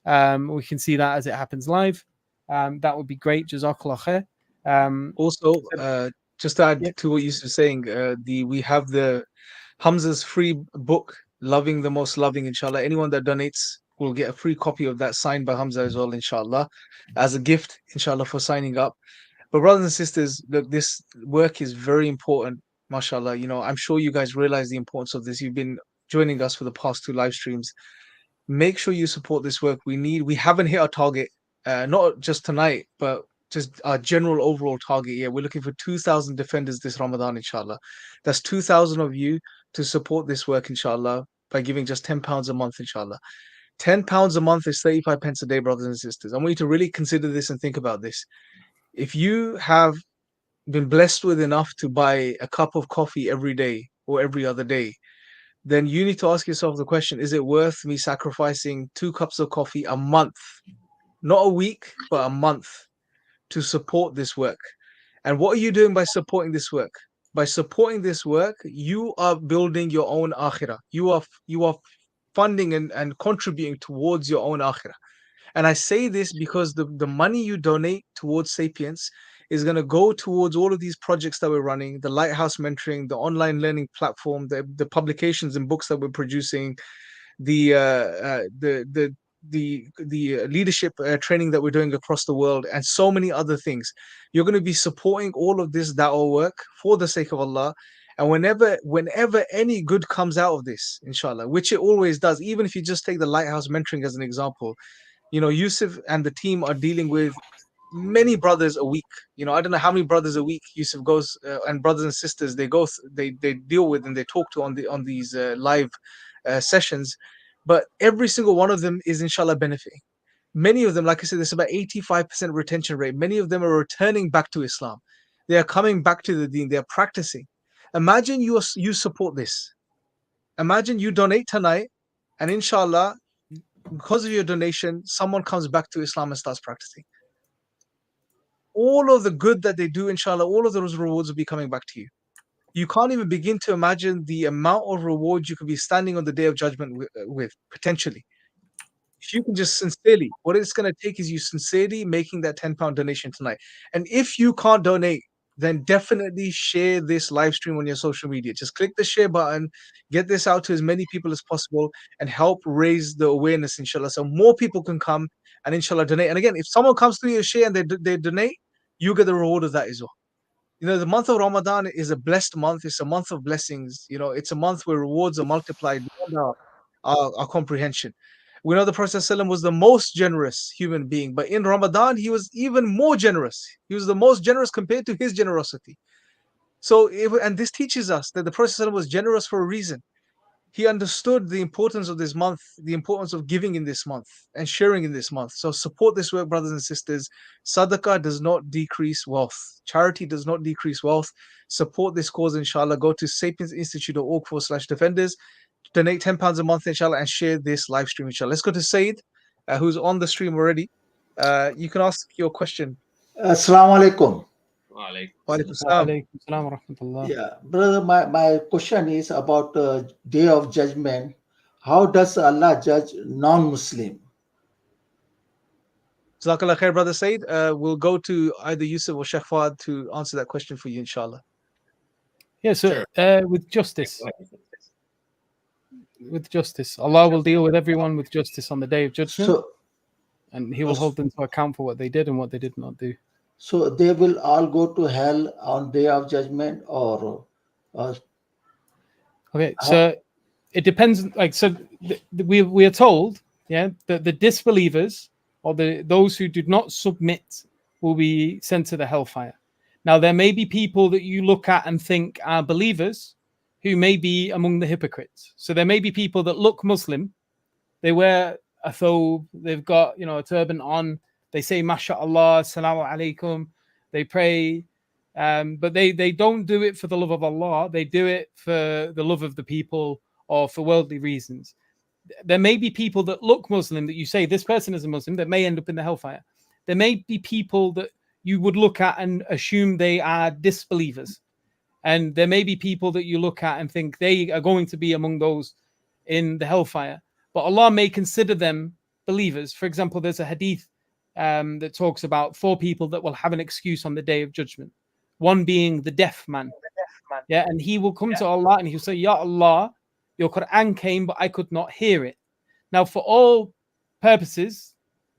we can see that as it happens live. That would be great. Jazakallah khair. Also, just to add Yeah. to what Yusuf was saying, we have the Hamza's free book, Loving the Most Loving, inshallah. Anyone that donates will get a free copy of that signed by Hamza as well, inshallah, as a gift, inshallah, for signing up. But brothers and sisters, look, this work is very important, mashallah. You know, I'm sure you guys realize the importance of this. You've been joining us for the past 2 live streams. Make sure you support this work. We haven't hit our target, not just tonight, but just our general overall target. Yeah, we're looking for 2,000 defenders this Ramadan, inshallah. That's 2,000 of you to support this work, inshallah, by giving just £10 a month, inshallah. £10 a month is 35 pence a day, brothers and sisters. I want you to really consider this and think about this. If you have been blessed with enough to buy a cup of coffee every day or every other day, then you need to ask yourself the question, is it worth me sacrificing 2 cups of coffee a month, not a week, but a month, to support this work? And what are you doing by supporting this work? By supporting this work, you are building your own akhirah. You are funding and contributing towards your own akhirah. And I say this because the money you donate towards Sapience is going to go towards all of these projects that we're running, the Lighthouse Mentoring, the online learning platform, the publications and books that we're producing, the leadership training that we're doing across the world, and so many other things. You're going to be supporting all of this da'wah work for the sake of Allah. And whenever any good comes out of this, inshallah, which it always does, even if you just take the Lighthouse Mentoring as an example, you know, Yusuf and the team are dealing with many brothers a week. You know, I don't know how many brothers a week Yusuf goes and brothers and sisters they deal with and they talk to on these live sessions. But every single one of them is inshallah benefiting. Many of them, like I said, there's about 85% retention rate. Many of them are returning back to Islam. They are coming back to the deen. They are practicing. Imagine you support this. Imagine you donate tonight, and inshallah, because of your donation, someone comes back to Islam and starts practicing. All of the good that they do, inshallah, all of those rewards will be coming back to you. You can't even begin to imagine the amount of rewards you could be standing on the Day of Judgment with potentially. If you can just sincerely, what it's going to take is you sincerely making that £10 donation tonight. And if you can't donate, then definitely share this live stream on your social media. Just click the share button, get this out to as many people as possible, and help raise the awareness, inshallah, so more people can come and inshallah donate. And again, if someone comes through your share and they donate, you get the reward of that as well. You know, the month of Ramadan is a blessed month. It's a month of blessings. You know, it's a month where rewards are multiplied beyond our comprehension. We know the Prophet ﷺ was the most generous human being, but in Ramadan, he was even more generous. He was the most generous compared to his generosity. So, and this teaches us that the Prophet ﷺ was generous for a reason. He understood the importance of this month, the importance of giving in this month and sharing in this month. So support this work, brothers and sisters. Sadaqah does not decrease wealth. Charity does not decrease wealth. Support this cause, inshallah. Go to sapiensinstitute.org/defenders. Donate £10 a month, inshallah, and share this live stream, inshallah. Let's go to Said, who's on the stream already. You can ask your question. Assalamu alaikum. Wa alaikum salam. Wa alaikum salam wa rahmatullah. Yeah, brother, my question is about Day of Judgment. How does Allah judge non-Muslim? Jazakallah khair, brother Said. We'll go to either Yusuf or Sheikh Fahd to answer that question for you, inshallah. Yeah, so with justice. With justice. Allah will deal with everyone with justice on the Day of Judgment. And He will hold them to account for what they did and what they did not do. So they will all go to hell on Day of Judgment, or okay, so it depends. Like, so we are told, yeah, that the disbelievers or those who did not submit will be sent to the hellfire. Now, there may be people that you look at and think are believers who may be among the hypocrites. So there may be people that look Muslim, they wear a thobe, they've got, you know, a turban on, they say MashaAllah, Assalamu alaikum, they pray, but they don't do it for the love of Allah, they do it for the love of the people or for worldly reasons. There may be people that look Muslim that you say this person is a Muslim that may end up in the hellfire. there may be people that you would look at and assume they are disbelievers. And there may be people that you look at and think they are going to be among those in the hellfire. But Allah may consider them believers. For example, there's a hadith that talks about 4 people that will have an excuse on the day of judgment. One being the deaf man. Yeah, and he will come to Allah and he'll say, Ya Allah, your Quran came, but I could not hear it. Now, for all purposes,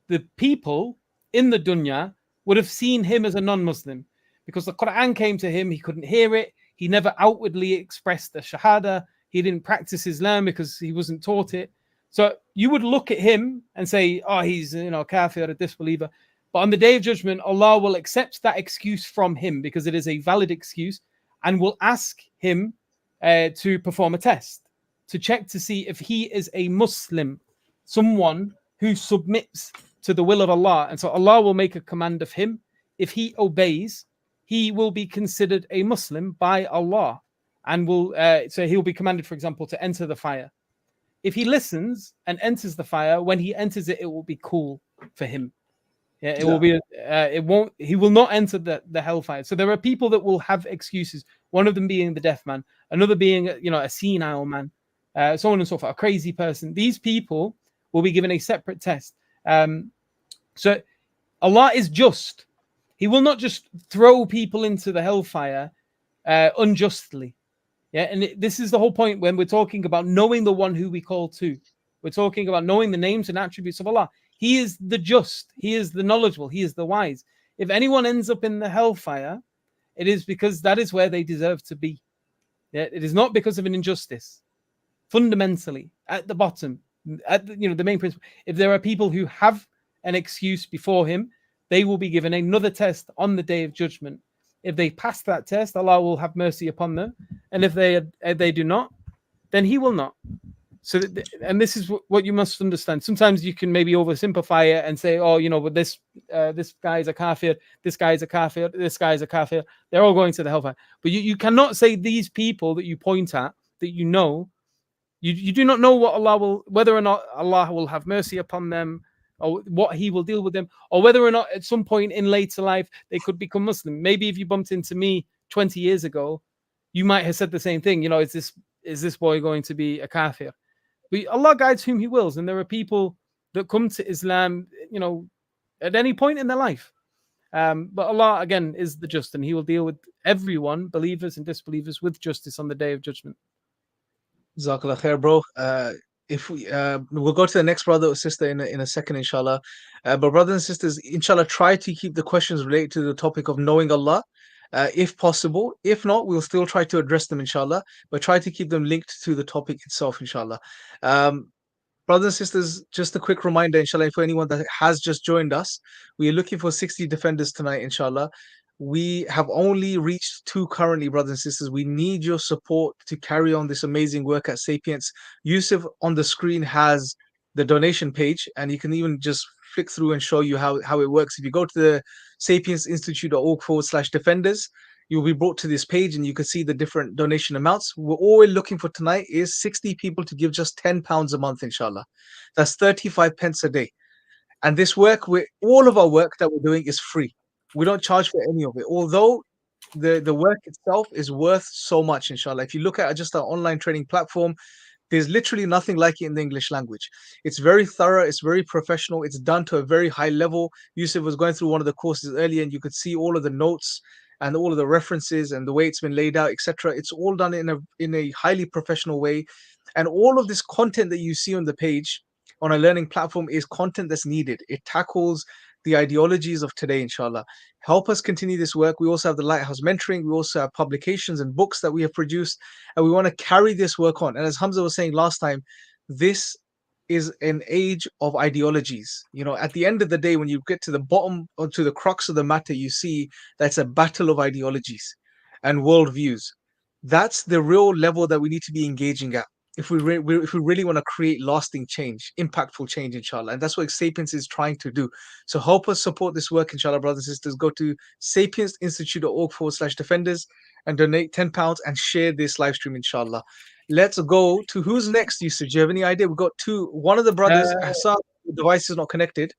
the people in the dunya would have seen him as a non-Muslim because the Quran came to him, he couldn't hear it, he never outwardly expressed the Shahada, he didn't practice Islam because he wasn't taught it. So you would look at him and say, oh, he's a kafir, a disbeliever. But on the day of judgment, Allah will accept that excuse from him because it is a valid excuse and will ask him to perform a test to check to see if he is a Muslim, someone who submits to the will of Allah. And so Allah will make a command of him. If he obeys, he will be considered a Muslim by Allah and will so he'll be commanded, for example, to enter the fire. If he listens and enters the fire, when he enters it, it will be cool for him. Yeah, it will be. He will not enter the hellfire. So there are people that will have excuses. One of them being the deaf man, another being a senile man, so on and so forth, a crazy person. These people will be given a separate test. So Allah is just. He will not just throw people into the hellfire unjustly. Yeah, and this is the whole point when we're talking about knowing the one who we call to. We're talking about knowing the names and attributes of Allah. He is the just. He is the knowledgeable. He is the wise. If anyone ends up in the hellfire, it is because that is where they deserve to be. Yeah, it is not because of an injustice. Fundamentally, at the bottom, at the main principle, if there are people who have an excuse before him, they will be given another test on the day of judgment. If they pass that test, Allah will have mercy upon them, and if they do not, then He will not. So, and this is what you must understand. Sometimes you can maybe oversimplify it and say, "Oh, but this guy is a kafir, this guy is a kafir, this guy is a kafir. They're all going to the hellfire." But you cannot say these people that you point at that you do not know whether or not Allah will have mercy upon them, or what He will deal with them, or whether or not at some point in later life they could become Muslim. Maybe if you bumped into me 20 years ago, you might have said the same thing. Is this boy going to be a kafir? But Allah guides whom He wills, and there are people that come to Islam, at any point in their life. But Allah again is the just, and He will deal with everyone, believers and disbelievers, with justice on the day of judgment. Jazakallah khair, bro. If we'll go to the next brother or sister in a second, inshallah. But brothers and sisters, inshallah, try to keep the questions related to the topic of knowing Allah, if possible. If not, we'll still try to address them, inshallah. But try to keep them linked to the topic itself, inshallah. Brothers and sisters, just a quick reminder, inshallah, for anyone that has just joined us, we are looking for 60 defenders tonight, inshallah. We have only reached 2 currently, brothers and sisters. We need your support to carry on this amazing work at Sapience. Yusuf on the screen has the donation page, and you can even just flick through and show you how it works. If you go to the sapiencinstitute.org/defenders, you'll be brought to this page and you can see the different donation amounts. All we're looking for tonight is 60 people to give just £10 a month, inshallah. That's 35 pence a day. And this work, all of our work that we're doing is free. We don't charge for any of it, although the work itself is worth so much, inshallah. If you look at just our online training platform, there's literally nothing like it in the English language. It's very thorough, it's very professional, it's done to a very high level. Yusuf was going through one of the courses earlier, and you could see all of the notes and all of the references and the way it's been laid out, etc. It's all done in a highly professional way. And all of this content that you see on the page on a learning platform is content that's needed. It tackles the ideologies of today, inshallah. Help us continue this work. We also have the Lighthouse Mentoring. We also have publications and books that we have produced, and we want to carry this work on. And as Hamza was saying last time, this is an age of ideologies. At the end of the day, when you get to the bottom or to the crux of the matter, you see that's a battle of ideologies and worldviews. That's the real level that we need to be engaging at if we really want to create lasting change, impactful change, inshallah. And that's what Sapience is trying to do. So help us support this work, inshallah, brothers and sisters. Go to sapiencinstitute.org/defenders and donate £10 and share this live stream, inshallah. Let's go to who's next, Yusuf. Do you have any idea? We've got 2. One of the brothers, Hassan, the device is not connected.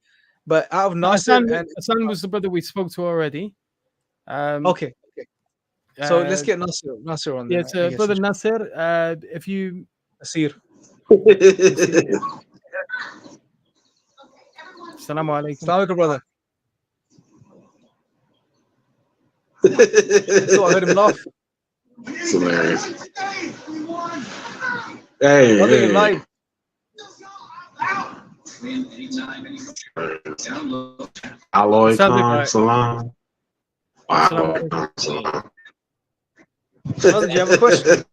But out of Nasir and Hassan was the brother we spoke to already. okay. So let's uh, get Nasir on Yeah, there. it's I guess, brother Nasir. If you Nasir. Assalamu alaikum. Assalamu alaikum, brother. So I heard him laugh. It's hilarious. Hey, Brother, you're hey. live. Alaikum salam. Assalamu Alaikum salam. Brother, do you have a question?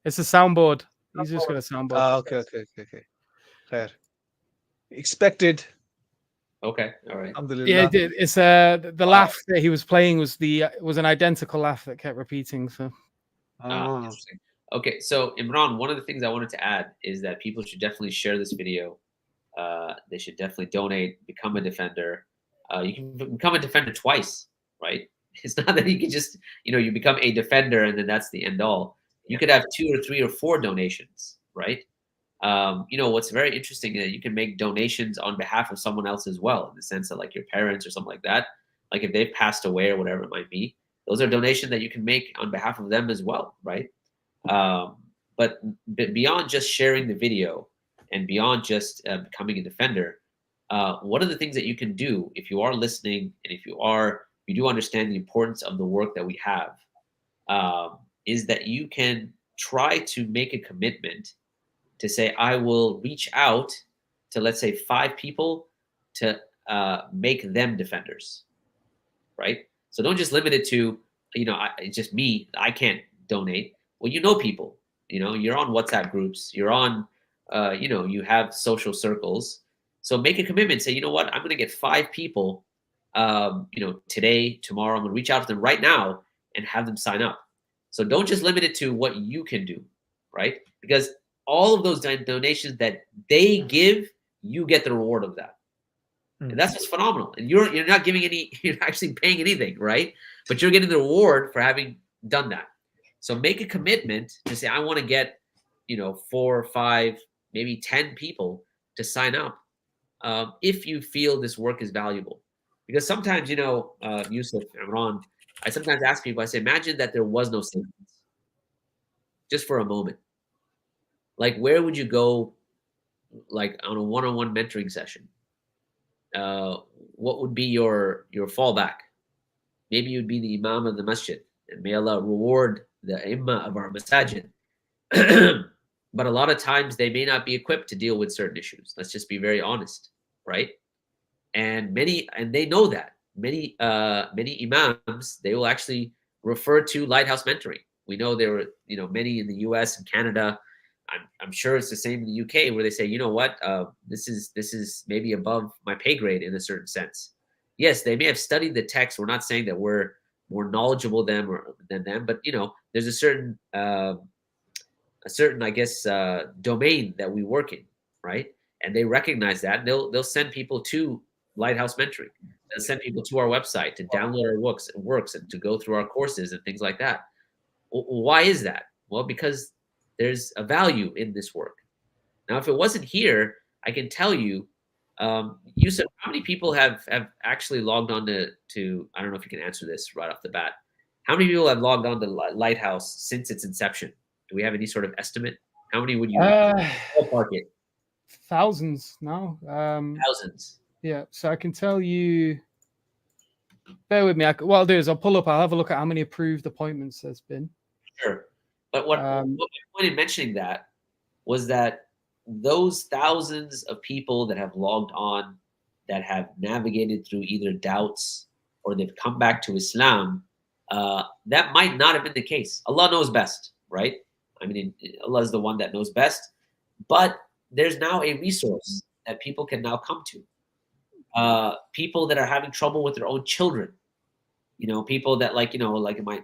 It's a soundboard. He's just got a soundboard. Okay. Fair. Expected. Okay, all right. Alhamdulillah. Yeah, it's the laugh that he was playing was an identical laugh that kept repeating. So Interesting. Okay, so Imran, one of the things I wanted to add is that people should definitely share this video. They should definitely donate, become a defender. You can become a defender twice, right? It's not that you can just, you become a defender and then that's the end all. You could have 2 or 3 or 4 donations, right? What's very interesting is that you can make donations on behalf of someone else as well, in the sense that like your parents or something like that, like if they've passed away or whatever it might be, those are donations that you can make on behalf of them as well, right? But beyond just sharing the video and beyond just becoming a defender, one of the things that you can do if you are listening and if you do understand the importance of the work that we have, is that you can try to make a commitment to say, I will reach out to, let's say, 5 people to make them defenders, right? So don't just limit it to, it's just me, I can't donate. Well, people, you're on WhatsApp groups, you're on, you have social circles. So make a commitment, say, you know what, I'm going to get 5 people, today, tomorrow, I'm going to reach out to them right now and have them sign up. So don't just limit it to what you can do, right? Because all of those donations that they give, you get the reward of that. And that's just phenomenal. And you're not giving you're actually paying anything, right? But you're getting the reward for having done that. So make a commitment to say, I want to get, 4 or 5, maybe 10 people to sign up if you feel this work is valuable. Because sometimes, Yusuf, Imran, I sometimes ask people, I say, imagine that there was no savings. Just for a moment. Like, where would you go, like, on a one-on-one mentoring session? What would be your fallback? Maybe you'd be the imam of the masjid, and may Allah reward the imam of our masajid. But a lot of times they may not be equipped to deal with certain issues. Let's just be very honest, right? And they know that many imams, they will actually refer to Lighthouse Mentoring. We know there were many in the U.S. and Canada. I'm sure it's the same in the UK, where they say, you know what, this is maybe above my pay grade in a certain sense. Yes, they may have studied the text. We're not saying that we're more knowledgeable than them, but there's a certain I guess domain that we work in, right? And they recognize that. They'll send people to Lighthouse Mentoring. They'll send people to our website to download our works and to go through our courses and things like that. Why is that? Well, because there's a value in this work. Now, if it wasn't here, I can tell you, Yusuf, how many people have actually logged on to, I don't know if you can answer this right off the bat. How many people have logged on to Lighthouse since its inception? Do we have any sort of estimate? How many would you ballpark it? Thousands now. Thousands. Yeah, so I can tell you. Bear with me. What I'll do is I'll have a look at how many approved appointments there's been. Sure. But what my point in mentioning that was that those thousands of people that have logged on, that have navigated through either doubts or they've come back to Islam, that might not have been the case. Allah knows best, right? I mean, Allah is the one that knows best. But there's now a resource that people can now come to. People that are having trouble with their own children. People that like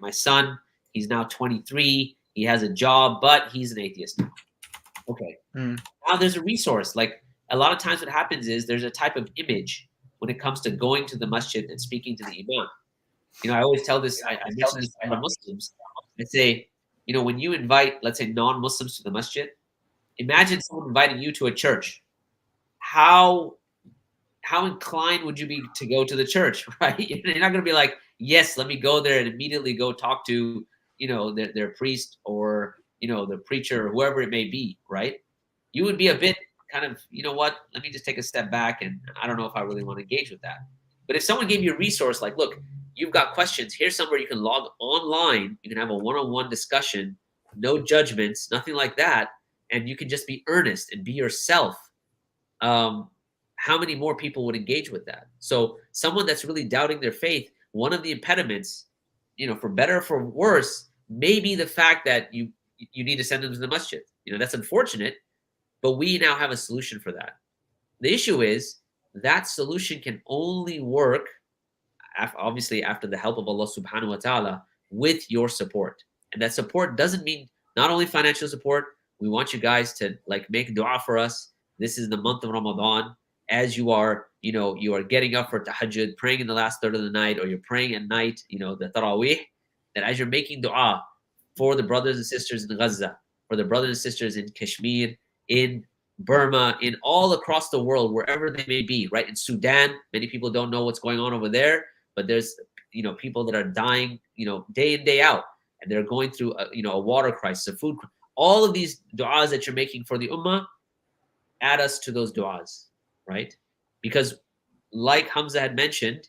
my son, he's now 23. He has a job, but he's an atheist now. Okay. Now there's a resource. Like a lot of times what happens is there's a type of image when it comes to going to the masjid and speaking to the imam. I always tell this, I mention this to Muslims. I say, when you invite, let's say, non-Muslims to the masjid, imagine someone inviting you to a church. How how inclined would you be to go to the church, right? You're not going to be like, yes, let me go there and immediately go talk to, their priest or, the preacher or whoever it may be, right? You would be a bit kind of, you know what, let me just take a step back, and I don't know if I really want to engage with that. But if someone gave you a resource like, look, you've got questions, here's somewhere you can log online, you can have a one-on-one discussion, no judgments, nothing like that, and you can just be earnest and be yourself. How many more people would engage with that? So someone that's really doubting their faith, one of the impediments, for better or for worse, may be the fact that you need to send them to the masjid. That's unfortunate, but we now have a solution for that. The issue is that solution can only work, obviously, after the help of Allah subhanahu wa ta'ala, with your support. And that support doesn't mean not only financial support. We want you guys to make dua for us. This is the month of Ramadan. As you are, you are getting up for tahajjud, praying in the last third of the night, or you're praying at night, the tarawih, that as you're making dua for the brothers and sisters in Gaza, for the brothers and sisters in Kashmir, in Burma, in all across the world, wherever they may be, right? In Sudan, many people don't know what's going on over there, but there's, people that are dying, day in, day out, and they're going through, a water crisis, a food crisis. All of these du'as that you're making for the ummah, add us to those du'as, right? Because like Hamza had mentioned,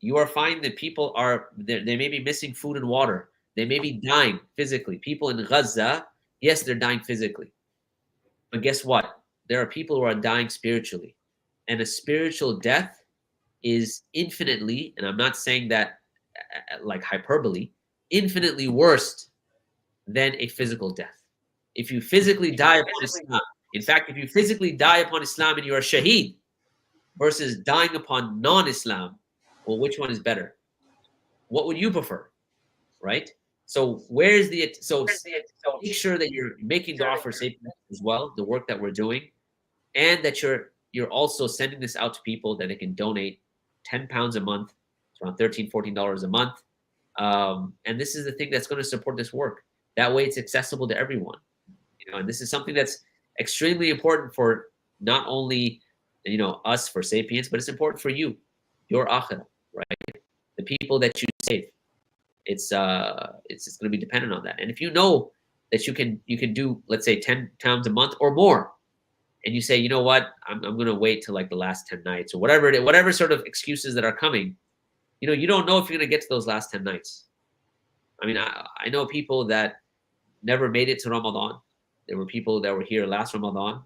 you are finding that people they may be missing food and water. They may be dying physically. People in Gaza, yes, they're dying physically. But guess what? There are people who are dying spiritually. And a spiritual death is infinitely, and I'm not saying that like hyperbole, infinitely worse than a physical death. If you physically die upon Islam, in fact, if you physically die upon Islam and you are shaheed versus dying upon non-Islam, well, which one is better? What would you prefer, right? So make sure that you're making dua for safety as well, the work that we're doing, and that you're also sending this out to people that they can donate £10 a month. It's around $13, $14 a month. And this is the thing that's going to support this work. That way it's accessible to everyone. And this is something that's extremely important for not only, us for Sapiens, but it's important for you, your akhirah, right? The people that you save. It's going to be dependent on that. And if you know that you can do, let's say, 10 times a month or more, and you say, you know what, I'm going to wait till the last 10 nights or whatever sort of excuses that are coming, you don't know if you're going to get to those last 10 nights. I mean, I know people that never made it to Ramadan. There were people that were here last Ramadan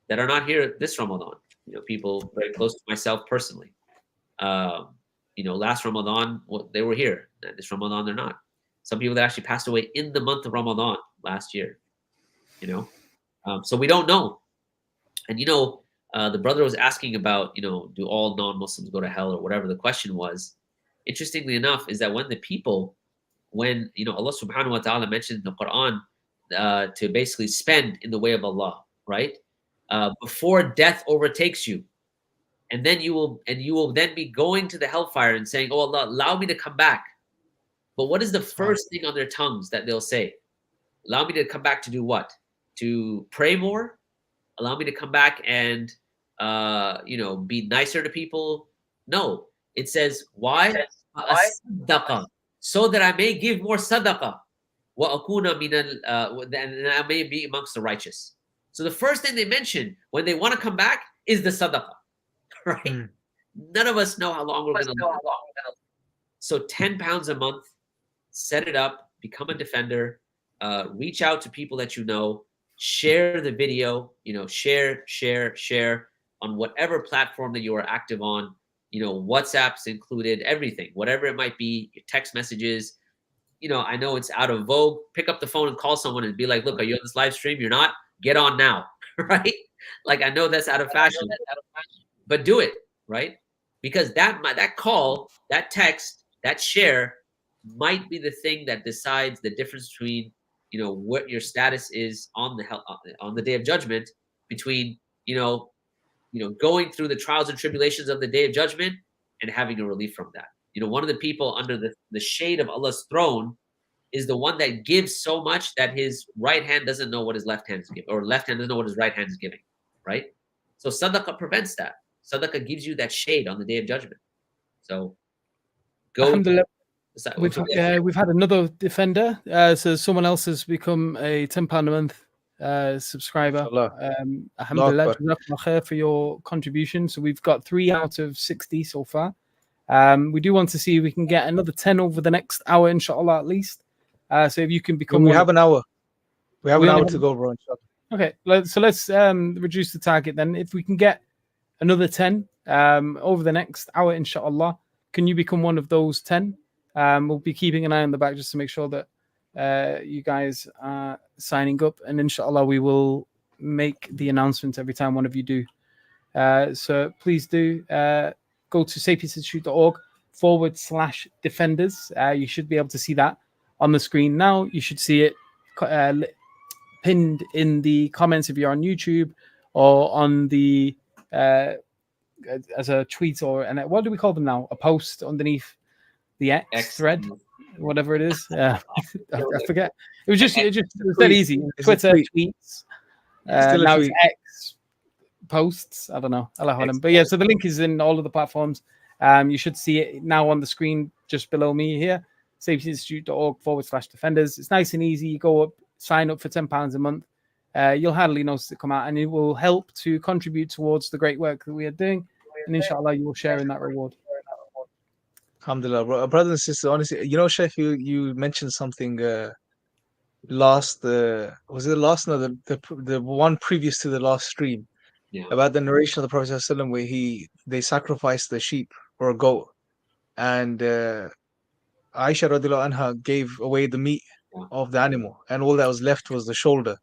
that are not here this Ramadan. People very close to myself personally. Last Ramadan, they were here. This Ramadan, they're not. Some people that actually passed away in the month of Ramadan last year. So we don't know. And the brother was asking about, do all non-Muslims go to hell or whatever the question was. Interestingly enough, is that when Allah subhanahu wa ta'ala mentioned in the Quran to basically spend in the way of Allah, right? Before death overtakes you. And then you will then be going to the hellfire and saying, oh Allah, allow me to come back. But what is the first thing on their tongues that they'll say? Allow me to come back to do what? To pray more? Allow me to come back and be nicer to people? No. It says, why? So that I may give more sadaqah. And I may be amongst the righteous. So the first thing they mention when they want to come back is the sadaqah. Right? None of us know how long we're going to live. So £10 a month, set it up, become a defender, reach out to people that you know, share the video, share on whatever platform that you are active on, WhatsApp's included, everything, whatever it might be, your text messages. I know it's out of vogue. Pick up the phone and call someone and be like, look, are you on this live stream? You're not? Get on now, right? I know that's out of fashion, but do it, right? Because that call, that text, that share might be the thing that decides the difference between, what your status is on the day of judgment, between, going through the trials and tribulations of the day of judgment and having a relief from that. One of the people under the shade of Allah's throne is the one that gives so much that his right hand doesn't know what his left hand is giving, or left hand doesn't know what his right hand is giving, right? So sadaqah prevents that. Sadaqah gives you that shade on the Day of Judgment. So go. Alhamdulillah. What's We've had another defender. So someone else has become a £10 a month subscriber. Mashallah. Alhamdulillah, Allahu Jazakallah khair for your contribution. So we've got 3 out of 60 so far. We do want to see if we can get another 10 over the next hour, inshallah, at least. So if you can become, we one have of- an hour. We have We an only hour have- to go, bro. Inshallah. Okay, so let's reduce the target then. If we can get another 10 over the next hour, inshallah, can you become one of those 10? We'll be keeping an eye on the back just to make sure that you guys are signing up, and inshallah we will make the announcement every time one of you do. So please do go to sapiesinstitute.org/defenders. You should be able to see that on the screen now. You should see it pinned in the comments if you're on YouTube, or on the as a tweet, or what do we call them now? A post underneath the X thread, whatever it is. I forget. It was that easy. It's a Twitter tweet. tweets. Still a Now tweet. it's X posts. I don't know. Allahu Alam. But yeah, so the link is in all of the platforms. You should see it now on the screen just below me here. sapiesinstitute.org/defenders. It's nice and easy. You go up, sign up for £10 a month. You'll hardly notice it come out, and it will help to contribute towards the great work that we are doing. And inshallah, you will share in that reward. Alhamdulillah, bro. Brothers and sisters, honestly, Sheikh, you mentioned something last, was it the last? No, the one previous to the last stream, about the narration of the Prophet ﷺ, where they sacrificed the sheep or a goat, and Aisha radiallahu anha gave away the meat of the animal, and all that was left was the shoulder.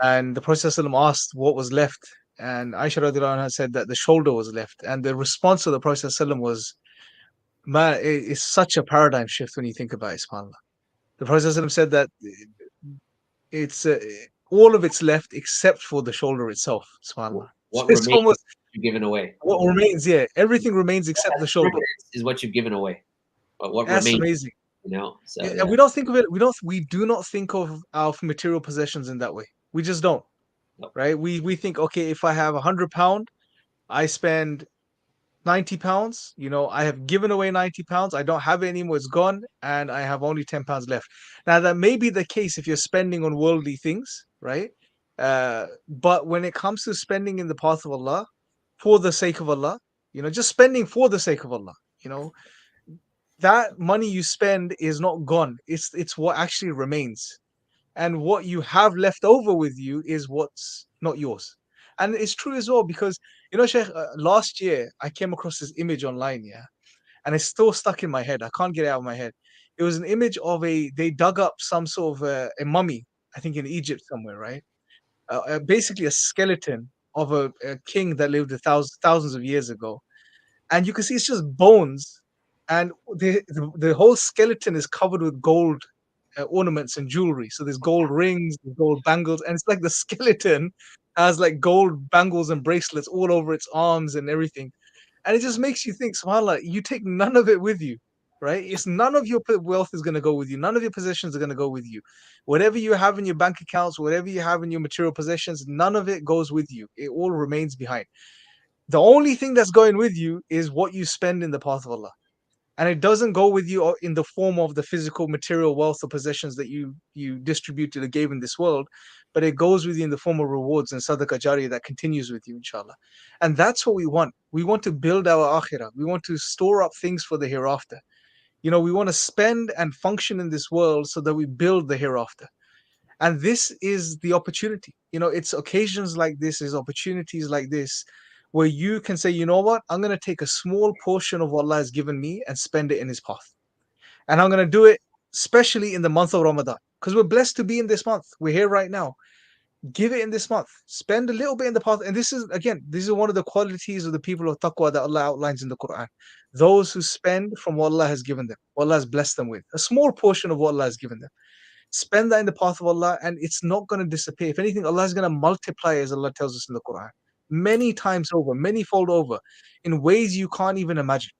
And the Prophet ﷺ asked what was left, and Aisha radiallahu anha said that the shoulder was left, and the response of the Prophet ﷺ was, man, it's such a paradigm shift when you think about it, subhanAllah. The Prophet ﷺ said that it's all of it's left except for the shoulder itself, subhanAllah. What It's remains almost you've given away. what remains, everything remains except the shoulder. Is what you've given away. But what That's remains, amazing. So, And we don't think of it. We do not think of our material possessions in that way. We just don't, right? We think, okay, if I have £100, I spend £90. I have given away £90. I don't have it anymore. It's gone, and I have only £10 left. Now that may be the case if you're spending on worldly things, right? But when it comes to spending in the path of Allah, for the sake of Allah, just spending for the sake of Allah, that money you spend is not gone. It's what actually remains, and what you have left over with you is what's not yours. And it's true as well, because Sheikh, last year I came across this image online, and it's still stuck in my head. I can't get it out of my head. It was an image of they dug up some sort of a mummy, I think in Egypt somewhere, right? Basically a skeleton of a king that lived thousands of years ago, and you can see it's just bones, and the whole skeleton is covered with gold ornaments and jewelry. So there's gold rings, there's gold bangles, and it's like the skeleton has like gold bangles and bracelets all over its arms and everything. And it just makes you think, subhanAllah, you take none of it with you, right? It's none of your wealth is going to go with you. None of your possessions are going to go with you. Whatever you have in your bank accounts, whatever you have in your material possessions, none of it goes with you. It all remains behind. The only thing that's going with you is what you spend in the path of Allah. And it doesn't go with you in the form of the physical material wealth or possessions that you distributed or gave in this world, but it goes with you in the form of rewards and sadaqah jariyah that continues with you, inshallah. And that's what we want. We want to build our akhirah. We want to store up things for the hereafter. We want to spend and function in this world so that we build the hereafter. And this is the opportunity. It's occasions like this, is opportunities like this, where you can say, you know what, I'm going to take a small portion of what Allah has given me and spend it in His path. And I'm going to do it especially in the month of Ramadan, because we're blessed to be in this month. We're here right now. Give it in this month. Spend a little bit in the path. And this is one of the qualities of the people of taqwa that Allah outlines in the Quran. Those who spend from what Allah has given them, what Allah has blessed them with. A small portion of what Allah has given them. Spend that in the path of Allah, and it's not going to disappear. If anything, Allah is going to multiply, as Allah tells us in the Quran, many times over, many-fold over, in ways you can't even imagine.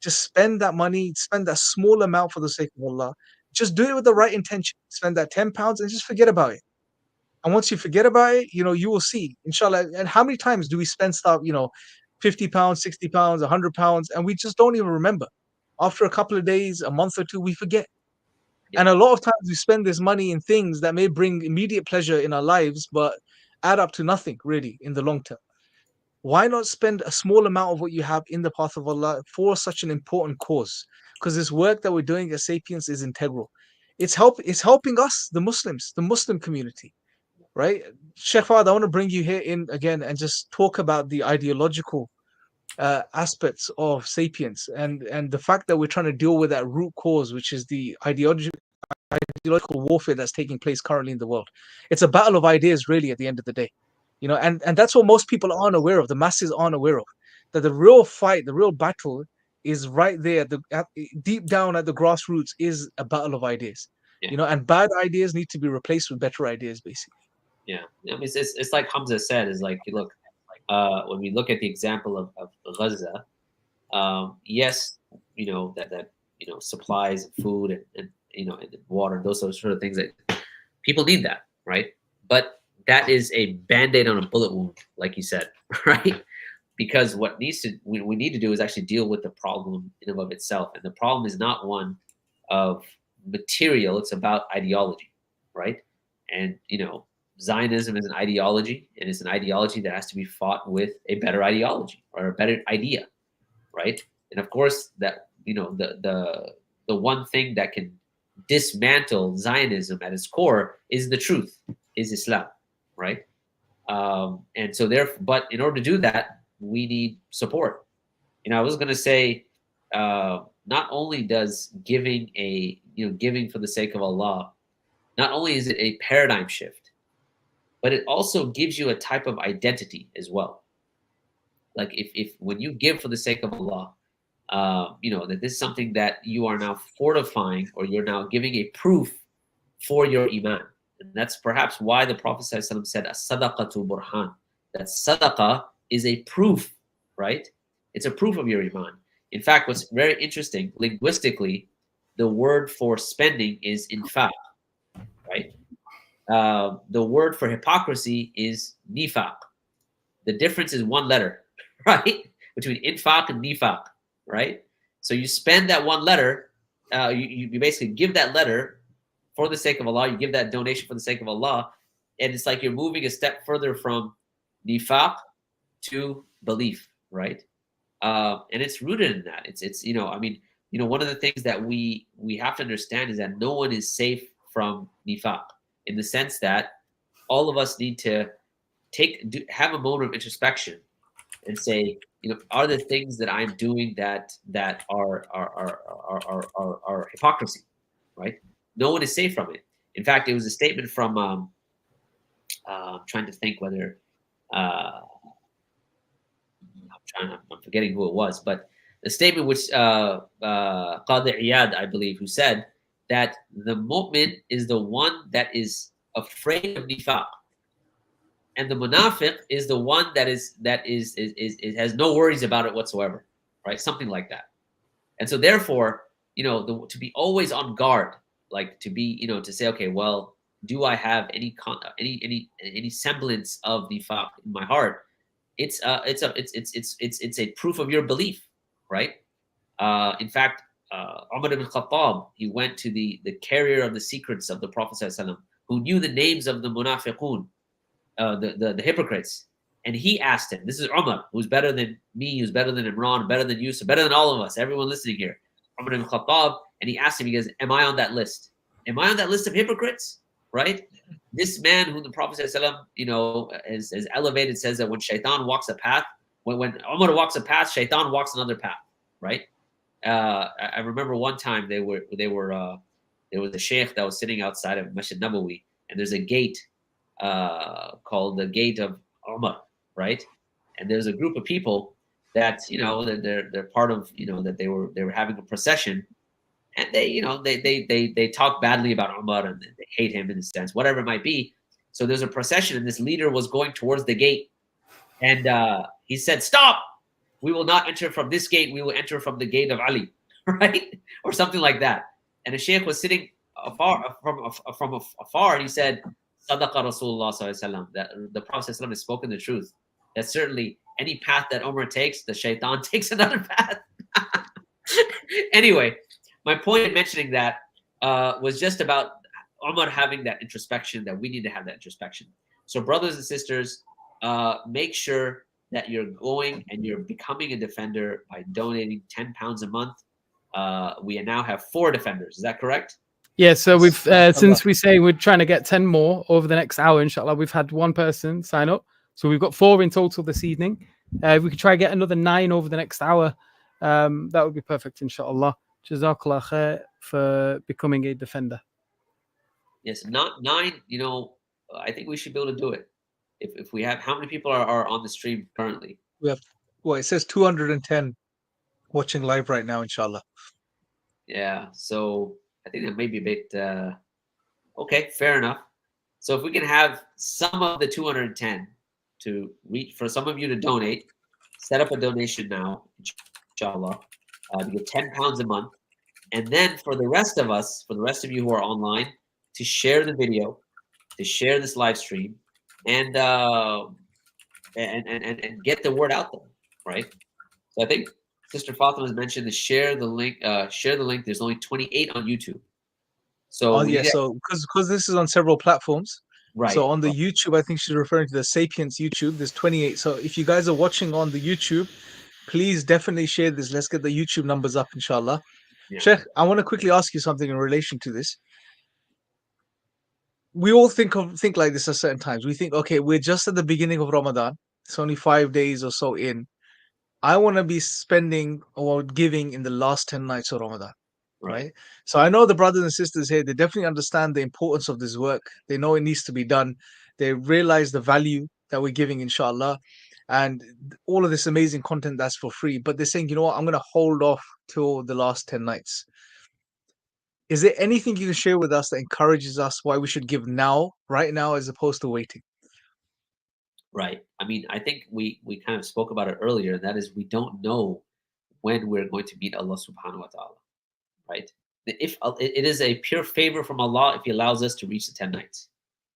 Just spend that money, spend that small amount for the sake of Allah. Just do it with the right intention. Spend that £10 and just forget about it. And once you forget about it, you will see, inshallah. And how many times do we spend stuff, 50 pounds, 60 pounds, 100 pounds, and we just don't even remember. After a couple of days, a month or two, we forget. Yeah. And a lot of times we spend this money in things that may bring immediate pleasure in our lives, but add up to nothing really in the long term. Why not spend a small amount of what you have in the path of Allah for such an important cause? Because this work that we're doing at Sapiens is integral. It's helping us, the Muslims, the Muslim community, right? Sheikh Fahd, I want to bring you here in again and just talk about the ideological aspects of Sapiens and the fact that we're trying to deal with that root cause, which is the ideological warfare that's taking place currently in the world. It's a battle of ideas, really, at the end of the day. And that's what most people aren't aware of. The masses aren't aware of that the real fight, the real battle, is right there. Deep down at the grassroots is a battle of ideas. Yeah. And bad ideas need to be replaced with better ideas, basically. Yeah, I mean, it's like Hamza said. Is like, look, when we look at the example of Gaza, yes, that supplies of food and and water, those sort of things that people need that, right? But that is a band-aid on a bullet wound, like you said, right? Because what we need to do is actually deal with the problem in and of itself, and the problem is not one of material; it's about ideology, right? And Zionism is an ideology, and it's an ideology that has to be fought with a better ideology or a better idea, right? And of course, that the one thing that can dismantle Zionism at its core is the truth, is Islam, right? And so but in order to do that, we need support. I was going to say, not only does giving for the sake of Allah, not only is it a paradigm shift, but it also gives you a type of identity as well. Like if when you give for the sake of Allah, that this is something that you are now fortifying, or you're now giving a proof for your iman. And that's perhaps why the Prophet ﷺ said, as-sadaqatu burhan. That sadaqah is a proof, right? It's a proof of your iman. In fact, what's very interesting, linguistically, the word for spending is infaq, right? The word for hypocrisy is nifaq. The difference is one letter, right? Between infaq and nifaq, right? So you spend that one letter, you basically give that letter for the sake of Allah, you give that donation for the sake of Allah, and it's like you're moving a step further from nifaq to belief, right? And it's rooted in that. It's one of the things that we have to understand is that no one is safe from nifaq, in the sense that all of us need to have a moment of introspection and say, are the things that I'm doing that are hypocrisy, right? No one is safe from it. In fact, it was a statement from I'm trying to think whether I'm forgetting who it was, but the statement which Qadi Iyad, I believe, who said that the mu'min is the one that is afraid of nifaq, and the munafiq is the one that has no worries about it whatsoever, right? Something like that. And so therefore, to be always on guard, like to be, to say, okay, well, do I have any semblance of nifaq in my heart? It's a proof of your belief, right? In fact, Umar ibn Khattab, he went to the carrier of the secrets of the Prophet ﷺ, who knew the names of the munafiqun, the hypocrites, and he asked him, this is Umar, who's better than me, who's better than Imran, better than Yusuf, better than all of us, everyone listening here, Umar ibn Khattab, and he asked him, he goes, am I on that list? Am I on that list of hypocrites? Right? This man whom the Prophet ﷺ, is elevated, says that when shaitan walks a path, when Umar walks a path, shaitan walks another path, right? I remember one time there was a sheikh that was sitting outside of Masjid Nabawi, and there's a gate called the Gate of Umar, right? And there's a group of people that they're part of, that they were having a procession, and they talk badly about Umar and they hate him in a sense, whatever it might be. So there's a procession, and this leader was going towards the gate, and he said, "Stop! We will not enter from this gate. We will enter from the gate of Ali," right, or something like that. And the sheikh was sitting from afar, and he said, Sadaqa Rasulullah sallallahu alaihi wasallam, that the Prophet sallallahu has spoken the truth. That certainly any path that Umar takes, the shaitan takes another path. Anyway, my point in mentioning that was just about Umar having that introspection, that we need to have that introspection. So brothers and sisters, make sure that you're going and you're becoming a defender by donating £10 a month. We now have 4 defenders. Is that correct? Yeah, so we've since we say we're trying to get 10 more over the next hour, inshallah, we've had 1 person sign up. So we've got 4 in total this evening. If we could try to get another 9 over the next hour, that would be perfect, inshallah. Jazakallah khair for becoming a defender. Yes, not 9, I think we should be able to do it. If we have, how many people are on the stream currently? We have, well, it says 210 watching live right now, inshallah. Yeah, so I think that may be a bit, okay, fair enough. So if we can have some of the 210 to reach, for some of you to donate, set up a donation now, inshallah, to get £10 a month. And then for the rest of us, for the rest of you who are online, to share the video, to share this live stream, and get the word out there, right? So I think Sister Fatima has mentioned to share the link. Share the link. There's only 28 on YouTube. So so because this is on several platforms, right? So on the YouTube, I think she's referring to the Sapiens YouTube. There's 28. So if you guys are watching on the YouTube, please definitely share this. Let's get the YouTube numbers up, inshallah. Yeah. Sheikh, I want to quickly ask you something in relation to this. We all think like this at certain times. We think, okay, we're just at the beginning of Ramadan. It's only 5 days or so in. I want to be spending or giving in the last 10 nights of Ramadan, right? So I know the brothers and sisters here, they definitely understand the importance of this work. They know it needs to be done. They realize the value that we're giving, inshallah, and all of this amazing content that's for free. But they're saying, you know what, I'm going to hold off till the last 10 nights. Is there anything you can share with us that encourages us why we should give now, right now, as opposed to waiting? Right. I mean, I think we kind of spoke about it earlier. And that is, we don't know when we're going to meet Allah subhanahu wa ta'ala, right? If it is a pure favor from Allah if He allows us to reach the 10 nights,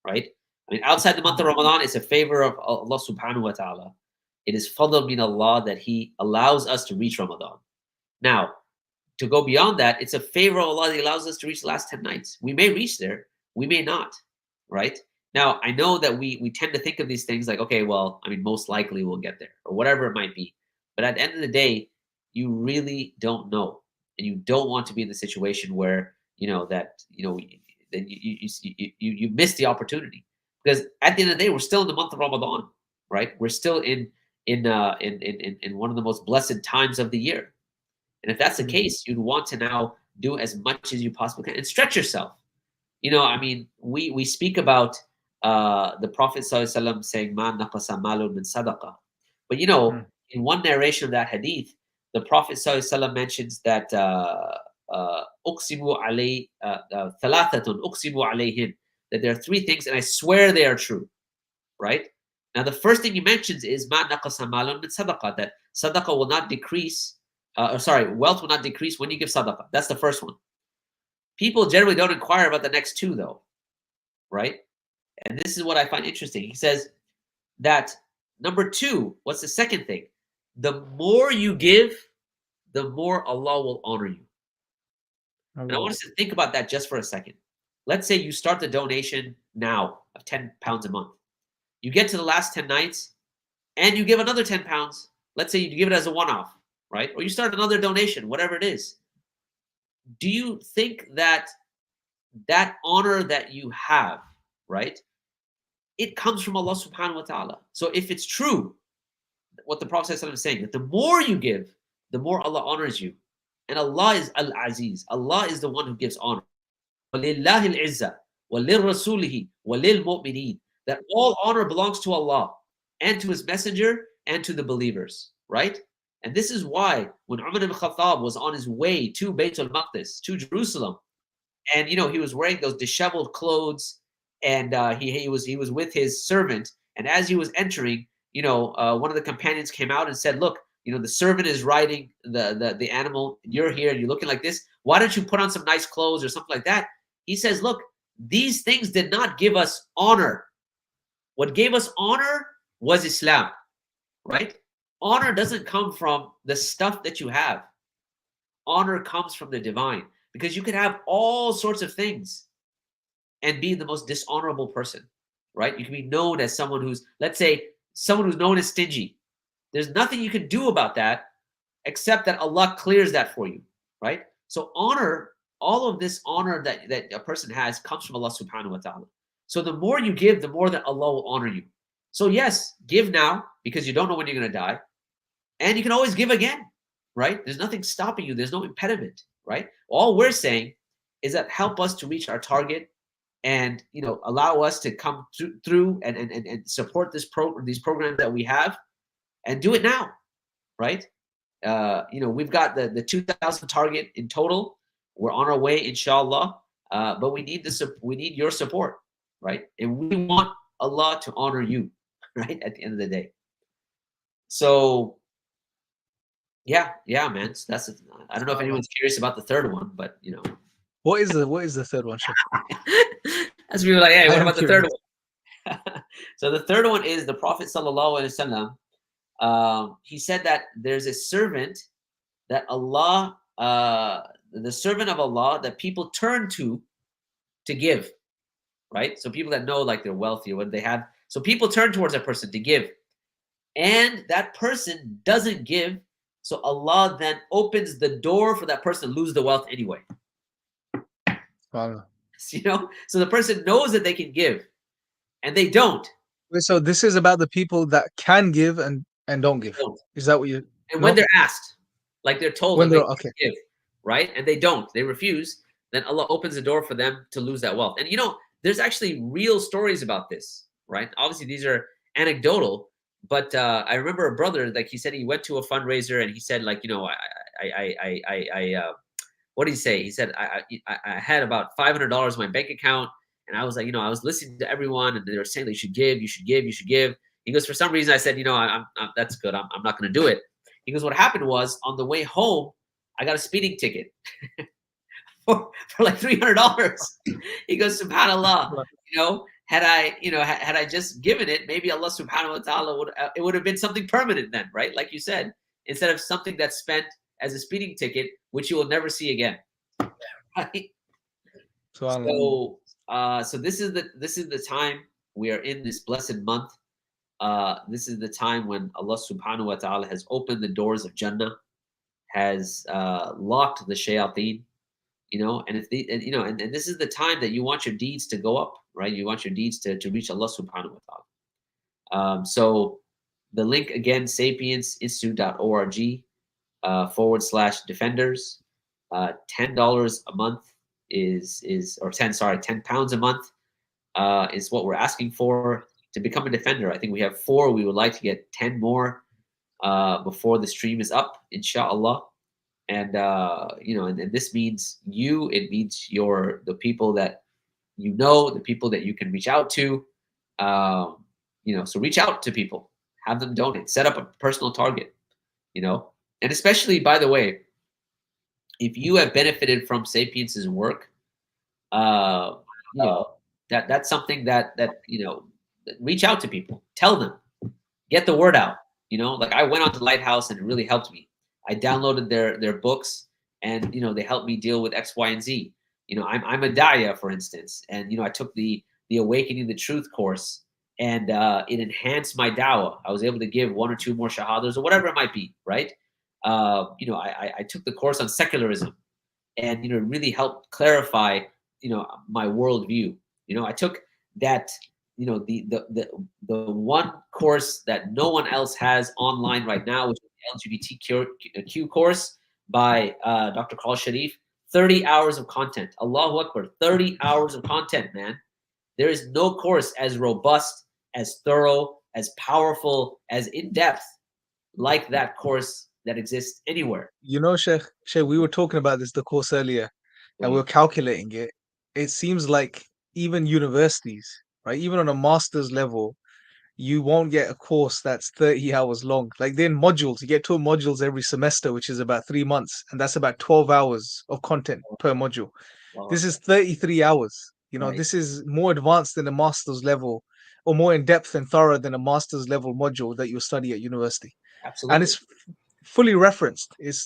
right? I mean, outside the month of Ramadan, it's a favor of Allah subhanahu wa ta'ala. It is fadl min Allah that He allows us to reach Ramadan. Now, to go beyond that, it's a favor of Allah that He allows us to reach the last 10 nights. We may reach there, we may not, right? Now, I know that we tend to think of these things like, okay, well, I mean, most likely we'll get there, or whatever it might be. But at the end of the day, you really don't know. And you don't want to be in the situation where, you miss the opportunity. Because at the end of the day, we're still in the month of Ramadan, right? We're still in one of the most blessed times of the year. And if that's the case, you'd want to now do as much as you possibly can and stretch yourself. I mean, we speak about the Prophet ﷺ saying, "Ma naqasa malun min sadaqa." But in one narration of that hadith, the Prophet ﷺ mentions that uqsimu alay thalathatun uqsimu alayhin, that there are 3 things, and I swear they are true. Right? Now, the first thing he mentions is ma naqasa malun min sadaqa, that sadaqa will not decrease. Wealth will not decrease when you give sadaqah. That's the first one. People generally don't inquire about the next 2, though, right? And this is what I find interesting. He says that number 2, what's the second thing? The more you give, the more Allah will honor you. And I want us to think about that just for a second. Let's say you start the donation now of £10 a month. You get to the last 10 nights and you give another £10. Let's say you give it as a one-off, right? Or you start another donation, whatever it is. Do you think that honor that you have, right, it comes from Allah subhanahu wa ta'ala? So if it's true, what the Prophet is saying, that the more you give, the more Allah honors you. And Allah is Al-Aziz. Allah is the one who gives honor. وَلِلَّهِ الْعِزَّةِ وَلِلرَّسُولِهِ وَلِلْمُؤْمِنِينَ. That all honor belongs to Allah and to His Messenger and to the believers, right? And this is why when Umar ibn Khattab was on his way to Bayt al-Maqdis, to Jerusalem, and he was wearing those disheveled clothes, and he was with his servant, and as he was entering, one of the companions came out and said, "Look, the servant is riding the animal. You're here. You're looking like this. Why don't you put on some nice clothes or something like that?" He says, "Look, these things did not give us honor. What gave us honor was Islam, right? Honor doesn't come from the stuff that you have. Honor comes from the divine, because you could have all sorts of things and be the most dishonorable person, right? You can be known as someone who's, let's say, someone who's known as stingy. There's nothing you can do about that except that Allah clears that for you, right? So honor, all of this honor that a person has comes from Allah subhanahu wa ta'ala. So the more you give, the more that Allah will honor you. So yes, give now, because you don't know when you're going to die. And you can always give again, right? There's nothing stopping you. There's no impediment, right? All we're saying is that help us to reach our target, and allow us to come through and support these programs that we have, and do it now, right? We've got the 2,000 target in total. We're on our way, inshallah. But we need your support, right? And we want Allah to honor you, right? At the end of the day. So yeah, man. So that's it. I don't know if anyone's curious about the third one, but What is the third one, Sheikh? As we were like, hey, I what am about the curious. third one? So the third one is the Prophet sallallahu alaihi wasallam. He said that there's a servant that Allah, the servant of Allah, that people turn to give, right? So people that know, like, they're wealthy or what they have, so people turn towards that person to give, and that person doesn't give. So Allah then opens the door for that person to lose the wealth anyway. Wow. So the person knows that they can give, and they don't. Wait, so this is about the people that can give and don't give. Don't. Is that what you? And No? when they're asked, like they're told When that they they're- can give, right? And they don't, they refuse, then Allah opens the door for them to lose that wealth. And there's actually real stories about this, right? Obviously, these are anecdotal, but I remember a brother, like, he said he went to a fundraiser and he said, like, what did he say? He said, I had about $500 in my bank account, and I was like, I was listening to everyone, and they were saying that you should give. He goes, for some reason, I said, I'm that's good. I'm not going to do it. He goes, what happened was, on the way home, I got a speeding ticket for like $300. He goes, subhanallah, had I just given it, maybe Allah subhanahu wa ta'ala it would have been something permanent then, right? Like you said, instead of something that's spent as a speeding ticket, which you will never see again, right? So this is the time we are in, this blessed month. This is the time when Allah subhanahu wa ta'ala has opened the doors of Jannah, has locked the shayateen, and this is the time that you want your deeds to go up, right? You want your deeds to reach Allah subhanahu wa ta'ala. So the link again, sapiensinstitute.org /defenders. $10 a month £10 a month is what we're asking for to become a defender. I think we have 4. We would like to get 10 more before the stream is up, inshallah. And and this means it means the people that the people that you can reach out to. So reach out to people, have them donate, set up a personal target, and especially, by the way, if you have benefited from Sapiens' work, that's something that reach out to people, tell them, get the word out. Like, I went on to Lighthouse and it really helped me. I downloaded their books, and they helped me deal with X, Y, and Z. I'm a da'iyah, for instance, and I took the Awakening the Truth course, and it enhanced my da'wah. I was able to give 1 or 2 more shahadas or whatever it might be, right? I took the course on secularism, and it really helped clarify my worldview. I took that the one course that no one else has online right now, which is the LGBTQ course by Dr. Carl Sharif. 30 hours of content. Allahu Akbar. 30 hours of content, man. There is no course as robust, as thorough, as powerful, as in-depth like that course that exists anywhere. Sheikh, we were talking about the course earlier, and we were calculating it. It seems like even universities, right, even on a master's level, you won't get a course that's 30 hours long. Like, they're in modules. You get 2 modules every semester, which is about 3 months, and that's about 12 hours of content per module. Wow. This is 33 hours. You know, Right. this is more advanced than a master's level, or more in depth and thorough than a master's level module that you study at university. Absolutely. And it's fully referenced. It's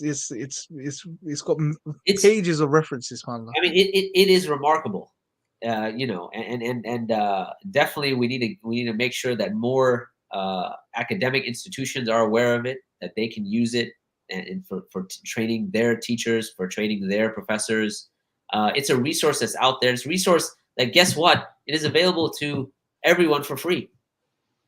got It's pages of references, subhanAllah. I mean, it is remarkable, you know, and definitely we need to make sure that more academic institutions are aware of it, that they can use it, and for training their teachers, for training their professors. It's a resource that's out there. It's a resource that, guess what? It is available to everyone for free,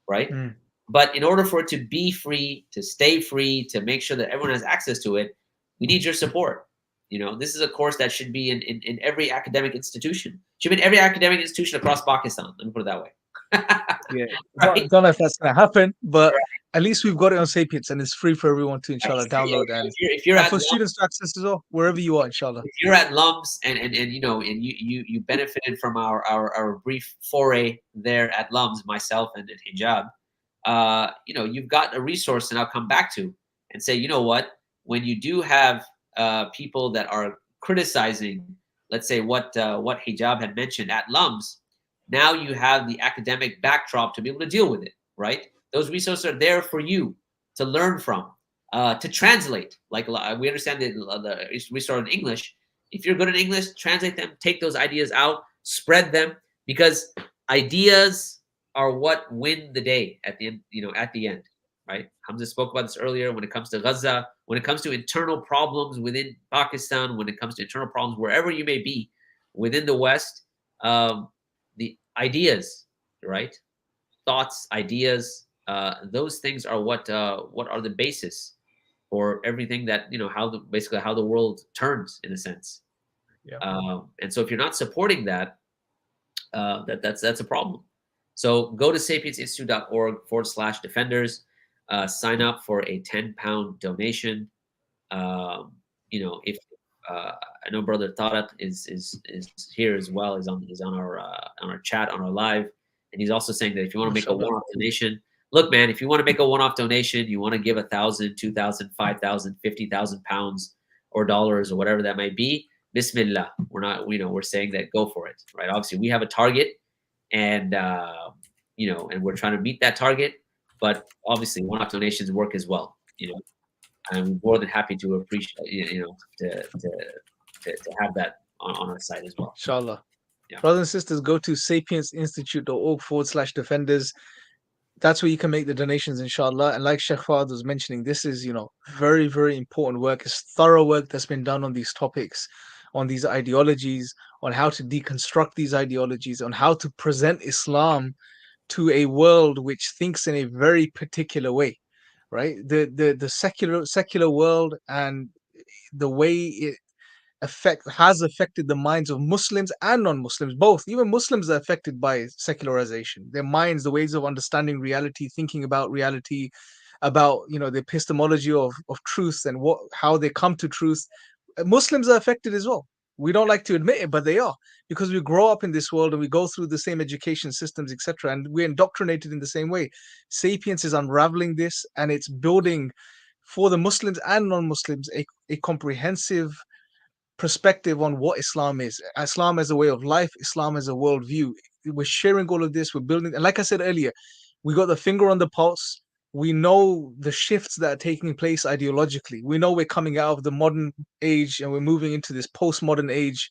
right? Mm. But in order for it to be free, to stay free, to make sure that everyone has access to it, we need your support. You know, this is a course that should be in every academic institution. Should be in every academic institution across Pakistan. Let me put it that way. Yeah, Right. don't know if that's gonna happen, but at least we've got it on Sapiens, and it's free for everyone to, inshallah, download and, If you're and at for LUMS, students to access as well, wherever you are, inshallah. if you're at LUMS and you know, and you benefited from our brief foray there at LUMS, myself and Hijab, you know, you've got a resource to now come back to and say, you know what, when you do have people that are criticizing, let's say what Hijab had mentioned at LUMS, now you have the academic backdrop to be able to deal with it, right? Those resources are there for you to learn from, to translate. Like we understand the resource in English. If you're good at English, translate them, take those ideas out, spread them, because ideas are what win the day at the end, you know, at the end, right? Hamza spoke about this earlier. When it comes to Gaza, when it comes to internal problems within Pakistan, when it comes to internal problems wherever you may be within the West, the ideas, right? Thoughts, ideas, those things are what are the basis for everything that, you know, basically how the world turns, in a sense. Yeah. And so if you're not supporting that, that's a problem. So go to sapiensinstitute.org/defenders, sign up for a £10 donation. You know, if I know Brother Tarak is here as well, is on our chat, on our live, and he's also saying that if you want to make a one-off donation, look, man, if you want to make a one-off donation, you want to give 1,000, 2,000, 5,000, 50,000 pounds or dollars or whatever that might be, Bismillah. We're not, you know, we're saying that go for it, right? Obviously, we have a target, and you know, and we're trying to meet that target. But obviously, one-off donations work as well. You know, I'm more than happy to appreciate, you know, to have that on our site as well. Inshallah. Yeah. Brothers and sisters, go to sapiensinstitute.org/defenders. That's where you can make the donations, inshallah. And like Sheikh Fahd was mentioning, this is, you know, very, very important work. It's thorough work that's been done on these topics, on these ideologies, on how to deconstruct these ideologies, on how to present Islam to a world which thinks in a very particular way, right? The secular world and the way it has affected the minds of Muslims and non-Muslims, both. Even Muslims are affected by secularization. Their minds, the ways of understanding reality, thinking about reality, about, you know, the epistemology of truth and how they come to truth. Muslims are affected as well. We don't like to admit it, but they are, because we grow up in this world and we go through the same education systems, etc., and we're indoctrinated in the same way. Sapiens is unraveling this, and it's building for the Muslims and non-Muslims a comprehensive perspective on what Islam is. Islam as a way of life, Islam as a worldview. We're sharing all of this, we're building, and like I said earlier, we got the finger on the pulse. We know the shifts that are taking place ideologically. We know we're coming out of the modern age and we're moving into this postmodern age.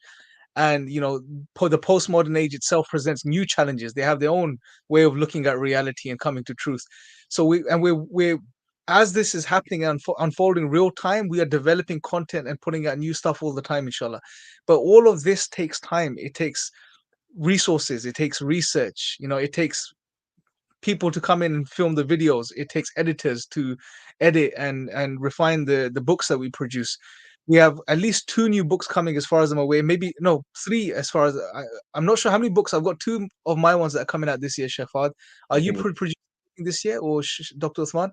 And, you know, the postmodern age itself presents new challenges. They have their own way of looking at reality and coming to truth. So we're as this is happening and unfolding real time, we are developing content and putting out new stuff all the time, inshallah. But all of this takes time. It takes resources. It takes research. You know, it takes people to come in and film the videos. It takes editors to edit and refine the books that we produce. We have at least 2 new books coming, as far as I'm aware. Maybe, no, 3 as far as I'm not sure how many books. I've got 2 of my ones that are coming out this year, Sheikh Fahd. Are you producing this year, or Dr. Uthman?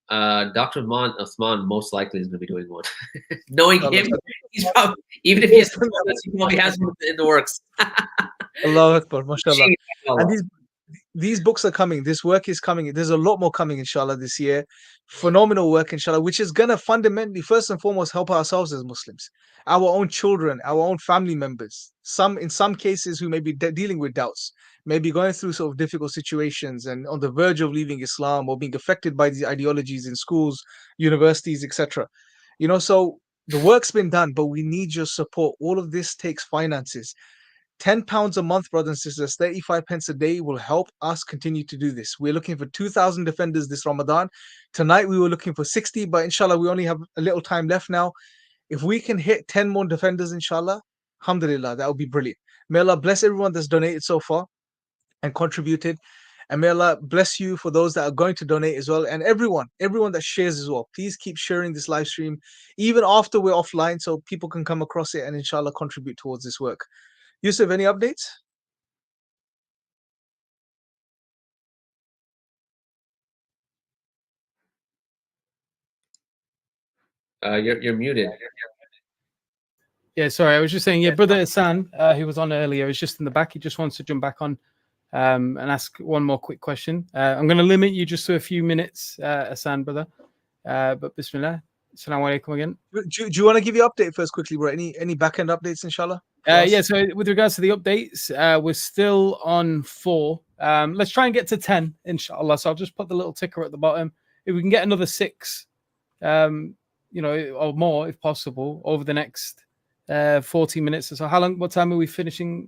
Dr. Uthman most likely is going to be doing one. Knowing Allah, him, he's probably, even if he has, he probably has one in the works. Allahu Akbar, mashallah. And these books are coming. This work is coming. There's a lot more coming, inshallah, this year. Phenomenal work, inshallah, which is going to fundamentally, first and foremost, help ourselves as Muslims, our own children, our own family members. In some cases, who may be dealing with doubts, maybe going through sort of difficult situations and on the verge of leaving Islam or being affected by these ideologies in schools, universities, etc. So the work's been done, but we need your support. All of this takes finances. £10 a month, brothers and sisters, 35 pence a day will help us continue to do this. We're looking for 2,000 defenders this Ramadan. Tonight we were looking for 60, but inshallah we only have a little time left now. If we can hit 10 more defenders, inshallah, alhamdulillah, that would be brilliant. May Allah bless everyone that's donated so far and contributed. And may Allah bless you for those that are going to donate as well. And everyone that shares as well. Please keep sharing this live stream, even after we're offline, so people can come across it and inshallah contribute towards this work. Yusuf, any updates? You're muted. Yeah, sorry, I was just saying, yeah, brother Hassan, who was on earlier, is just in the back. He just wants to jump back on and ask one more quick question. I'm going to limit you just to a few minutes, Hassan, brother. But Bismillah. Assalamu alaikum again. Do you want to give your update first quickly, bro? Any back-end updates, inshallah? Yeah, so with regards to the updates, we're still on 4. Let's try and get to 10, inshallah. So I'll just put the little ticker at the bottom. If we can get another 6, or more, if possible, over the next 40 minutes or so. What time are we finishing?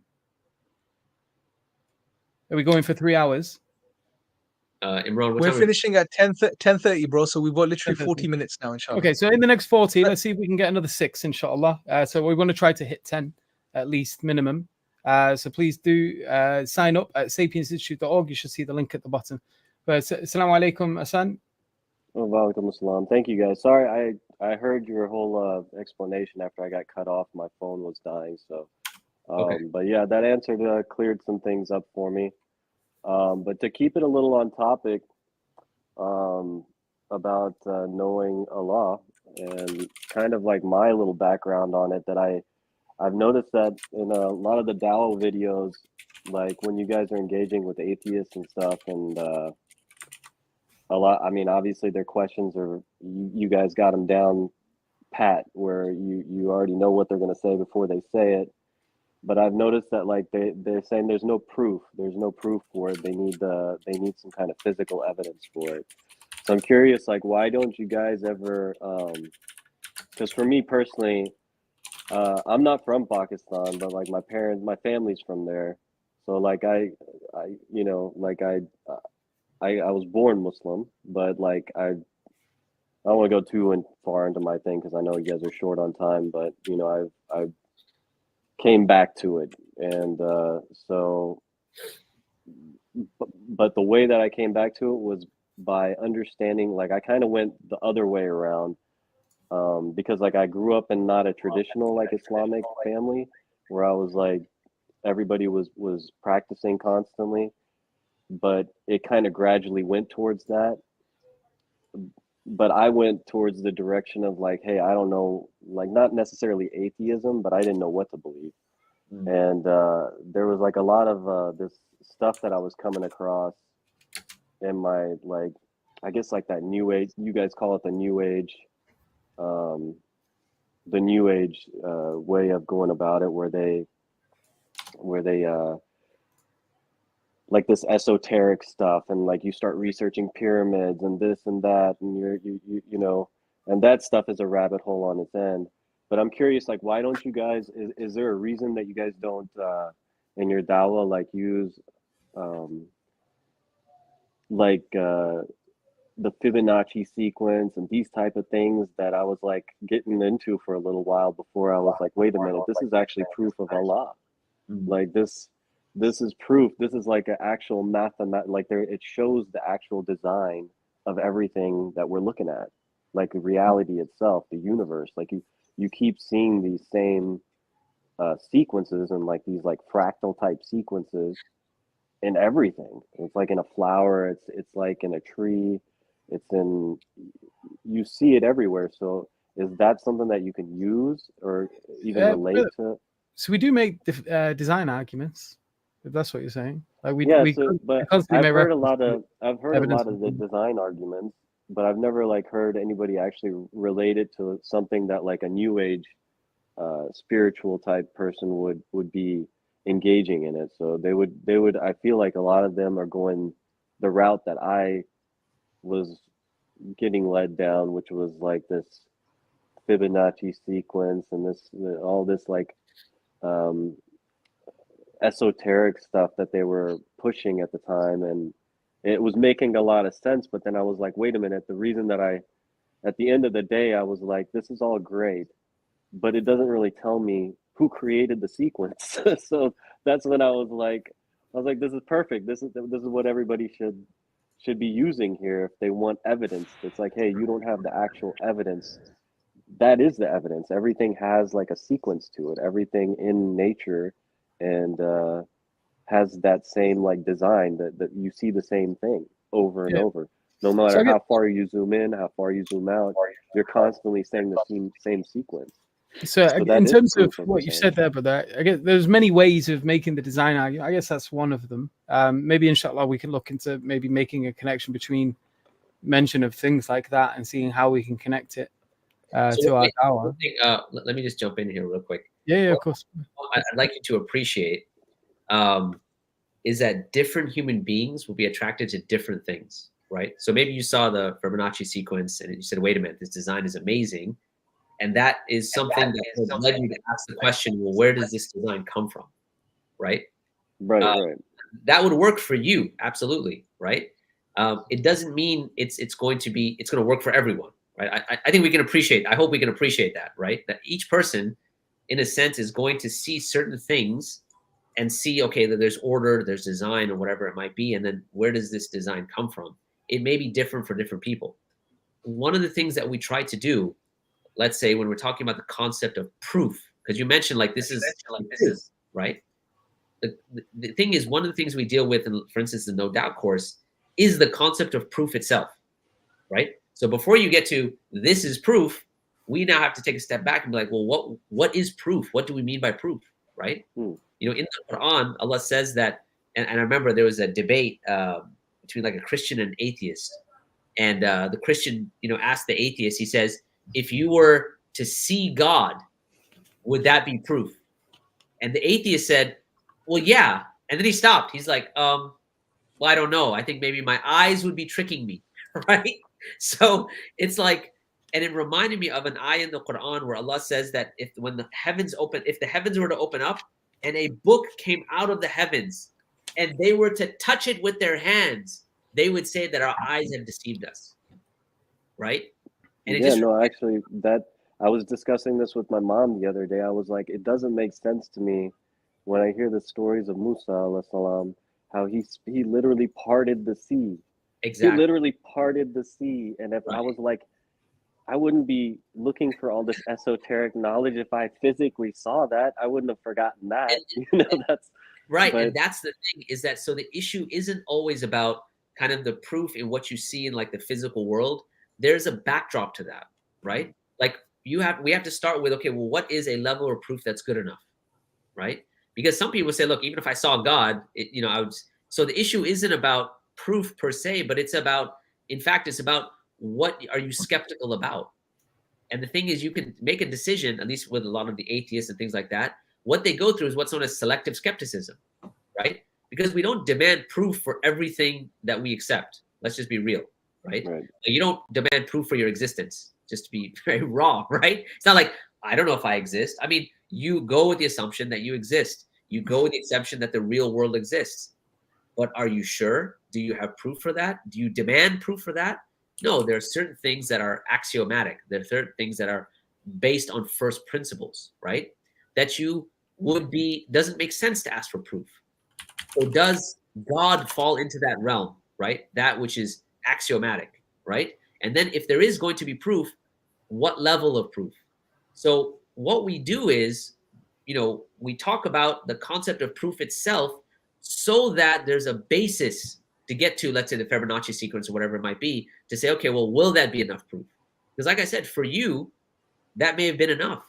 Are we going for 3 hours? Imran, we're finishing at 10:30, bro. So we've got literally 10:30. 40 minutes now, inshallah. Okay, so in the next 40, let's see if we can get another 6, inshallah. So we want to try to hit 10 at least minimum. So please do sign up at sapiensinstitute.org. You should see the link at the bottom. But assalamu alaikum, Hassan. Oh, walaikum assalam. Thank you, guys. Sorry, I heard your whole explanation after I got cut off. My phone was dying, so. Okay. But yeah, that answer cleared some things up for me. But to keep it a little on topic about knowing Allah and kind of like my little background on it, that I've noticed that in a lot of the Dawah videos, like when you guys are engaging with atheists and stuff, and a lot, I mean, obviously their questions are, you guys got them down pat, where you already know what they're going to say before they say it. But I've noticed that like they're saying there's no proof for it. They need some kind of physical evidence for it. So I'm curious, like, why don't you guys ever, because for me personally, I'm not from Pakistan, but like my family's from there. So like I was born Muslim, but like I don't want to go too far into my thing because I know you guys are short on time, but I've came back to it, and but the way that I came back to it was by understanding, like I kind of went the other way around, because like I grew up in not a traditional like Islamic family where I was like everybody was practicing constantly, but it kind of gradually went towards that. But I went towards the direction of like, hey, I don't know, like not necessarily atheism, but I didn't know what to believe. And there was like a lot of this stuff that I was coming across in my, like, I guess like that new age, you guys call it the new age way of going about it, where they like this esoteric stuff, and like you start researching pyramids and this and that, and and that stuff is a rabbit hole on its end. But I'm curious, like, why don't you guys, is there a reason that you guys don't in your dawah like use the Fibonacci sequence and these type of things that I was like getting into for a little while before I was like, wait a minute, this is actually proof of Allah. Like this is proof. This is like an actual like it shows the actual design of everything that we're looking at, like reality itself, the universe. Like you keep seeing these same sequences and like these like fractal type sequences in everything. It's like in a flower. It's like in a tree. You see it everywhere. So is that something that you can use or even relate to? So we do make design arguments if that's what you're saying. Like Yeah, we so but constantly I've make heard a reference lot to of evidence. the design arguments, but I've never like heard anybody actually relate it to something that like a new age spiritual type person would be engaging in it. So they would I feel like a lot of them are going the route that I was getting led down, which was like this Fibonacci sequence and all this like esoteric stuff that they were pushing at the time, and it was making a lot of sense. But then I was like, wait a minute, the reason that at the end of the day, I was like, this is all great, but it doesn't really tell me who created the sequence. So that's when I was like, this is perfect. This is what everybody should be using here if they want evidence. It's like, hey, you don't have the actual evidence. That is the evidence. Everything has like a sequence to it. Everything in nature and has that same like design that you see the same thing over and over. No matter how far you zoom in, how far you zoom out, you're constantly saying the same sequence. So that in is terms of proof of what you design. said there, but I guess there's many ways of making the design argument. I guess that's one of them. Maybe inshallah we can look into maybe making a connection between mention of things like that and seeing how we can connect it to our dawah. Let me just jump in here real quick. Yeah, of course. I'd like you to appreciate is that different human beings will be attracted to different things, right? So maybe you saw the Fibonacci sequence and you said, wait a minute, this design is amazing. And that is something that led you to ask the question, well, where does this design come from, right? Right. That would work for you, absolutely, right? It doesn't mean it's going to work for everyone, right? I think we can appreciate, I hope we can appreciate that, right? That each person, in a sense, is going to see certain things and see, okay, that there's order, there's design, or whatever it might be, and then where does this design come from? It may be different for different people. One of the things that we try to do, let's say when we're talking about the concept of proof, because you mentioned like this is right? The thing is, one of the things we deal with, in, for instance, the No Doubt course, is the concept of proof itself, right? So before you get to this is proof, we now have to take a step back and be like, well, what is proof? What do we mean by proof, right? You know, in the Quran, Allah says that, and I remember there was a debate between like a Christian and an atheist, and the Christian, you know, asked the atheist, he says, if you were to see God, would that be proof? And the atheist said, well, yeah. And then he stopped. He's like, well, I don't know. I think maybe my eyes would be tricking me, right? So it's like, and it reminded me of an ayah in the Quran where Allah says that if the heavens were to open up and a book came out of the heavens and they were to touch it with their hands, they would say that our eyes have deceived us, right? And actually, that I was discussing this with my mom the other day. I was like, it doesn't make sense to me when I hear the stories of Musa alayhi salam, how he literally parted the sea. Exactly. He literally parted the sea. And if I was like, I wouldn't be looking for all this esoteric knowledge if I physically saw that. I wouldn't have forgotten that. That's right. And that's the thing, is that so the issue isn't always about kind of the proof in what you see in like the physical world. There's a backdrop to that, right? Like we have to start with, okay, well, what is a level of proof that's good enough, right? Because some people say, look, even if I saw God, so the issue isn't about proof per se, but it's about what are you skeptical about? And the thing is, you can make a decision, at least with a lot of the atheists and things like that, what they go through is what's known as selective skepticism, right? Because we don't demand proof for everything that we accept. Let's just be real, right? You don't demand proof for your existence, just to be very raw, right? It's not like, I don't know if I exist. I mean, you go with the assumption that you exist. You go with the assumption that the real world exists. But are you sure? Do you have proof for that? Do you demand proof for that? No, there are certain things that are axiomatic. There are certain things that are based on first principles, right? That doesn't make sense to ask for proof. So does God fall into that realm, right? That which is axiomatic, right? And then if there is going to be proof, what level of proof? So what we do is, we talk about the concept of proof itself so that there's a basis to get to, let's say, the Fibonacci sequence or whatever it might be, to say, okay, well, will that be enough proof? Because like I said, for you, that may have been enough.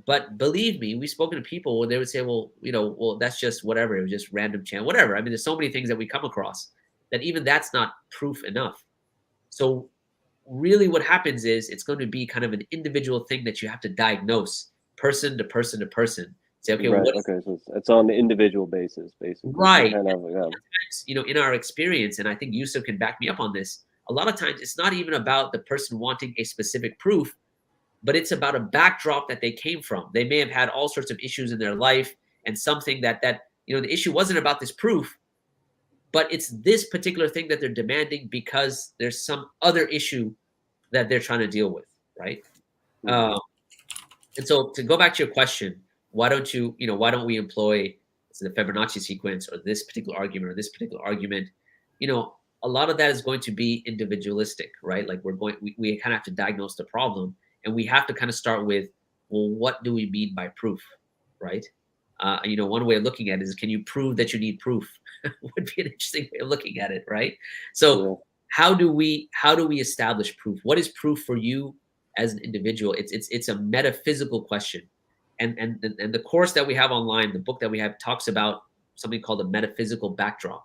But believe me, we've spoken to people where they would say, well, well, that's just whatever. It was just random chant, whatever. I mean, there's so many things that we come across that even that's not proof enough. So really what happens is it's going to be kind of an individual thing that you have to diagnose person to person to person. Say, okay, Right. what Okay. So it's on the individual basis, basically. right. Kind of, yeah. In our experience, and I think Yusuf can back me up on this, a lot of times it's not even about the person wanting a specific proof, but it's about a backdrop that they came from. They may have had all sorts of issues in their life, and something that the issue wasn't about this proof, but it's this particular thing that they're demanding because there's some other issue that they're trying to deal with, right? Mhm. And so to go back to your question, why don't we employ the Fibonacci sequence or this particular argument or this particular argument? A lot of that is going to be individualistic, right? Like we kind of have to diagnose the problem, and we have to kind of start with, well, what do we mean by proof, right? One way of looking at it is, can you prove that you need proof? Would be an interesting way of looking at it, right? So Yeah. how do we establish proof? What is proof for you as an individual? It's a metaphysical question, and the course that we have online, the book that we have, talks about something called a metaphysical backdrop.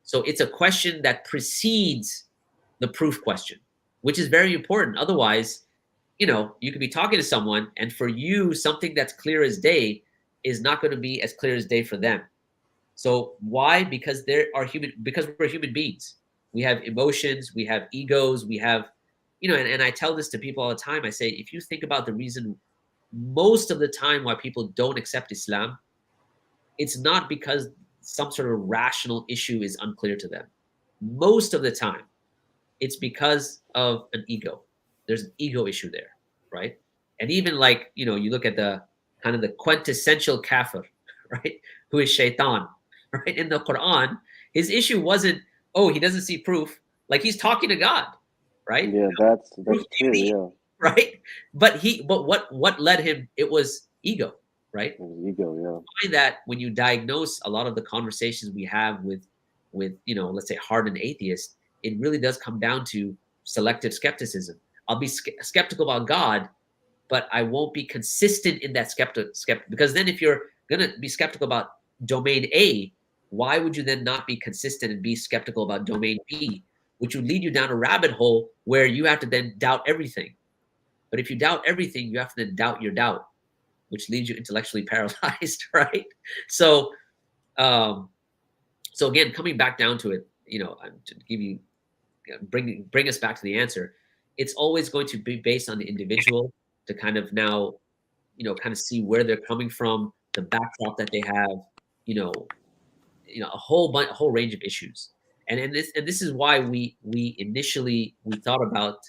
So it's a question that precedes the proof question, which is very important. Otherwise, you could be talking to someone, and for you, something that's clear as day is not going to be as clear as day for them. So why? Because we're human beings. We have emotions, we have egos, we have, and I tell this to people all the time. I say, if you think about the reason most of the time why people don't accept Islam, it's not because some sort of rational issue is unclear to them. Most of the time, it's because of an ego. There's an ego issue there, right? And even like, you look at the kind of the quintessential kafir, right? Who is shaitan, right? In the Quran, his issue wasn't, oh, he doesn't see proof. Like, he's talking to God, right? Yeah, that's Proof true. TV, Yeah. right? But what led him? It was ego, right? Ego. Yeah. Find that when you diagnose a lot of the conversations we have with let's say hardened atheists, it really does come down to selective skepticism. I'll be skeptical about God, but I won't be consistent in that skeptic because then if you're gonna be skeptical about domain A, why would you then not be consistent and be skeptical about domain B, which would lead you down a rabbit hole where you have to then doubt everything. But if you doubt everything, you have to then doubt your doubt, which leaves you intellectually paralyzed, right? So, so again, coming back down to it, to give you, bring us back to the answer, it's always going to be based on the individual to kind of now, kind of see where they're coming from, the backdrop that they have, a whole range of issues. And this is why we initially thought about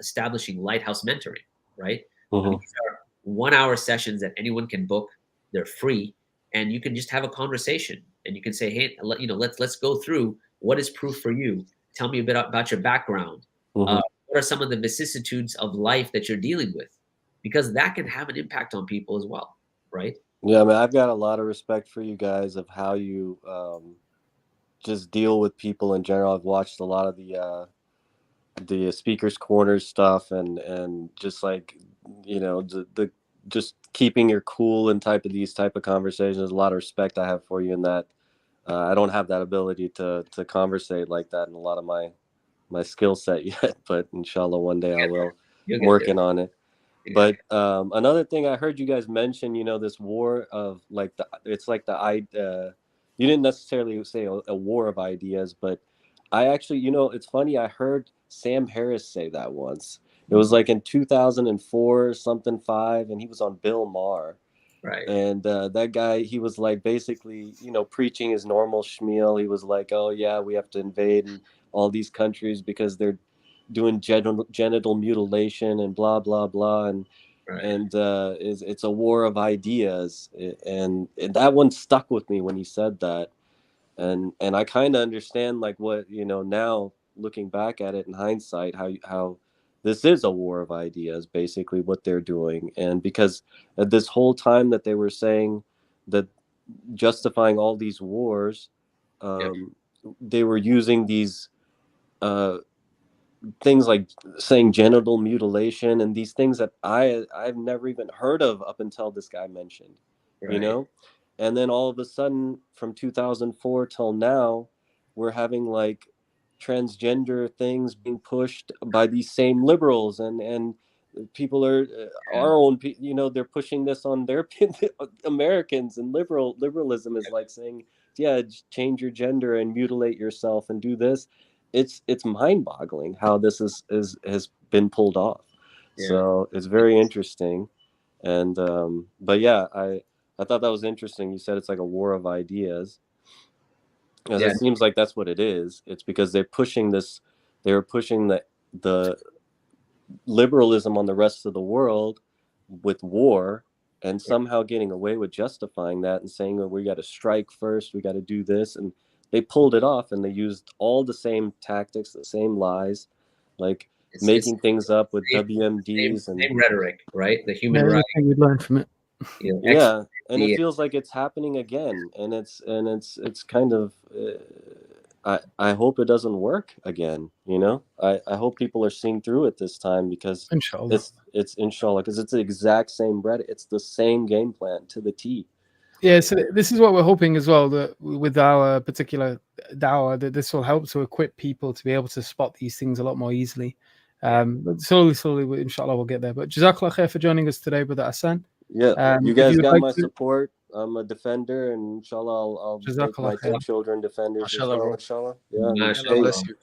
establishing Lighthouse Mentoring, right? I mean, these are 1 hour sessions that anyone can book. They're free, and you can just have a conversation, and you can say, hey, let's go through what is proof for you. Tell me a bit about your background. What are some of the vicissitudes of life that you're dealing with? Because that can have an impact on people as well, right? Yeah, I mean, I've got a lot of respect for you guys of how you just deal with people in general. I've watched a lot of the speakers corners stuff, and just like the just keeping your cool in these type of conversations. There's a lot of respect I have for you in that. I don't have that ability to conversate like that in a lot of my skill set yet, but inshallah one day I will. Working on it. But another thing I heard you guys mention, this war of like you didn't necessarily say a war of ideas, but I actually, it's funny. I heard Sam Harris say that once. It was like in 2004, something 5, and he was on Bill Maher. Right. And that guy, he was like basically, preaching his normal schmeal. He was like, oh yeah, we have to invade all these countries because they're doing genital mutilation and blah blah blah, and Right. and it's a war of ideas, and that one stuck with me when he said that, and I kind of understand like what now looking back at it in hindsight how this is a war of ideas, basically what they're doing. And because this whole time that they were saying that justifying all these wars, they were using these things like saying genital mutilation and these things that I've never even heard of up until this guy mentioned, you know. And then all of a sudden from 2004 till now, we're having like transgender things being pushed by these same liberals, and people are our own you know, they're pushing this on their Americans, and liberalism is like saying, yeah, change your gender and mutilate yourself and do this. It's mind-boggling how this has been pulled off. So it's very interesting. And but yeah, I thought that was interesting. You said it's like a war of ideas. Because it seems like that's what it is. It's because they're pushing the liberalism on the rest of the world with war, and somehow getting away with justifying that and saying, oh, we got to strike first, we got to do this. And they pulled it off, and they used all the same tactics, the same lies, like making things up with WMDs and same rhetoric, right? The human Yeah, rights. I think we'd learn from it. You know, yeah, and it feels like it's happening again, and it's kind of I hope it doesn't work again, you know. I hope people are seeing through it this time, because Inshallah. it's inshallah, because it's the exact same bread, it's the same game plan to the T. Yeah, so this is what we're hoping as well, that with our particular dawah, that this will help to equip people to be able to spot these things a lot more easily. But slowly, inshallah, we'll get there. But Jazakallah khair for joining us today, Brother Hassan. Yeah, you guys got my support. I'm a defender, and inshallah, I'll make my two children defenders. Mashallah, inshallah. Yeah, bless you.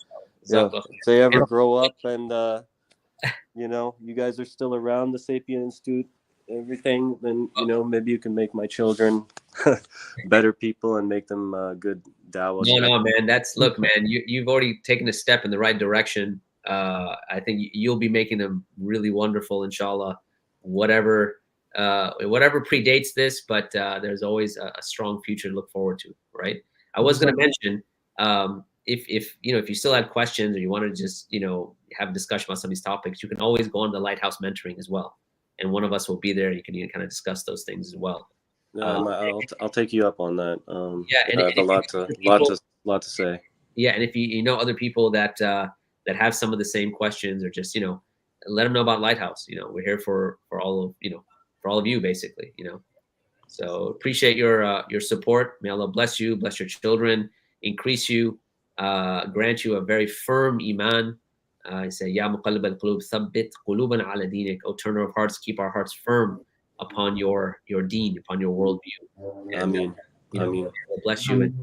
Yeah, if they ever grow up and you know, you guys are still around the Sapien Institute, everything, then you know, maybe you can make my children better people and make them good dawah. No, man. Look, man. You've already taken a step in the right direction. I think you'll be making them really wonderful, inshallah. Whatever predates this, but there's always a strong future to look forward to, right? I was going to mention, if you know, if you still had questions or you wanted to just, you know, have a discussion about some of these topics, you can always go on the Lighthouse Mentoring as well, and one of us will be there. You can kind of discuss those things as well. I'll take you up on that. And I have a lot to say. Yeah, and if you know other people that have some of the same questions, or just, you know, let them know about Lighthouse. You know, we're here for all of, you know, for all of you, basically, you know. So appreciate your support. May Allah bless you, bless your children, increase you, grant you a very firm iman. I say, Ya muqallib al-qulub, thabbit quluban ala dinik. O turner of hearts, keep our hearts firm upon your deen, upon your worldview. And, Ameen. Allah bless you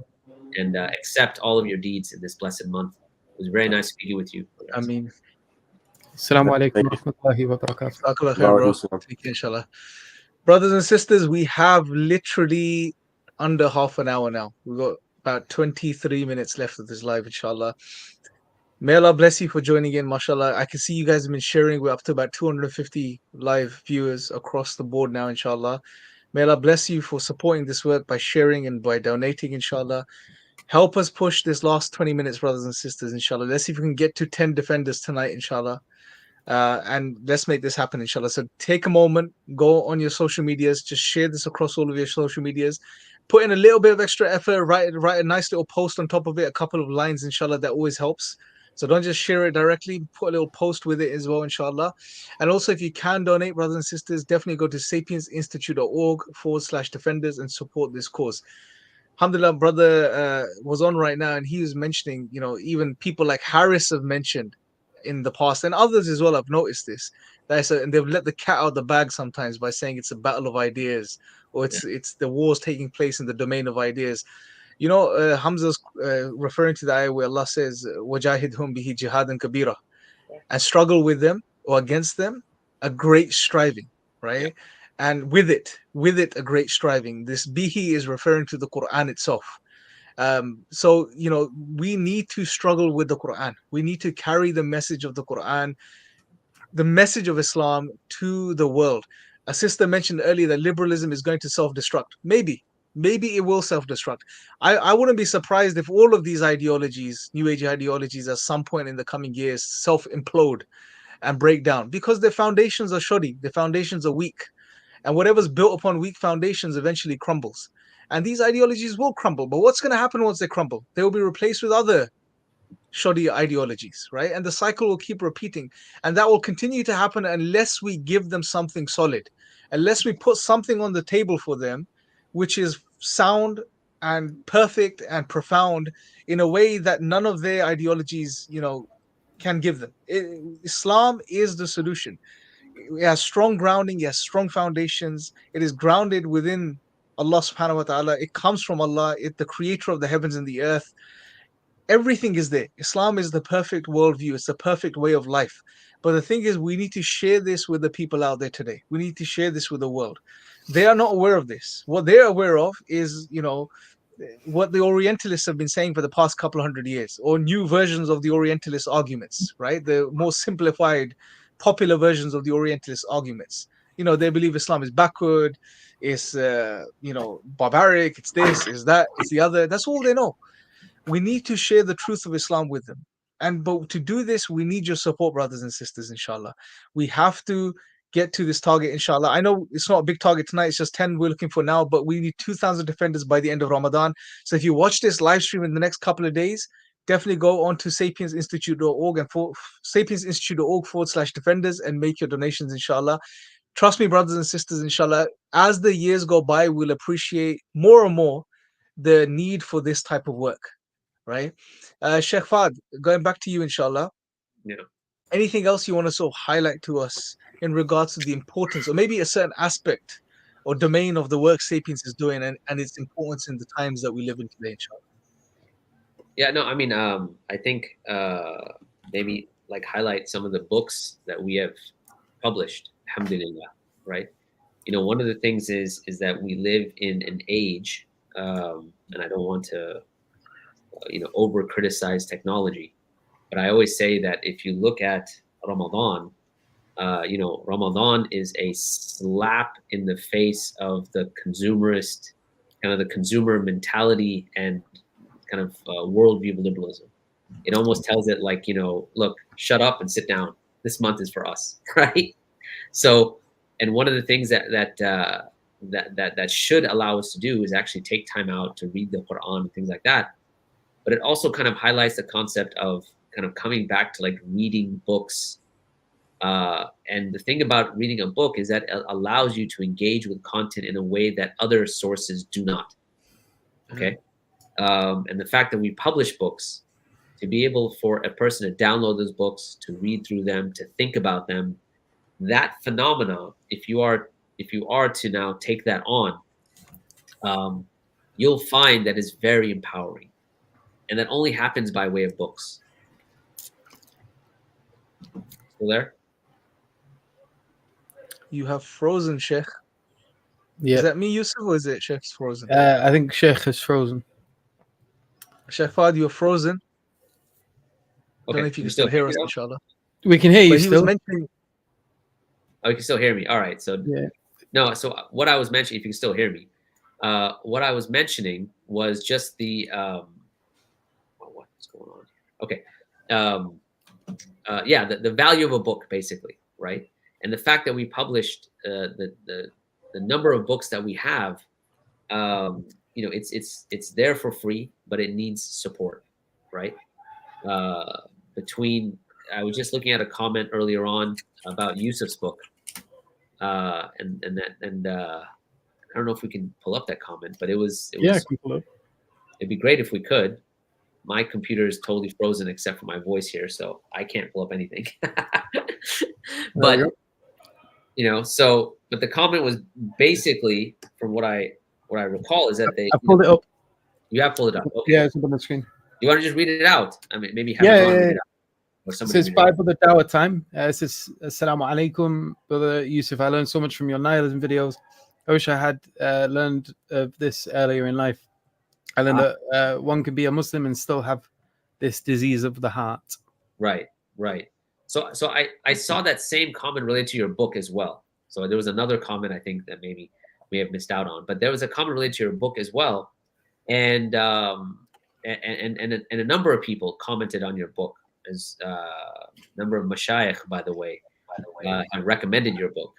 and accept all of your deeds in this blessed month. It was very nice speaking with you. Ameen. Assalamu alaikum wa rahmatullahi wa barakatuh. Jazakallah khair, bro. Take care, inshallah. Brothers and sisters, we have literally under half an hour now. We've got about 23 minutes left of this live, inshallah. May Allah bless you for joining in, mashallah. I can see you guys have been sharing. We're up to about 250 live viewers across the board now, inshallah. May Allah bless you for supporting this work by sharing and by donating, inshallah. Help us push this last 20 minutes, brothers and sisters, inshallah. Let's see if we can get to 10 defenders tonight, inshallah. And let's make this happen, inshallah. So take a moment, go on your social medias, just share this across all of your social medias, put in a little bit of extra effort, write a nice little post on top of it, a couple of lines, inshallah. That always helps. So don't just share it directly, put a little post with it as well, inshallah. And also, if you can donate, brothers and sisters, definitely go to sapiensinstitute.org/defenders and support this cause. Alhamdulillah, brother was on right now, and he was mentioning, you know, even people like Harris have mentioned in the past, and others as well. I've noticed this. And they've let the cat out of the bag sometimes by saying it's a battle of ideas, or it's the wars taking place in the domain of ideas. You know, Hamza's referring to the ayah where Allah says, "Wajahidhum bihi jihadan kabira," and struggle with them or against them, a great striving, right? And with it, a great striving. This bihi is referring to the Quran itself. So, you know, we need to struggle with the Quran. We need to carry the message of the Quran, the message of Islam to the world. A sister mentioned earlier that liberalism is going to self-destruct. Maybe it will self-destruct. I wouldn't be surprised if all of these ideologies, New Age ideologies, at some point in the coming years self-implode and break down, because their foundations are shoddy, their foundations are weak. And whatever's built upon weak foundations eventually crumbles. And these ideologies will crumble. But what's going to happen once they crumble? They will be replaced with other shoddy ideologies, right? And the cycle will keep repeating, and that will continue to happen unless we give them something solid, unless we put something on the table for them which is sound and perfect and profound in a way that none of their ideologies, can give them. Islam is the solution. It has strong grounding, it has strong foundations. It is grounded within Allah subhanahu wa ta'ala. It comes from Allah, the creator of the heavens and the earth. Everything is there. Islam is the perfect worldview, it's the perfect way of life. But the thing is, we need to share this with the people out there today. We need to share this with the world. They are not aware of this. What they're aware of is, what the Orientalists have been saying for the past couple of hundred years, or new versions of the Orientalist arguments, right? The more simplified, popular versions of the Orientalist arguments. They believe Islam is backward, it's barbaric, it's this, it's that, it's the other. That's all they know. We need to share the truth of Islam with them. But to do this, we need your support, brothers and sisters, inshallah. We have to get to this target, inshallah. I know it's not a big target tonight, it's just 10 we're looking for now, but we need 2,000 defenders by the end of Ramadan. So if you watch this live stream in the next couple of days, definitely go on to sapiensinstitute.org and sapiensinstitute.org/defenders and make your donations, inshallah. Trust me, brothers and sisters, inshallah, as the years go by, we'll appreciate more and more the need for this type of work, right? Sheikh Fahd, going back to you, inshallah. Yeah. Anything else you want to sort of highlight to us in regards to the importance, or maybe a certain aspect or domain of the work Sapiens is doing and its importance in the times that we live in today, inshallah? Yeah, no, I mean, I think maybe like highlight some of the books that we have published, alhamdulillah, right? One of the things is that we live in an age, and I don't want to, over criticize technology, but I always say that if you look at Ramadan, Ramadan is a slap in the face of the consumerist, kind of the consumer mentality and kind of worldview of liberalism. It almost tells it like, look, shut up and sit down. This month is for us, right? So, and one of the things that should allow us to do is actually take time out to read the Quran and things like that. But it also kind of highlights the concept of kind of coming back to like reading books. And the thing about reading a book is that it allows you to engage with content in a way that other sources do not. Okay. And the fact that we publish books, to be able for a person to download those books, to read through them, to think about them, that phenomena, if you are to now take that on, you'll find that is very empowering. And that only happens by way of books. Still there? You have frozen, Sheikh. Yeah. Is that me, Yusuf, or is it Sheikh's frozen? I think Sheikh is frozen. Sheikh Fahd, you're frozen. I don't know Okay. if you can still hear us, you know? inshallah. We can hear you But he still. was mentioning, Oh, you can still hear me. All right. So Yeah. no. So what I was mentioning, if you can still hear me, what I was mentioning was just the what's going on? Okay. The value of a book, basically, right? And the fact that we published the number of books that we have, it's there for free, but it needs support, right? I was just looking at a comment earlier on about Yusuf's book, and I don't know if we can pull up that comment, but it was I can pull up. it'd be great if we could. My computer is totally frozen except for my voice here, so I can't pull up anything. But but the comment was basically, from what I recall, is that they I pulled it up. You have pulled it up. Okay. Yeah, it's up on the screen. You want to just read it out? I mean, maybe have Yeah, Ron yeah, read yeah. it out. Or It somebody says, read it out. "Bye, Brother Dawah time." It says, "Assalamu alaikum, Brother Yusuf. I learned so much from your nihilism videos. I wish I had learned of this earlier in life. I learned that one can be a Muslim and still have this disease of the heart." Right. So I saw that same comment related to your book as well. So there was another comment I think that maybe we have missed out on, but there was a comment related to your book as well, and a number of people commented on your book. As a number of mashayikh, by the way, have recommended your book,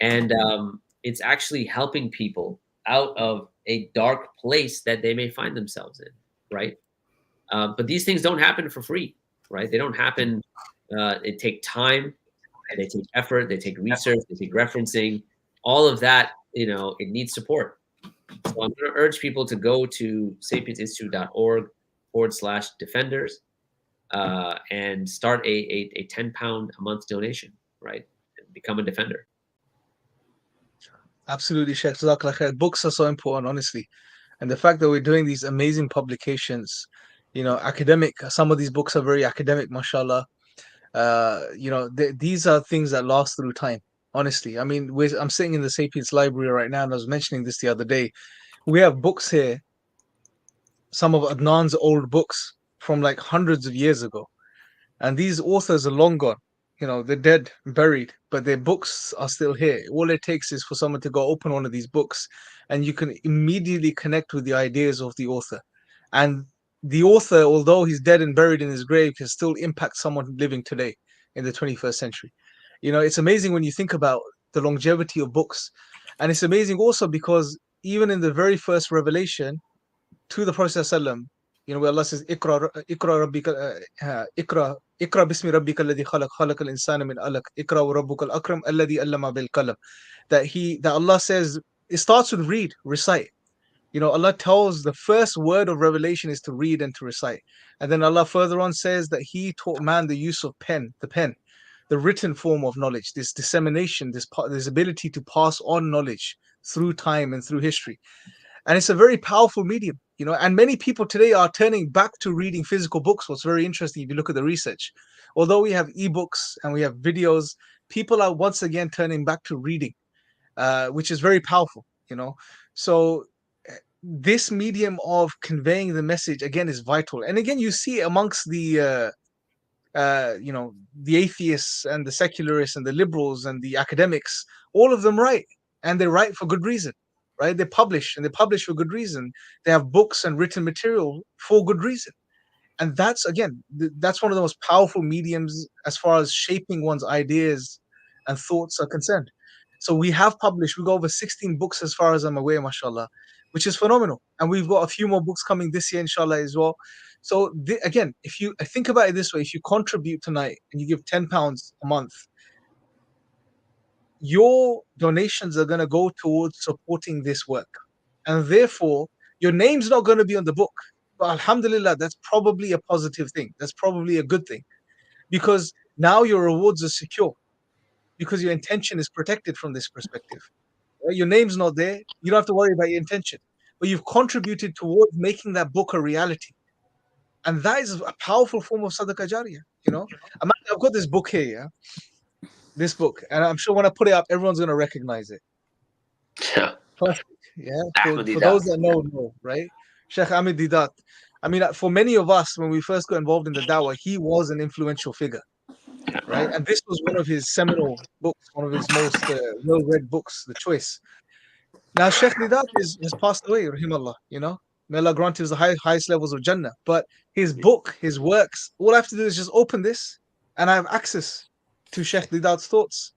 and it's actually helping people out of a dark place that they may find themselves in, right? But these things don't happen for free, right? They don't happen. It take time, they take effort, they take research, they take referencing. All of that, it needs support. So I'm going to urge people to go to sapiensinstitute.org/defenders and start a £10 a month donation, right? And become a defender. Absolutely, Sheikh. Jazakallah khair. Books are so important, honestly. And the fact that we're doing these amazing publications, academic, some of these books are very academic, mashallah. These are things that last through time, honestly. I mean, I'm sitting in the Sapiens library right now, and I was mentioning this the other day. We have books here, some of Adnan's old books from like hundreds of years ago. And these authors are long gone. They're dead, buried, but their books are still here. All it takes is for someone to go open one of these books, and you can immediately connect with the ideas of the author. And the author, although he's dead and buried in his grave, can still impact someone living today in the 21st century. It's amazing when you think about the longevity of books. And it's amazing also because even in the very first revelation to the Prophet ﷺ, where Allah says, Ikra bismi rabbika alladhi khalaq, khalaqal insana min alaq, Ikra wa rabbukal akram alladhi allama bil qalam. That Allah says, it starts with read, recite. Allah tells the first word of revelation is to read and to recite. And then Allah further on says that He taught man the use of the pen, the written form of knowledge, this dissemination, this ability to pass on knowledge through time and through history. And it's a very powerful medium, and many people today are turning back to reading physical books. What's very interesting, if you look at the research, although we have ebooks and we have videos, people are once again turning back to reading, which is very powerful, So this medium of conveying the message, again, is vital. And again, you see amongst the atheists and the secularists and the liberals and the academics, all of them write, and they write for good reason. Right? They publish for good reason. They have books and written material for good reason. And that's one of the most powerful mediums as far as shaping one's ideas and thoughts are concerned. So we have published, we got over 16 books as far as I'm aware, mashallah, which is phenomenal. And we've got a few more books coming this year, inshallah, as well. So again, if you think about it this way, if you contribute tonight and you give £10 a month, your donations are going to go towards supporting this work. And therefore, your name's not going to be on the book. But alhamdulillah, that's probably a positive thing. That's probably a good thing. Because now your rewards are secure. Because your intention is protected from this perspective. Right? Your name's not there. You don't have to worry about your intention. But you've contributed towards making that book a reality. And that is a powerful form of sadaqah jariyah. I've got this book here, yeah? This book, and I'm sure when I put it up, everyone's going to recognize it. Yeah. Perfect. Yeah. For those that know, right? Sheikh Ahmed Deedat. I mean, for many of us, when we first got involved in the dawah, he was an influential figure, right? And this was one of his seminal books, one of his most well-read books, The Choice. Now, Sheikh Deedat has passed away, rahimallah, May Allah grant him the highest levels of Jannah. But his book, his works, all I have to do is just open this, and I have access to Sheikh Deedat's thoughts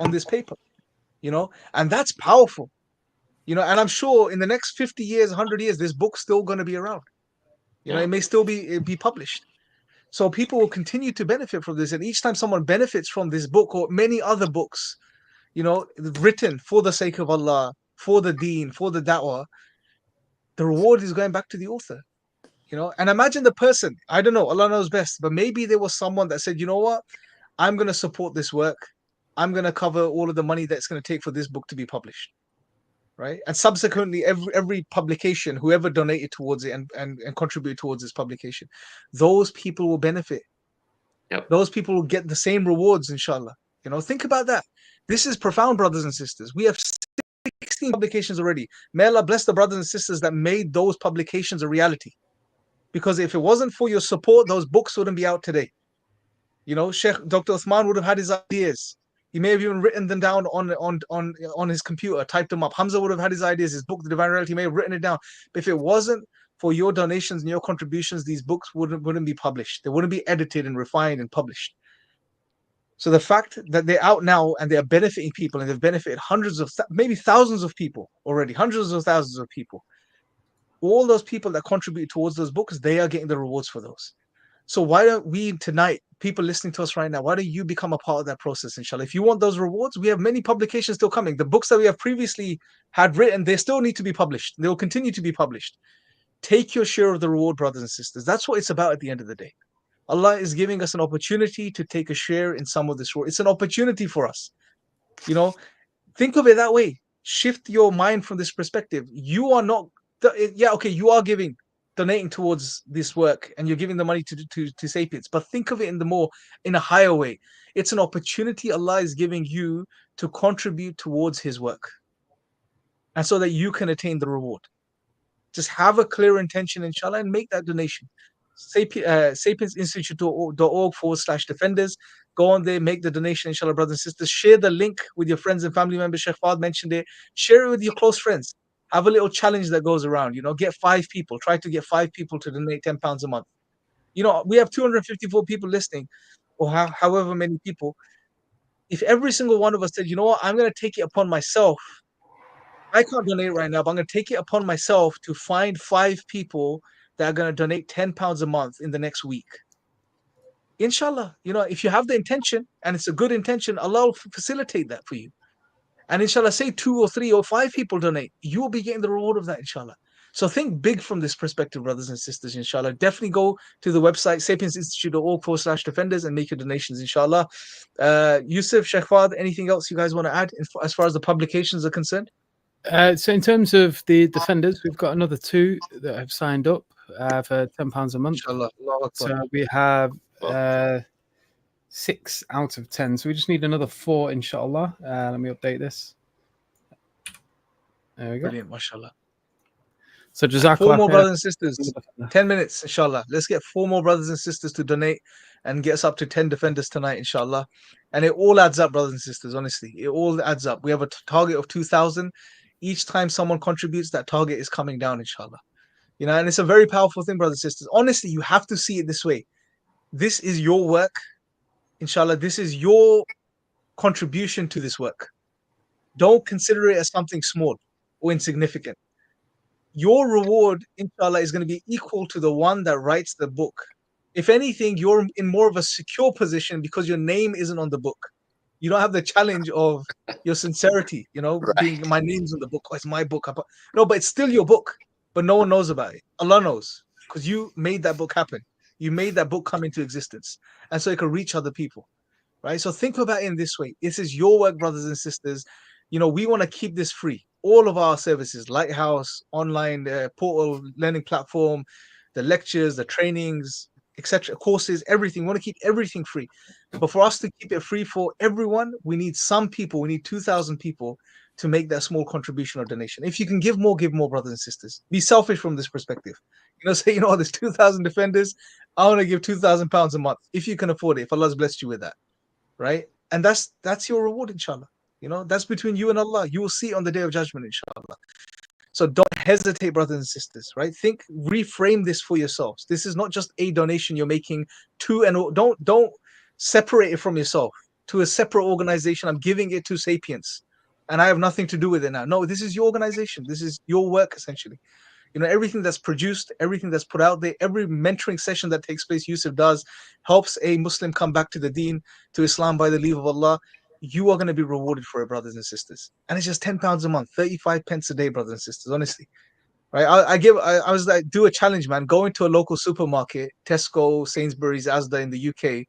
on this paper, and that's powerful, and I'm sure in the next 50 years, 100 years, this book's still going to be around. It may still be published. So people will continue to benefit from this. And each time someone benefits from this book or many other books, written for the sake of Allah, for the deen, for the da'wah, the reward is going back to the author. And imagine the person, I don't know, Allah knows best, but maybe there was someone that said, you know what? I'm going to support this work. I'm going to cover all of the money that's going to take for this book to be published, right? And subsequently, every publication, whoever donated towards it and contributed towards this publication, those people will benefit. Yep. Those people will get the same rewards, inshallah. Think about that. This is profound, brothers and sisters. We have 16 publications already. May Allah bless the brothers and sisters that made those publications a reality. Because if it wasn't for your support, those books wouldn't be out today. Sheikh Dr. Uthman would have had his ideas. He may have even written them down on his computer, typed them up. Hamza would have had his ideas, his book, The Divine Reality, he may have written it down. But if it wasn't for your donations and your contributions, these books wouldn't be published. They wouldn't be edited and refined and published. So the fact that they're out now and they are benefiting people, and they've benefited hundreds of, maybe thousands of people already, hundreds of thousands of people, all those people that contribute towards those books, they are getting the rewards for those. So why don't we tonight, people listening to us right now, why don't you become a part of that process, inshallah? If you want those rewards, we have many publications still coming. The books that we have previously had written, they still need to be published. They will continue to be published. Take your share of the reward, brothers and sisters. That's what it's about at the end of the day. Allah is giving us an opportunity to take a share in some of this reward. It's an opportunity for us. You know, think of it that way. Shift your mind from this perspective. You are not, yeah, okay, you are donating towards this work, and you're giving the money to Sapiens, but think of it in a higher way. It's an opportunity Allah is giving you to contribute towards His work, and so that you can attain the reward. Just have a clear intention, inshallah, and make that donation. SapiensInstitute.org/defenders. Go on there, make the donation, inshallah, brothers and sisters. Share the link with your friends and family members. Sheikh Fahd mentioned it. Share it with your close friends. Have a little challenge that goes around. You know, get 5 people. Try to get 5 people to donate £10 a month. You know, we have 254 people listening, or however many people. If every single one of us said, you know what, I'm going to take it upon myself. I can't donate right now, but I'm going to take it upon myself to find 5 people that are going to donate £10 a month in the next week. Inshallah, you know, if you have the intention and it's a good intention, Allah will facilitate that for you. And inshallah, say 2 or 3 or 5 people donate, you will be getting the reward of that, inshallah. So think big from this perspective, brothers and sisters, inshallah. Definitely go to the website, sapiensinstitute.org/defenders, and make your donations, inshallah. Yusuf, Sheikh Fahd, anything else you guys want to add as far as the publications are concerned? So in terms of the defenders, we've got another 2 that have signed up for £10 a month. Inshallah. Allahu Akbar. So we have 6 out of 10. So we just need another 4, inshallah. Let me update this. There we go. Brilliant, mashallah. So Jazakallah 4 more khair. brothers and sisters. 10 minutes, inshallah. Let's get 4 more brothers and sisters to donate and get us up to 10 defenders tonight, inshallah. And it all adds up, brothers and sisters, honestly. It all adds up. We have a target of 2,000. Each time someone contributes, that target is coming down, inshallah. You know, and it's a very powerful thing, brothers and sisters. Honestly, you have to see it this way. This is your work, inshallah. This is your contribution to this work. Don't consider it as something small or insignificant. Your reward, inshallah, is going to be equal to the one that writes the book. If anything, you're in more of a secure position because your name isn't on the book. You don't have the challenge of your sincerity, you know, being my name's on the book. Oh, it's my book. No, but it's still your book, but no one knows about it. Allah knows, because you made that book happen. You made that book come into existence, and so it can reach other people, right? So think about it in this way. This is your work, brothers and sisters. You know, we want to keep this free. All of our services, Lighthouse, online portal, learning platform, the lectures, the trainings, etc., courses, everything. We want to keep everything free. But for us to keep it free for everyone, we need some people. We need 2,000 people to make that small contribution or donation. If you can give more, brothers and sisters. Be selfish from this perspective. You know, say, you know, there's 2,000 defenders. I want to give £2,000 a month. If you can afford it, if Allah's blessed you with that, right? And that's your reward, inshallah. You know, that's between you and Allah. You will see it on the Day of Judgment, inshallah. So don't hesitate, brothers and sisters, right? Reframe this for yourselves. This is not just a donation you're making to, and don't separate it from yourself to a separate organization. I'm giving it to Sapiens, and I have nothing to do with it now. No, this is your organization. This is your work, essentially. You know, everything that's produced, everything that's put out there, every mentoring session that takes place, Yusuf does, helps a Muslim come back to the deen, to Islam by the leave of Allah. You are going to be rewarded for it, brothers and sisters. And it's just £10 a month, 35 pence a day, brothers and sisters, honestly. Right? I was like, do a challenge, man. Go into a local supermarket, Tesco, Sainsbury's, Asda in the UK,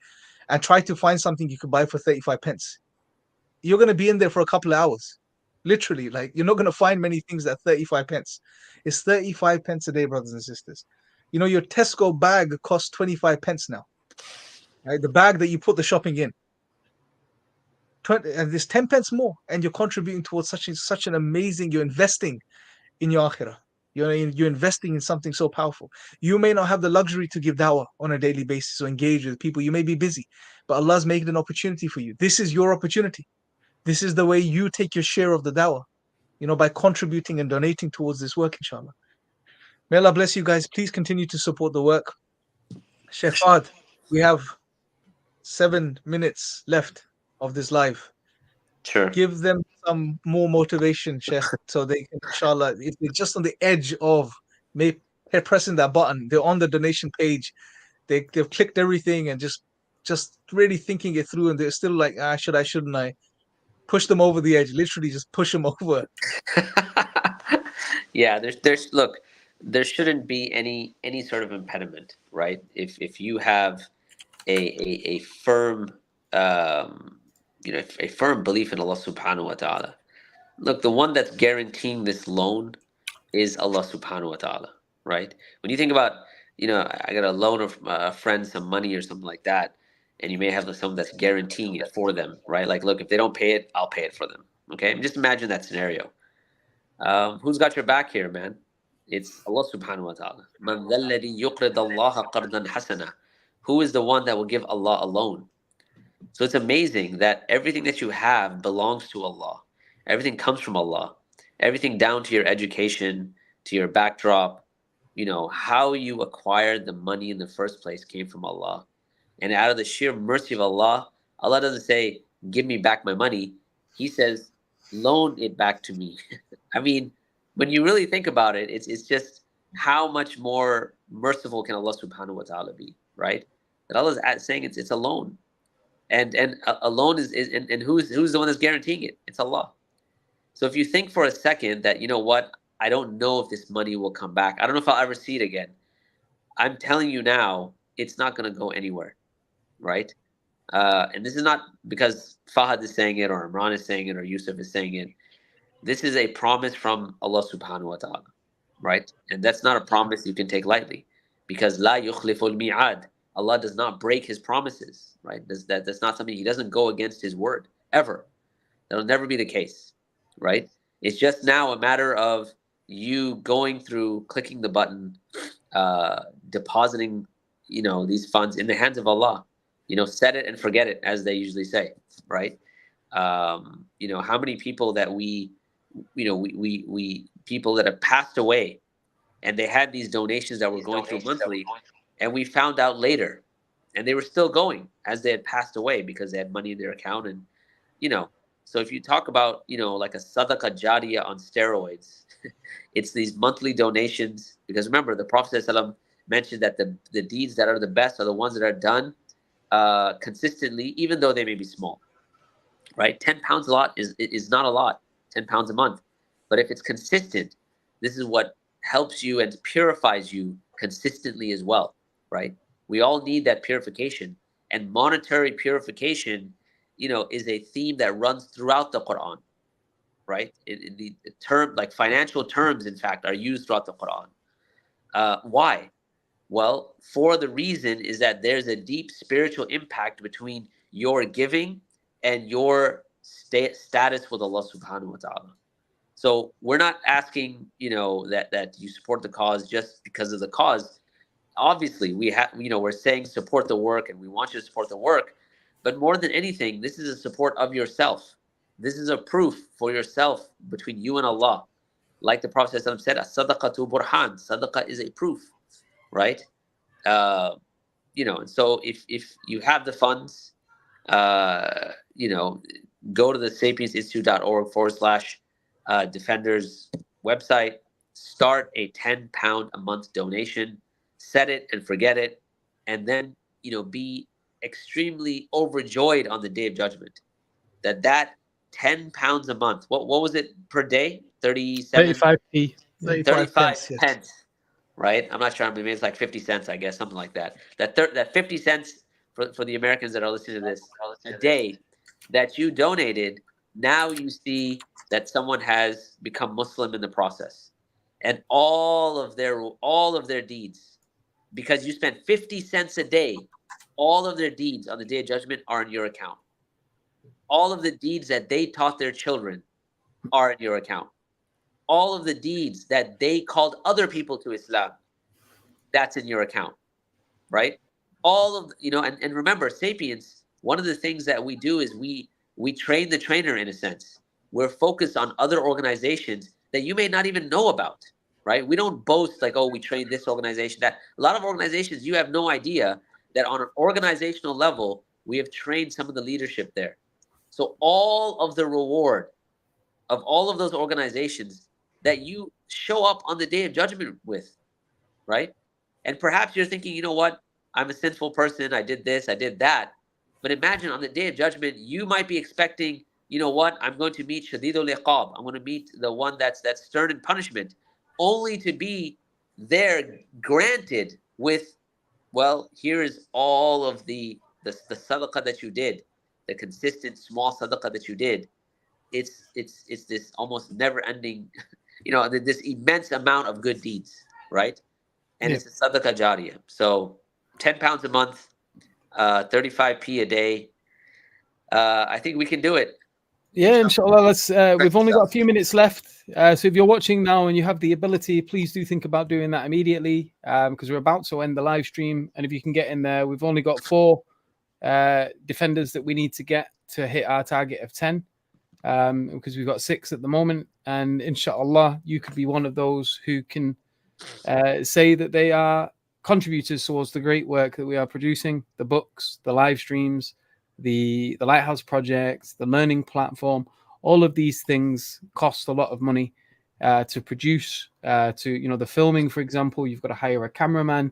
and try to find something you could buy for 35 pence. You're going to be in there for a couple of hours. Literally, like, you're not going to find many things at 35 pence. It's 35 pence a day, brothers and sisters. You know, your Tesco bag costs 25 pence now. Right? The bag that you put the shopping in. And there's 10 pence more, and you're contributing towards such an amazing, you're investing in your akhirah. You're investing in something so powerful. You may not have the luxury to give dawah on a daily basis or engage with people. You may be busy, but Allah's making an opportunity for you. This is your opportunity. This is the way you take your share of the dawah, you know, by contributing and donating towards this work, inshallah. May Allah bless you guys. Please continue to support the work. Sheikh Fahd, we have 7 minutes left of this live. Sure. Give them some more motivation, Sheikh, so they can, inshallah, if they're just on the edge of pressing that button. They're on the donation page. They've clicked everything and just really thinking it through, and they're still like, shouldn't I? Push them over the edge. Literally, just push them over. Yeah, there's look, there shouldn't be any sort of impediment, right? If you have a firm a firm belief in Allah subhanahu wa ta'ala. Look, the one that's guaranteeing this loan is Allah subhanahu wa ta'ala, right? When you think about, I got a loan of a friend some money or something like that, and you may have someone that's guaranteeing it for them, right? Like, look, if they don't pay it, I'll pay it for them. Okay, just imagine that scenario. Who's got your back here, man? It's Allah subhanahu wa ta'ala. Man dhal ladhi yuqrid Allah qardan hasana. Who is the one that will give Allah a loan? So it's amazing that everything that you have belongs to Allah. Everything comes from Allah. Everything down to your education, to your backdrop, how you acquired the money in the first place came from Allah. And out of the sheer mercy of Allah, Allah doesn't say, give me back my money. He says, loan it back to me. I mean, when you really think about it, it's just how much more merciful can Allah subhanahu wa ta'ala be, right? That Allah is saying it's a loan. And a loan is who's the one that's guaranteeing it? It's Allah. So if you think for a second that, you know what, I don't know if this money will come back. I don't know if I'll ever see it again. I'm telling you now, it's not going to go anywhere, right? And this is not because Fahad is saying it or Imran is saying it or Yusuf is saying it. This is a promise from Allah subhanahu wa ta'ala, right? And that's not a promise you can take lightly, because la yukhliful mi'ad. Allah does not break his promises, right? That's not something, he doesn't go against his word, ever. That'll never be the case, right? It's just now a matter of you going through, clicking the button, depositing, these funds in the hands of Allah. Set it and forget it, as they usually say, right? How many people that we people that have passed away, and they had these donations that were going through monthly, and we found out later, and they were still going as they had passed away because they had money in their account. And so if you talk about like a sadaqah jariyah on steroids, it's these monthly donations, because remember the Prophet ﷺ mentioned that the deeds that are the best are the ones that are done consistently, even though they may be small, right? 10 pounds a lot is not a lot, 10 pounds a month, but if it's consistent, this is what helps you and purifies you consistently as well, right? We all need that purification, and monetary purification, is a theme that runs throughout the Quran, right? The term, like financial terms, in fact, are used throughout the Quran. Why? Well, for the reason is that there's a deep spiritual impact between your giving and your status with Allah subhanahu wa ta'ala. So we're not asking, that you support the cause just because of the cause. Obviously, we're saying support the work, and we want you to support the work. But more than anything, this is a support of yourself. This is a proof for yourself between you and Allah. Like the Prophet ﷺ said, as-sadaqatu burhan. Sadaqah is a proof, right? And so if you have the funds, go to the sapiensinstitute.org/defenders website, start a 10 pound a month donation, set it and forget it, and then be extremely overjoyed on the Day of Judgment that 10 pounds a month, what was it per day? 35p. 35 pence, yes. pence, right? I'm not sure. Maybe it's like 50 cents, I guess, something like that. That 50 cents for the Americans that are listening to this a day that you donated, now you see that someone has become Muslim in the process, and all of their deeds, because you spent 50 cents a day, all of their deeds on the Day of Judgment are in your account. All of the deeds that they taught their children are in your account. All of the deeds that they called other people to Islam, that's in your account, right? All of, and remember, Sapiens, one of the things that we do is we train the trainer, in a sense. We're focused on other organizations that you may not even know about, right? We don't boast like, oh, we train this organization, that. A lot of organizations, you have no idea that on an organizational level, we have trained some of the leadership there. So all of the reward of all of those organizations that you show up on the Day of Judgment with, right? And perhaps you're thinking, you know what? I'm a sinful person. I did this, I did that. But imagine on the day of judgment, you might be expecting, you know what? I'm going to meet Shadidul Iqab. I'm going to meet the one that's stern in punishment, only to be there granted with, well, here is all of the sadaqah that you did, the consistent small sadaqah that you did. It's this almost never-ending, this immense amount of good deeds, right? And it's a sadaqah jariyah. So 10 pounds a month, 35p a day. I think we can do it. Yeah, inshallah. Let's. We've only got a few minutes left. So if you're watching now and you have the ability, please do think about doing that immediately, because we're about to end the live stream. And if you can get in there, we've only got 4 defenders that we need to get to hit our target of 10, because we've got 6 at the moment. And inshallah, you could be one of those who can say that they are contributors towards the great work that we are producing, the books, the live streams, the Lighthouse projects, the learning platform. All of these things cost a lot of money to produce. The filming, for example, you've got to hire a cameraman.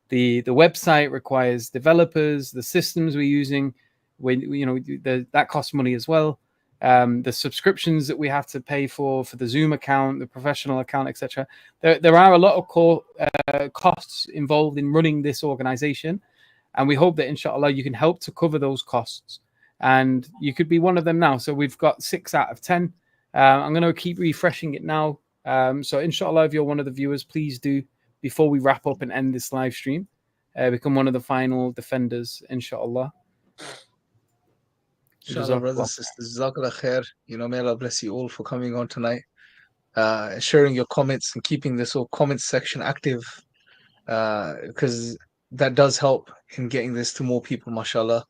The website requires developers. The systems we're using, that costs money as well. The subscriptions that we have to pay for the Zoom account, the professional account, etc. There are a lot of costs involved in running this organization. And we hope that, inshallah, you can help to cover those costs. And you could be one of them now. So we've got 6 out of 10. I'm going to keep refreshing it now. So inshallah, if you're one of the viewers, please do, before we wrap up and end this live stream, become one of the final defenders, inshallah. Inshallah, brothers and sisters, Jazakallah khair. May Allah bless you all for coming on tonight, sharing your comments and keeping this whole comment section active, because that does help in getting this to more people, mashallah.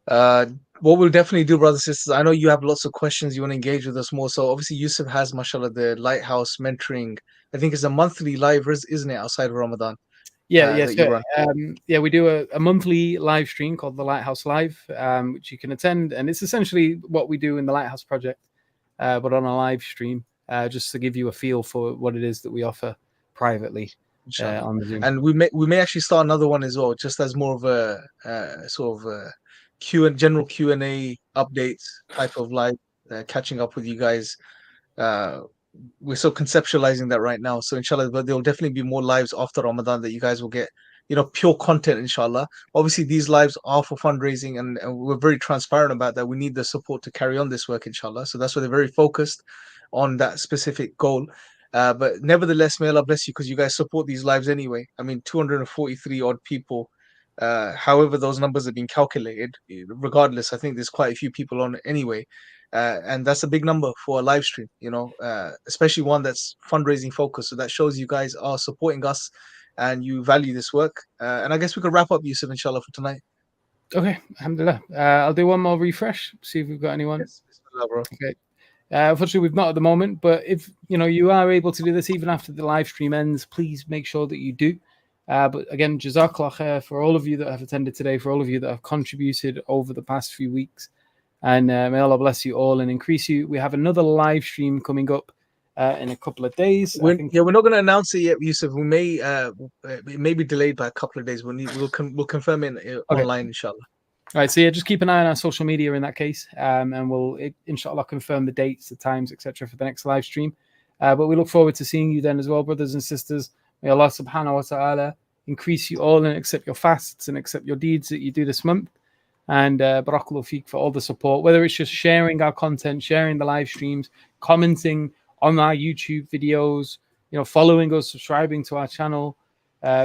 What we'll definitely do, brothers and sisters, I know you have lots of questions, you want to engage with us more. So obviously Yusuf has, mashallah, the Lighthouse mentoring. I think it's a monthly live, isn't it, outside of Ramadan? Yes. We do a monthly live stream called the Lighthouse Live, which you can attend. And it's essentially what we do in the Lighthouse project, but on a live stream, just to give you a feel for what it is that we offer privately. On the Zoom. And we may actually start another one as well, just as more of a sort of general Q&A updates type of live, catching up with you guys. We're still conceptualizing that right now, so inshallah, but there will definitely be more lives after Ramadan that you guys will get, pure content, inshallah. Obviously these lives are for fundraising, and we're very transparent about that. We need the support to carry on this work, inshallah. So that's why they're very focused on that specific goal. But nevertheless, may Allah bless you, because you guys support these lives anyway. I mean, 243 odd people. However those numbers have been calculated, regardless, I think there's quite a few people on it anyway. And that's a big number for a live stream, especially one that's fundraising focused. So that shows you guys are supporting us and you value this work. And I guess we could wrap up, Yusuf, inshallah, for tonight. Okay, alhamdulillah. I'll do one more refresh, see if we've got anyone. Yes, bismillah, bro. Okay. Unfortunately, we've not at the moment, but if you are able to do this even after the live stream ends, please make sure that you do. But again, Jazakallah khair for all of you that have attended today, for all of you that have contributed over the past few weeks. And may Allah bless you all and increase you. We have another live stream coming up in a couple of days. We're not going to announce it yet, Yusuf. We may it may be delayed by a couple of days. We'll confirm it online, inshallah. All right, so just keep an eye on our social media in that case, and we'll inshallah confirm the dates, the times, etc. for the next live stream. But we look forward to seeing you then as well, brothers and sisters. May Allah subhanahu wa ta'ala increase you all and accept your fasts and accept your deeds that you do this month. And barakallahu feek for all the support, whether it's just sharing our content, sharing the live streams, commenting on our YouTube videos, following us, subscribing to our channel,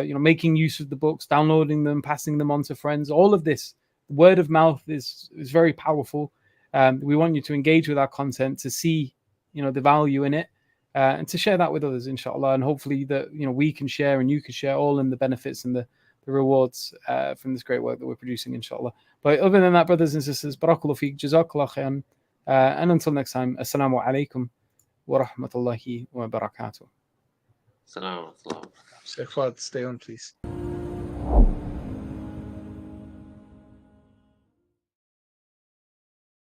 making use of the books, downloading them, passing them on to friends. All of this, word of mouth is very powerful. We want you to engage with our content, to see, the value in it, and to share that with others, inshallah. And hopefully that, we can share and you can share all in the benefits and the rewards from this great work that we're producing, inshallah. But other than that, brothers and sisters, barakallahu feek, jazakallah khairan, and until next time, assalamu alaikum wa rahmatullahi wa barakatuh. Assalamu alaikum. Sheikh Fuad, stay on, please.